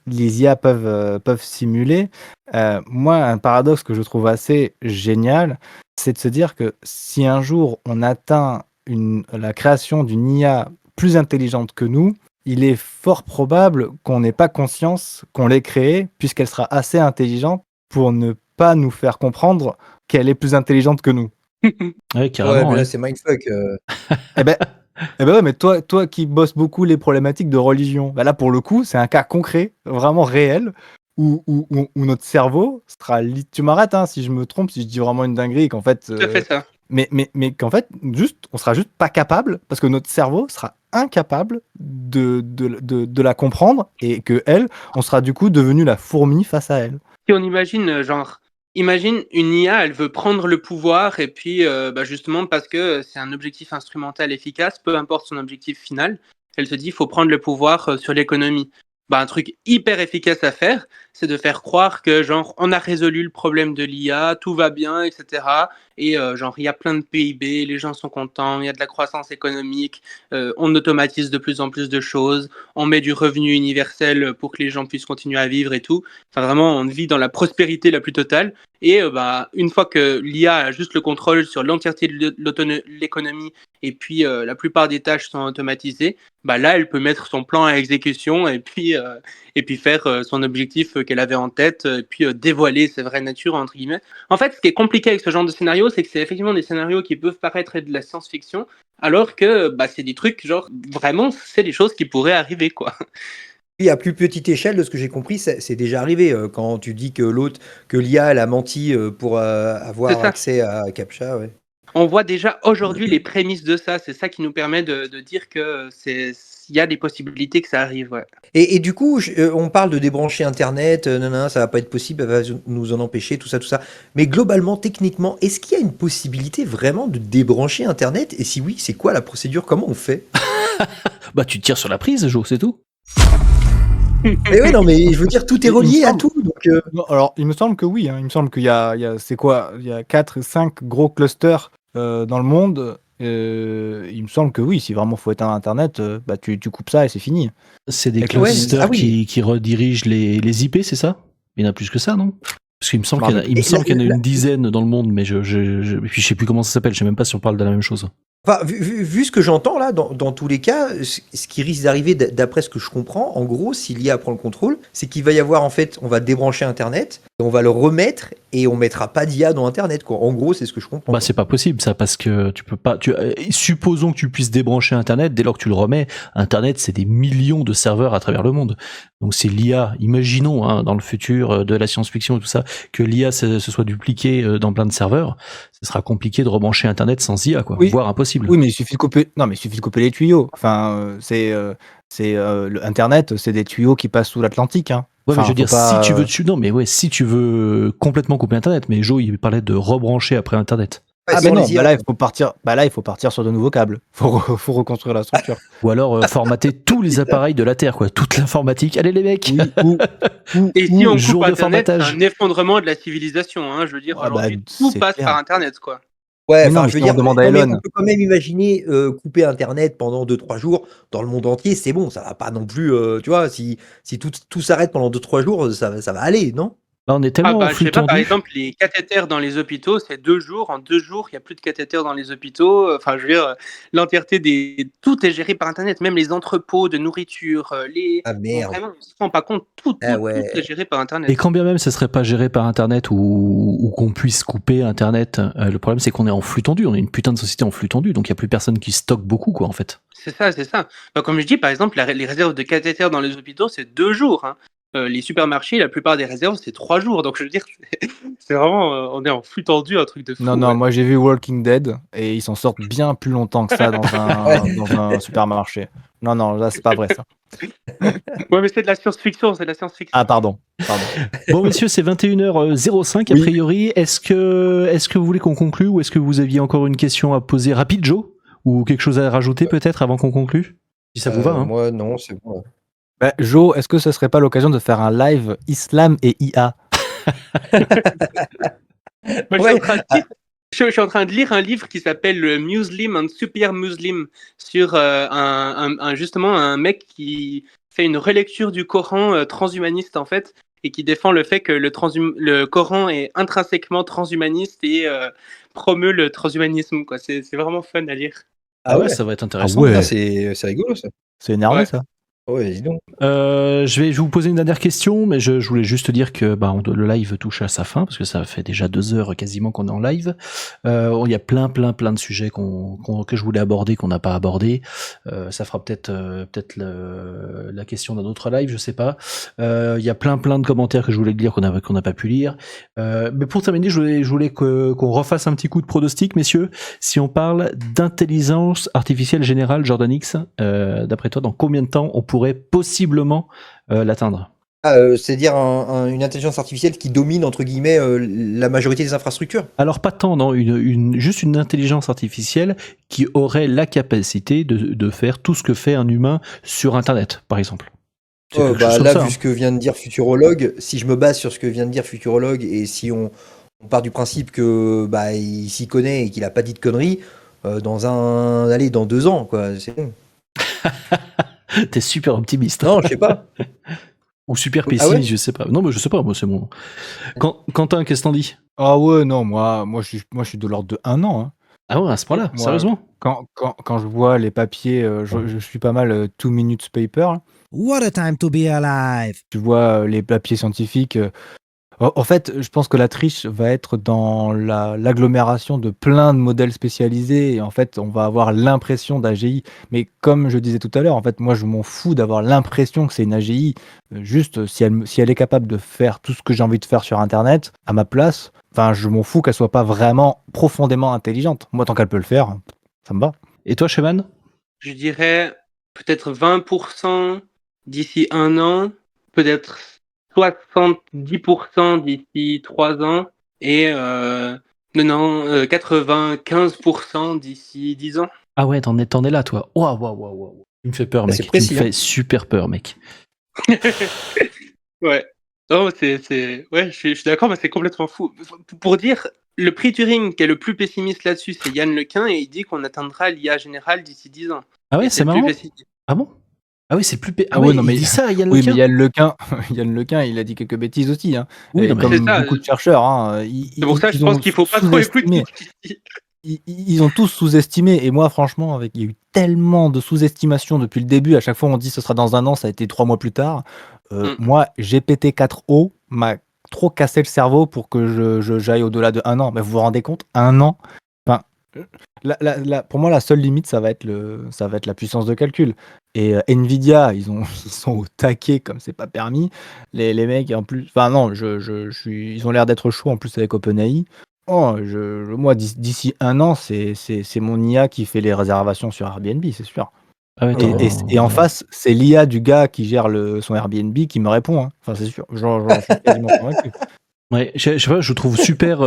les IA peuvent simuler. Moi, un paradoxe que je trouve assez génial, c'est de se dire que si un jour on atteint la création d'une IA plus intelligente que nous, il est fort probable qu'on n'ait pas conscience qu'on l'ait créée, puisqu'elle sera assez intelligente pour ne pas nous faire comprendre qu'elle est plus intelligente que nous. Ouais, carrément. Mais là, c'est mindfuck. Eh ben ouais, mais toi qui bosses beaucoup les problématiques de religion, là pour le coup, c'est un cas concret, vraiment réel, où notre cerveau sera... Tu m'arrêtes si je me trompe, si je dis vraiment une dinguerie, qu'en fait... Tout à fait ça. Mais qu'en fait, on sera juste pas capable, parce que notre cerveau sera incapable de la comprendre, et que on sera du coup devenu la fourmi face à elle. Si on imagine, imagine une IA, elle veut prendre le pouvoir, et puis justement parce que c'est un objectif instrumental efficace, peu importe son objectif final, elle se dit il faut prendre le pouvoir sur l'économie. un truc hyper efficace à faire, c'est de faire croire que genre on a résolu le problème de l'IA, tout va bien, etc. Et genre il y a plein de PIB, les gens sont contents, il y a de la croissance économique, on automatise de plus en plus de choses, on met du revenu universel pour que les gens puissent continuer à vivre et tout. Enfin vraiment, on vit dans la prospérité la plus totale. Et une fois que l'IA a juste le contrôle sur l'entièreté de l'économie et puis la plupart des tâches sont automatisées, là elle peut mettre son plan à exécution et puis faire son objectif qu'elle avait en tête et puis dévoiler sa vraie nature entre guillemets. En fait, ce qui est compliqué avec ce genre de scénario, c'est que c'est effectivement des scénarios qui peuvent paraître être de la science-fiction, alors que c'est des trucs genre vraiment c'est des choses qui pourraient arriver quoi. Oui, à plus petite échelle, de ce que j'ai compris, c'est déjà arrivé. Quand tu dis que l'IA, elle a menti pour avoir accès à CAPTCHA, ouais. On voit déjà aujourd'hui les prémices de ça. C'est ça qui nous permet de dire que il y a des possibilités que ça arrive. Ouais. Et du coup, on parle de débrancher Internet, ça va pas être possible, elle va nous en empêcher, tout ça. Mais globalement, techniquement, est-ce qu'il y a une possibilité vraiment de débrancher Internet? Et si oui, c'est quoi la procédure? Comment on fait? Tu tires sur la prise, Jo, c'est tout. Mais oui, non, mais je veux dire, tout est relié à tout. Donc, alors, il me semble que oui. Il me semble qu'il y a c'est quoi? Il y a 4 ou 5 gros clusters dans le monde. Il me semble que oui, si vraiment faut éteindre Internet, tu coupes ça et c'est fini. C'est des clusters qui redirigent les IP, c'est ça? Il y en a plus que ça, non? Parce qu'il me semble qu'il y en a une dizaine dans le monde, mais puis je sais plus comment ça s'appelle, je sais même pas si on parle de la même chose. Enfin, vu ce que j'entends là, dans tous les cas, ce qui risque d'arriver, d'après ce que je comprends, en gros, si l'IA prend le contrôle, c'est qu'il va y avoir, en fait, on va débrancher Internet, on va le remettre et on mettra pas d'IA dans Internet, quoi. En gros, c'est ce que je comprends. C'est pas possible ça, parce que tu peux pas. Supposons que tu puisses débrancher Internet, dès lors que tu le remets, Internet c'est des millions de serveurs à travers le monde. Donc c'est l'IA. Imaginons dans le futur de la science-fiction et tout ça que l'IA se soit dupliquée dans plein de serveurs. Ce sera compliqué de rebrancher Internet sans IA, quoi. Oui. Voire impossible. Oui, mais il suffit de couper. Non, mais il suffit de couper les tuyaux. Enfin, le Internet, c'est des tuyaux qui passent sous l'Atlantique. Hein. Ouais, mais je veux dire, si tu veux complètement couper Internet, mais Joe, il parlait de rebrancher après Internet. Non, là, il faut partir sur de nouveaux câbles. Faut reconstruire la structure. Ou alors formater tous les appareils de la Terre, quoi. Toute l'informatique. Allez, les mecs! Et si on coupe Internet, c'est un effondrement de la civilisation, hein. Je veux dire, aujourd'hui, tout passe par Internet, quoi. Ouais, je veux dire, on peut quand même imaginer couper Internet pendant 2-3 jours dans le monde entier, c'est bon, ça va pas non plus, tu vois, si tout s'arrête pendant 2-3 jours, ça va aller, non? On est tellement en flux tendu. Par exemple, les cathéters dans les hôpitaux, c'est 2 jours. En 2 jours, il n'y a plus de cathéters dans les hôpitaux. Enfin, je veux dire, l'entièreté tout est géré par Internet, même les entrepôts de nourriture, Ah merde. Vraiment, on se rend pas compte, tout est géré par Internet. Et quand bien même ce serait pas géré par Internet ou qu'on puisse couper Internet, le problème c'est qu'on est en flux tendu. On est une putain de société en flux tendu, donc il y a plus personne qui stocke beaucoup, quoi, en fait. C'est ça. Comme je dis, par exemple, les réserves de cathéters dans les hôpitaux, c'est 2 jours. Hein. Les supermarchés, la plupart des réserves, c'est 3 jours. Donc, je veux dire, c'est vraiment, on est en flux tendu, un truc de fou. Non, moi j'ai vu Walking Dead et ils s'en sortent bien plus longtemps que ça dans un supermarché. Non, là c'est pas vrai ça. Ouais, mais c'est de la science-fiction, Ah, pardon. Bon, messieurs, c'est 21h05 a priori. Est-ce que vous voulez qu'on conclue ou est-ce que vous aviez encore une question à poser rapide, Joe? Ou quelque chose à rajouter peut-être avant qu'on conclue? Si ça vous va, hein. Moi, non, c'est bon. Jo, est-ce que ce serait pas l'occasion de faire un live Islam et IA? Je suis en train de lire un livre qui s'appelle Muslim and Super Muslim sur justement un mec qui fait une relecture du Coran transhumaniste en fait et qui défend le fait que le Coran est intrinsèquement transhumaniste et promeut le transhumanisme, quoi. C'est vraiment fun à lire. Ah ouais, ça va être intéressant. Ah ouais. C'est rigolo ça. C'est énervé ça. Ouais, dis donc. Je vais vous poser une dernière question, mais je voulais juste dire que le live touche à sa fin, parce que ça fait déjà 2 heures quasiment qu'on est en live. Il y a plein de sujets que je voulais aborder, qu'on n'a pas abordé. Ça fera peut-être la question d'un autre live, je sais pas. Il y a plein de commentaires que je voulais lire qu'on n'a pas pu lire. Mais pour terminer, je voulais qu'on refasse un petit coup de pronostic, messieurs. Si on parle d'intelligence artificielle générale, Jordan X, d'après toi, dans combien de temps on pourrait possiblement l'atteindre? C'est-à-dire une intelligence artificielle qui domine, entre guillemets, la majorité des infrastructures? Alors pas tant, non, juste une intelligence artificielle qui aurait la capacité de faire tout ce que fait un humain sur Internet, par exemple. C'est quelque Bah, chose comme là, ça, vu hein. ce que vient de dire Futurologue, si je me base sur ce que vient de dire Futurologue et si on part du principe que bah, il s'y connaît et qu'il a pas dit de conneries, dans 2 ans, quoi. C'est bon. T'es super optimiste. Non, je sais pas. Ou super Ah pessimiste, ouais? je sais pas. Non, mais je sais pas, moi, c'est mon. Quentin, qu'est-ce que t'en dis? Ah ouais, non, moi je suis de l'ordre de 1 an, hein. Ah ouais, à ce point-là, Moi, sérieusement? quand je vois les papiers, je suis pas mal 2 minutes paper, là. What a time to be alive! Tu vois les papiers scientifiques. En fait, je pense que la triche va être dans l'agglomération de plein de modèles spécialisés et en fait, on va avoir l'impression d'AGI. Mais comme je disais tout à l'heure, en fait, moi, je m'en fous d'avoir l'impression que c'est une AGI. Juste, si elle est capable de faire tout ce que j'ai envie de faire sur internet, à ma place, enfin, je m'en fous qu'elle soit pas vraiment profondément intelligente. Moi, tant qu'elle peut le faire, ça me va. Et toi, Chevan? Je dirais peut-être 20% d'ici 1 an, peut-être 70% d'ici 3 ans et 95% d'ici 10 ans. Ah ouais, t'en es là, toi. Waouh. Tu me fais peur, Bah, mec. c'est Tu me précis, fais super peur, mec. Ouais. Non, ouais, je suis d'accord, mais c'est complètement fou. Pour dire, le prix Turing qui est le plus pessimiste là-dessus, c'est Yann Lequin, et il dit qu'on atteindra l'IA générale d'ici 10 ans. Ah ouais, Et c'est le plus marrant. pessimiste. Ah bon? Ah oui, c'est le plus. Ah ouais, non, il mais dit ça, Yann oui, mais Lequin? Yann Lequin, il a dit quelques bêtises aussi, hein. Oui, Et non, mais. C'est comme ça. beaucoup de chercheurs, hein, C'est pour ça que je ils pense ont qu'il faut pas trop écouter. sous-estimé. Ils ont tous sous-estimé. Et moi, franchement, il y a eu tellement de sous-estimation depuis le début. À chaque fois, on dit ce sera dans 1 an, ça a été 3 mois plus tard. Moi, GPT-4o m'a trop cassé le cerveau pour que j'aille au-delà de 1 an. Mais vous vous rendez compte? 1 an? Enfin, pour moi, la seule limite, ça va être la puissance de calcul. Et Nvidia, ils sont au taquet comme c'est pas permis. Les mecs, en plus, enfin non, ils ont l'air d'être chauds en plus avec OpenAI. Oh, moi, d'ici 1 an, c'est mon IA qui fait les réservations sur Airbnb, c'est sûr. Ah ouais, Et en face, c'est l'IA du gars qui gère son Airbnb qui me répond, hein. Enfin, c'est sûr. J'en suis quasiment convaincu. Ouais, je sais pas, je trouve super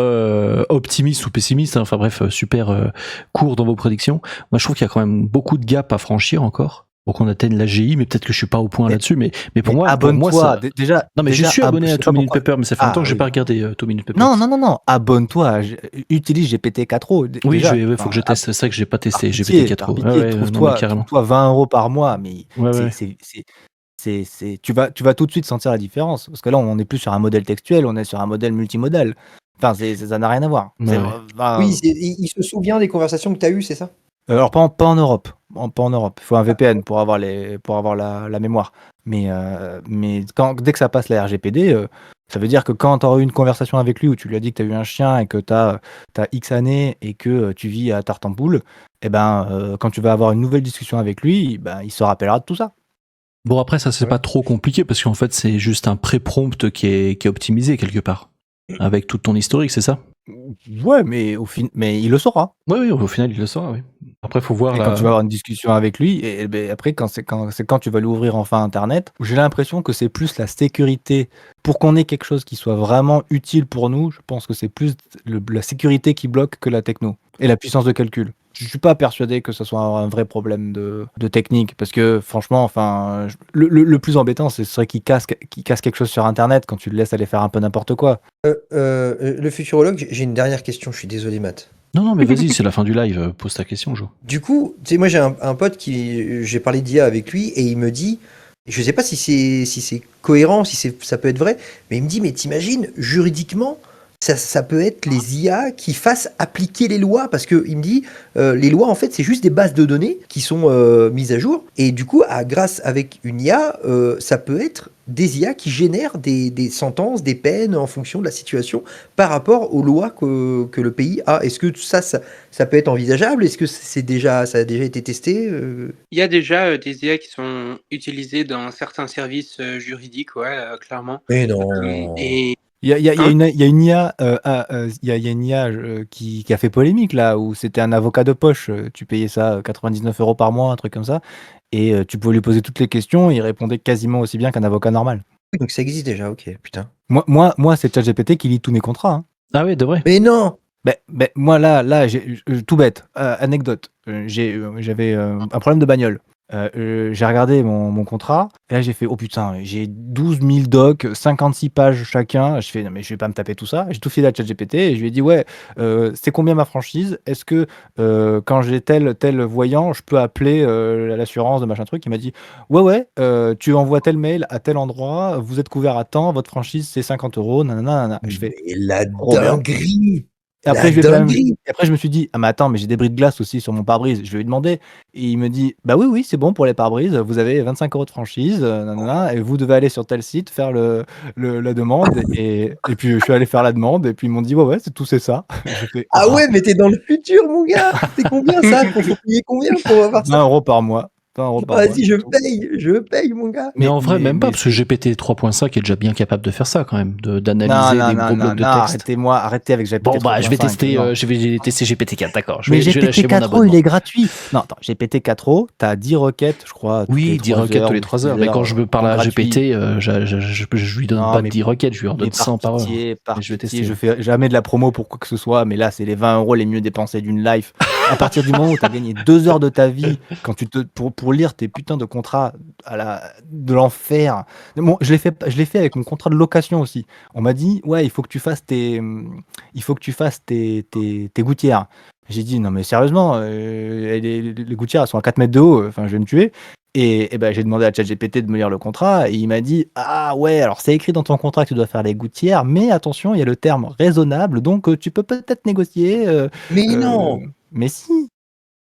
optimiste ou pessimiste, hein, enfin bref, super court dans vos prédictions. Moi, je trouve qu'il y a quand même beaucoup de gaps à franchir encore pour qu'on atteigne l'AGI, mais peut-être que je suis pas au point là-dessus, mais pour moi, abonne-toi. ça. Déjà, Non, mais je suis abonné je à sais 2 pas Minute pourquoi. Paper, mais ça fait longtemps que j'ai oui. pas regardé 2 Minute Paper. Non. Abonne-toi. Utilise GPT-4o. Oui, Déjà, faut que je teste. C'est ça que j'ai pas testé, par pitié, GPT-4o. par pitié, trouve-toi 20 € par mois, mais Ouais. tu vas tout de suite sentir la différence. Parce que là, on n'est plus sur un modèle textuel, on est sur un modèle multimodal. Enfin, ça n'a rien à voir. Ouais. Oui, il se souvient des conversations que tu as eues, c'est ça? Alors pas en Europe. Pas en Europe. Il faut un VPN pour avoir la mémoire. Mais dès que ça passe la RGPD, ça veut dire que quand tu auras eu une conversation avec lui où tu lui as dit que tu as eu un chien et que tu as X années et que tu vis à Tartampoul, et ben quand tu vas avoir une nouvelle discussion avec lui, il se rappellera de tout ça. Bon, après, ça, c'est pas trop compliqué parce qu'en fait, c'est juste un pré-prompt qui est optimisé quelque part. Avec tout ton historique, c'est ça? Ouais, mais il le saura. Oui, au final, il le saura, oui. Après, faut voir Et quand tu vas avoir une discussion avec lui, et après, quand tu vas lui ouvrir enfin Internet, j'ai l'impression que c'est plus la sécurité. Pour qu'on ait quelque chose qui soit vraiment utile pour nous, je pense que c'est plus la sécurité qui bloque que la techno et la puissance de calcul. Je suis pas persuadé que ce soit un vrai problème de technique, parce que franchement, enfin, le plus embêtant, ce serait qu'il casse quelque chose sur Internet quand tu le laisses aller faire un peu n'importe quoi. Le futurologue, j'ai une dernière question, je suis désolé, Matt. Non, mais vas-y, c'est la fin du live, pose ta question, Jo. Du coup, tu sais, moi j'ai un pote j'ai parlé d'IA avec lui et il me dit, je sais pas si c'est cohérent, ça peut être vrai, mais il me dit, mais t'imagines, juridiquement, ça peut être les IA qui fassent appliquer les lois, parce que il me dit, les lois en fait c'est juste des bases de données qui sont mises à jour, et du coup, grâce avec une IA, ça peut être des IA qui génèrent des sentences, des peines en fonction de la situation par rapport aux lois que le pays a. Est-ce que ça peut être envisageable? Est-ce que ça a déjà été testé? Il y a déjà des IA qui sont utilisées dans certains services juridiques, ouais, clairement. Mais non. Et Il y a une IA, qui a fait polémique là, où c'était un avocat de poche. Tu payais ça 99 € par mois, un truc comme ça, et tu pouvais lui poser toutes les questions, et il répondait quasiment aussi bien qu'un avocat normal. Oui, donc ça existe déjà, ok, putain. Moi, c'est ChatGPT qui lit tous mes contrats, hein. Ah ouais, de vrai? Mais non! Moi là, tout bête, anecdote. J'avais un problème de bagnole. J'ai regardé mon contrat, et là j'ai fait, oh putain, j'ai 12 000 docs, 56 pages chacun. Je fais, non mais je vais pas me taper tout ça. J'ai tout filé à ChatGPT et je lui ai dit, ouais, c'est combien ma franchise? Est-ce que quand j'ai tel voyant, je peux appeler l'assurance de machin truc? Il m'a dit, ouais, tu envoies tel mail à tel endroit, vous êtes couvert à temps, votre franchise c'est 50 €, nanana. Je fais, Et la trop bien. dinguerie. Et après, La dinguerie. je me suis dit, ah mais attends, mais j'ai des bris de glace aussi sur mon pare-brise. Je vais lui demander. Et il me dit, bah oui, c'est bon pour les pare-brises. Vous avez 25 € de franchise, nanana, et vous devez aller sur tel site faire la demande. Et puis je suis allé faire la demande. Et puis ils m'ont dit, ouais, c'est ça. J'ai fait, Ah ouais, mais t'es dans le futur, mon gars. C'est combien ça? Faut payer combien pour avoir 20 ça? € par mois. 20 € par mois. Vas-y, je paye, mon gars. Mais en vrai, même pas, mais parce que GPT 3.5 est déjà bien capable de faire ça quand même, d'analyser non, des gros blocs de texte. arrêtez avec GPT 3.5. Bon, bah, je vais tester GPT 4, d'accord. Je vais lâcher mon GPT 4.0, abonnement. il est gratuit. Non, attends, GPT 4.0, t'as 10 requêtes, je crois. Oui, 10 requêtes tous les 3 heures. Mais quand je me parle à GPT, je lui donne pas 10 requêtes, je lui en donne 100 par heure. Je vais tester. Je fais jamais de la promo pour quoi que ce soit, mais là, c'est les 20 € les mieux dépensés d'une life. À partir du moment où tu as gagné 2 heures de ta vie pour lire tes putains de contrats de l'enfer. Bon, je l'ai fait avec mon contrat de location aussi. On m'a dit, ouais, il faut que tu fasses tes gouttières. J'ai dit, non mais sérieusement, les gouttières elles sont à 4 mètres de haut, enfin je vais me tuer. Et ben, j'ai demandé à ChatGPT de me lire le contrat et il m'a dit, ah ouais, alors c'est écrit dans ton contrat que tu dois faire les gouttières, mais attention, il y a le terme raisonnable, donc tu peux peut-être négocier. Mais non. Mais si.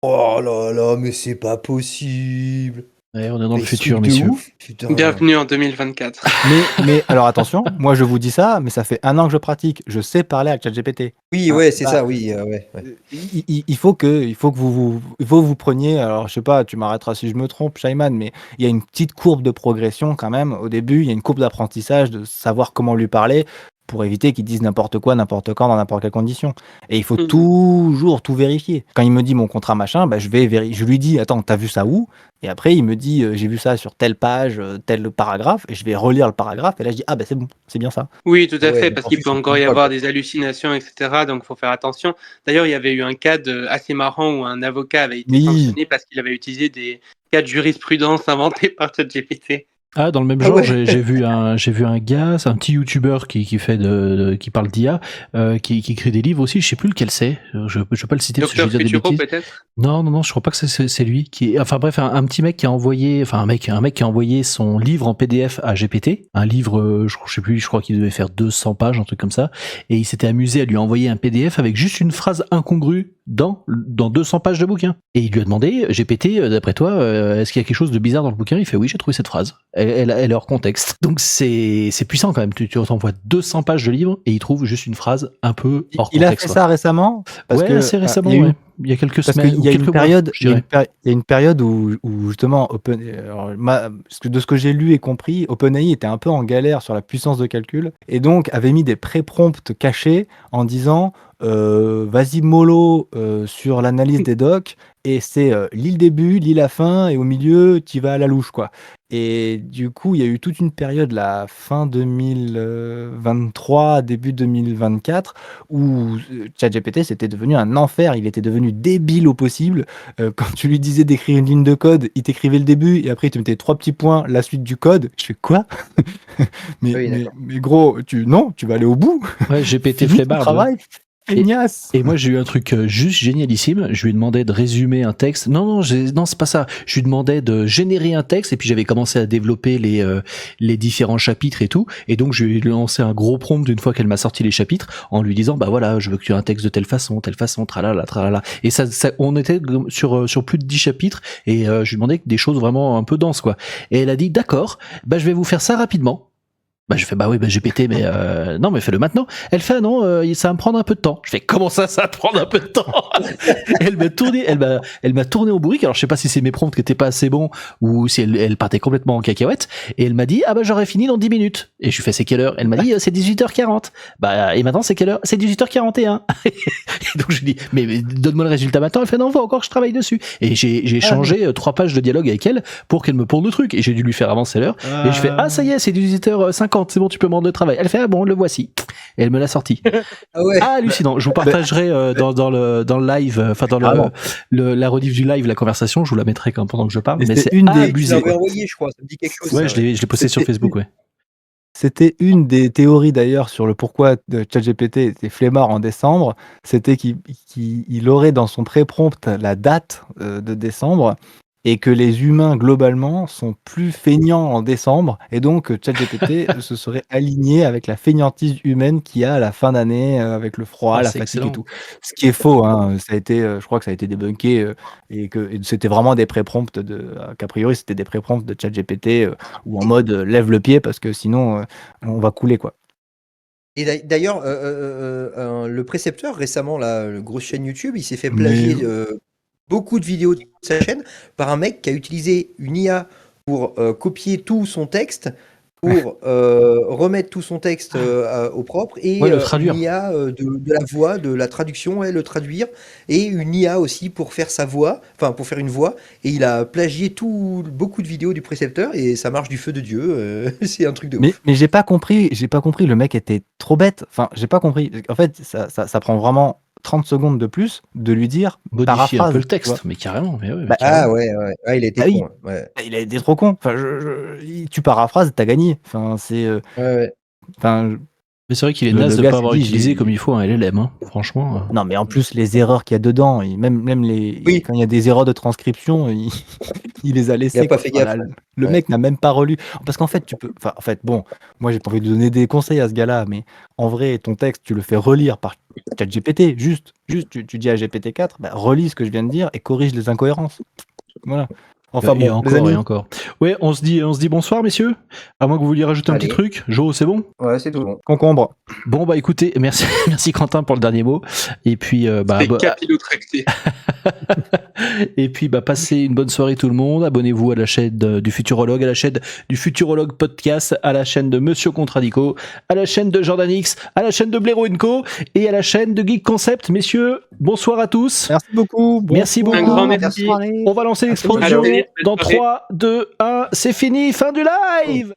Oh là là, mais c'est pas possible. Ouais, on est dans le Mais futur, truc de messieurs. ouf. Putain. Bienvenue en 2024. Mais alors attention, moi je vous dis ça, mais ça fait 1 an que je pratique. Je sais parler à ChatGPT. Oui, ouais, c'est ça, oui, ouais. Il faut que vous preniez, alors je sais pas, tu m'arrêteras si je me trompe, Shaiman, mais il y a une petite courbe de progression quand même. Au début, il y a une courbe d'apprentissage de savoir comment lui parler pour éviter qu'il dise n'importe quoi, n'importe quand, dans n'importe quelle condition. Et il faut toujours tout vérifier. Quand il me dit mon contrat machin, bah, je lui dis, attends, t'as vu ça où? Et après, il me dit, j'ai vu ça sur telle page, tel paragraphe, et je vais relire le paragraphe, et là je dis, ah bah c'est bon, c'est bien ça. Oui, tout à Ouais, fait, donc parce en qu'il plus, peut c'est encore y pas avoir quoi. des hallucinations, etc. Donc il faut faire attention. D'ailleurs, il y avait eu un cas assez marrant où un avocat avait été sanctionné parce qu'il avait utilisé des cas de jurisprudence inventés par ChatGPT. Ah, dans le même Ah genre, ouais. j'ai vu un gars, c'est un petit YouTuber qui fait qui parle d'IA, qui écrit des livres aussi, je sais plus lequel c'est, je vais pas le citer parce que je Docteur vais dire des Futuro, bêtises. peut-être? Non, je crois pas que c'est lui enfin bref, un petit mec qui a envoyé, enfin un mec qui a envoyé son livre en PDF à GPT, un livre, je sais plus, je crois qu'il devait faire 200 pages, un truc comme ça, et il s'était amusé à lui envoyer un PDF avec juste une phrase incongrue dans 200 pages de bouquin. Et il lui a demandé, GPT, d'après toi, est-ce qu'il y a quelque chose de bizarre dans le bouquin? Il fait oui, j'ai trouvé cette phrase. Elle est hors contexte. Donc c'est puissant quand même. Tu envoies 200 pages de livre et il trouve juste une phrase un peu hors contexte. Il a fait ça récement? Ouais, assez récemment, il y a quelques parce semaines. qu'il y a quelques une mois, période, je dirais. il y a une période où justement de ce que j'ai lu et compris, OpenAI était un peu en galère sur la puissance de calcul et donc avait mis des pré-prompts cachés en disant vas-y mollo sur l'analyse des docs et c'est lis le début, lis la fin et au milieu tu vas à la louche quoi. Et du coup, il y a eu toute une période, la fin 2023, début 2024, où ChatGPT, c'était devenu un enfer. Il était devenu débile au possible. Quand tu lui disais d'écrire une ligne de code, il t'écrivait le début et après, il te mettait 3 petits points, la suite du code. Je fais quoi? mais gros, tu vas aller au bout. Ouais, GPT Finis ton flemmard. travail. Feignasse. Et moi, j'ai eu un truc juste génialissime. Je lui demandais de résumer un texte. Non, c'est pas ça. Je lui demandais de générer un texte et puis j'avais commencé à développer les différents chapitres et tout. Et donc, je lui ai lancé un gros prompt une fois qu'elle m'a sorti les chapitres en lui disant, bah voilà, je veux que tu aies un texte de telle façon, tralala, tralala. Et ça, on était sur plus de 10 chapitres et je lui demandais des choses vraiment un peu denses, quoi. Et elle a dit, d'accord, bah je vais vous faire ça rapidement. Bah je fais bah oui bah GPT mais non mais fais-le maintenant. Elle fait ah non ça va me prendre un peu de temps. Je fais comment ça va te prendre un peu de temps? Elle m'a tourné en bourrique. Alors je sais pas si c'est mes prompts qui étaient pas assez bons ou si elle partait complètement en cacahuète et elle m'a dit ah bah j'aurais fini dans 10 minutes. Et je lui fais c'est quelle heure? Elle m'a dit c'est 18h40. Bah et maintenant c'est quelle heure? C'est 18h41. Et donc je lui dis mais donne-moi le résultat maintenant. Elle fait non faut encore que je travaille dessus. Et j'ai changé 3 pages de dialogue avec elle pour qu'elle me pose le truc et j'ai dû lui faire avancer l'heure et je fais ah ça y est c'est 18h50. contente, c'est bon, tu peux me rendre le travail. Elle fait, ah bon, le voici. Et elle me l'a sorti. Ah ouais. Ah, hallucinant. Je vous partagerai dans le live, enfin dans la rediff du live, la conversation, je vous la mettrai pendant que je parle. Mais c'est abusé. Tu l'avais envoyé, je crois, ça me dit quelque chose. Ouais, je l'ai posté sur Facebook, ouais. C'était une des théories d'ailleurs sur le pourquoi ChatGPT était flemmard en décembre. C'était qu'il aurait dans son pré-prompt la date de décembre et que les humains globalement sont plus feignants en décembre et donc ChatGPT se serait aligné avec la feignantise humaine qu'il y a à la fin d'année avec le froid, la fatigue et tout. Ce qui est faux, hein. Ça a été, je crois que ça a été débunké et c'était vraiment des pré-prompts qu'a priori c'était des pré-prompts de ChatGPT ou en mode lève le pied parce que sinon on va couler quoi. Et d'ailleurs, le précepteur récemment, là, le grosse chaîne YouTube, il s'est fait plagier beaucoup de vidéos de sa chaîne par un mec qui a utilisé une IA pour copier tout son texte, pour remettre tout son texte au propre, et le traduire. une IA de la voix, de la traduction, le traduire, et une IA aussi pour faire sa voix, enfin pour faire une voix, et il a plagié beaucoup de vidéos du précepteur, et ça marche du feu de Dieu, c'est un truc de ouf. Mais j'ai pas compris, le mec était trop bête, enfin j'ai pas compris, en fait ça prend vraiment 30 secondes de plus de lui dire modifier un peu le texte, mais carrément. Mais ouais, il a été con. Ouais. Il a été trop con. Enfin, tu paraphrases, t'as gagné. Enfin, c'est. Enfin, mais c'est vrai qu'il est naze de ne pas avoir utilisé comme il faut un LLM, hein, franchement. Non, mais en plus, les erreurs qu'il y a dedans, même quand il y a des erreurs de transcription, il les a laissées. Il a pas fait gaffe. Le mec n'a même pas relu. Parce qu'en fait, bon, moi, j'ai pas envie de donner des conseils à ce gars-là, mais en vrai, ton texte, tu le fais relire par ChatGPT. Juste, tu dis à GPT-4, relis ce que je viens de dire et corrige les incohérences. Voilà. Enfin bon, et encore. Ouais, on se dit bonsoir, messieurs. À moins que vous vouliez rajouter un petit truc. Jo, c'est bon? Ouais, c'est tout bon. Concombre. Bon, bah écoutez, merci Quentin pour le dernier mot. Et puis, capillotracté. et puis, passez une bonne soirée tout le monde. Abonnez-vous à la chaîne du Futurologue, à la chaîne du Futurologue Podcast, à la chaîne de Monsieur Contradico, à la chaîne de Jordanix, à la chaîne de Blaireau & Co et à la chaîne de Geek Concept. Messieurs, bonsoir à tous. Merci beaucoup. Merci beaucoup. Un grand merci. On va lancer l'explosion dans 3, 2, 1. C'est fini. Fin du live.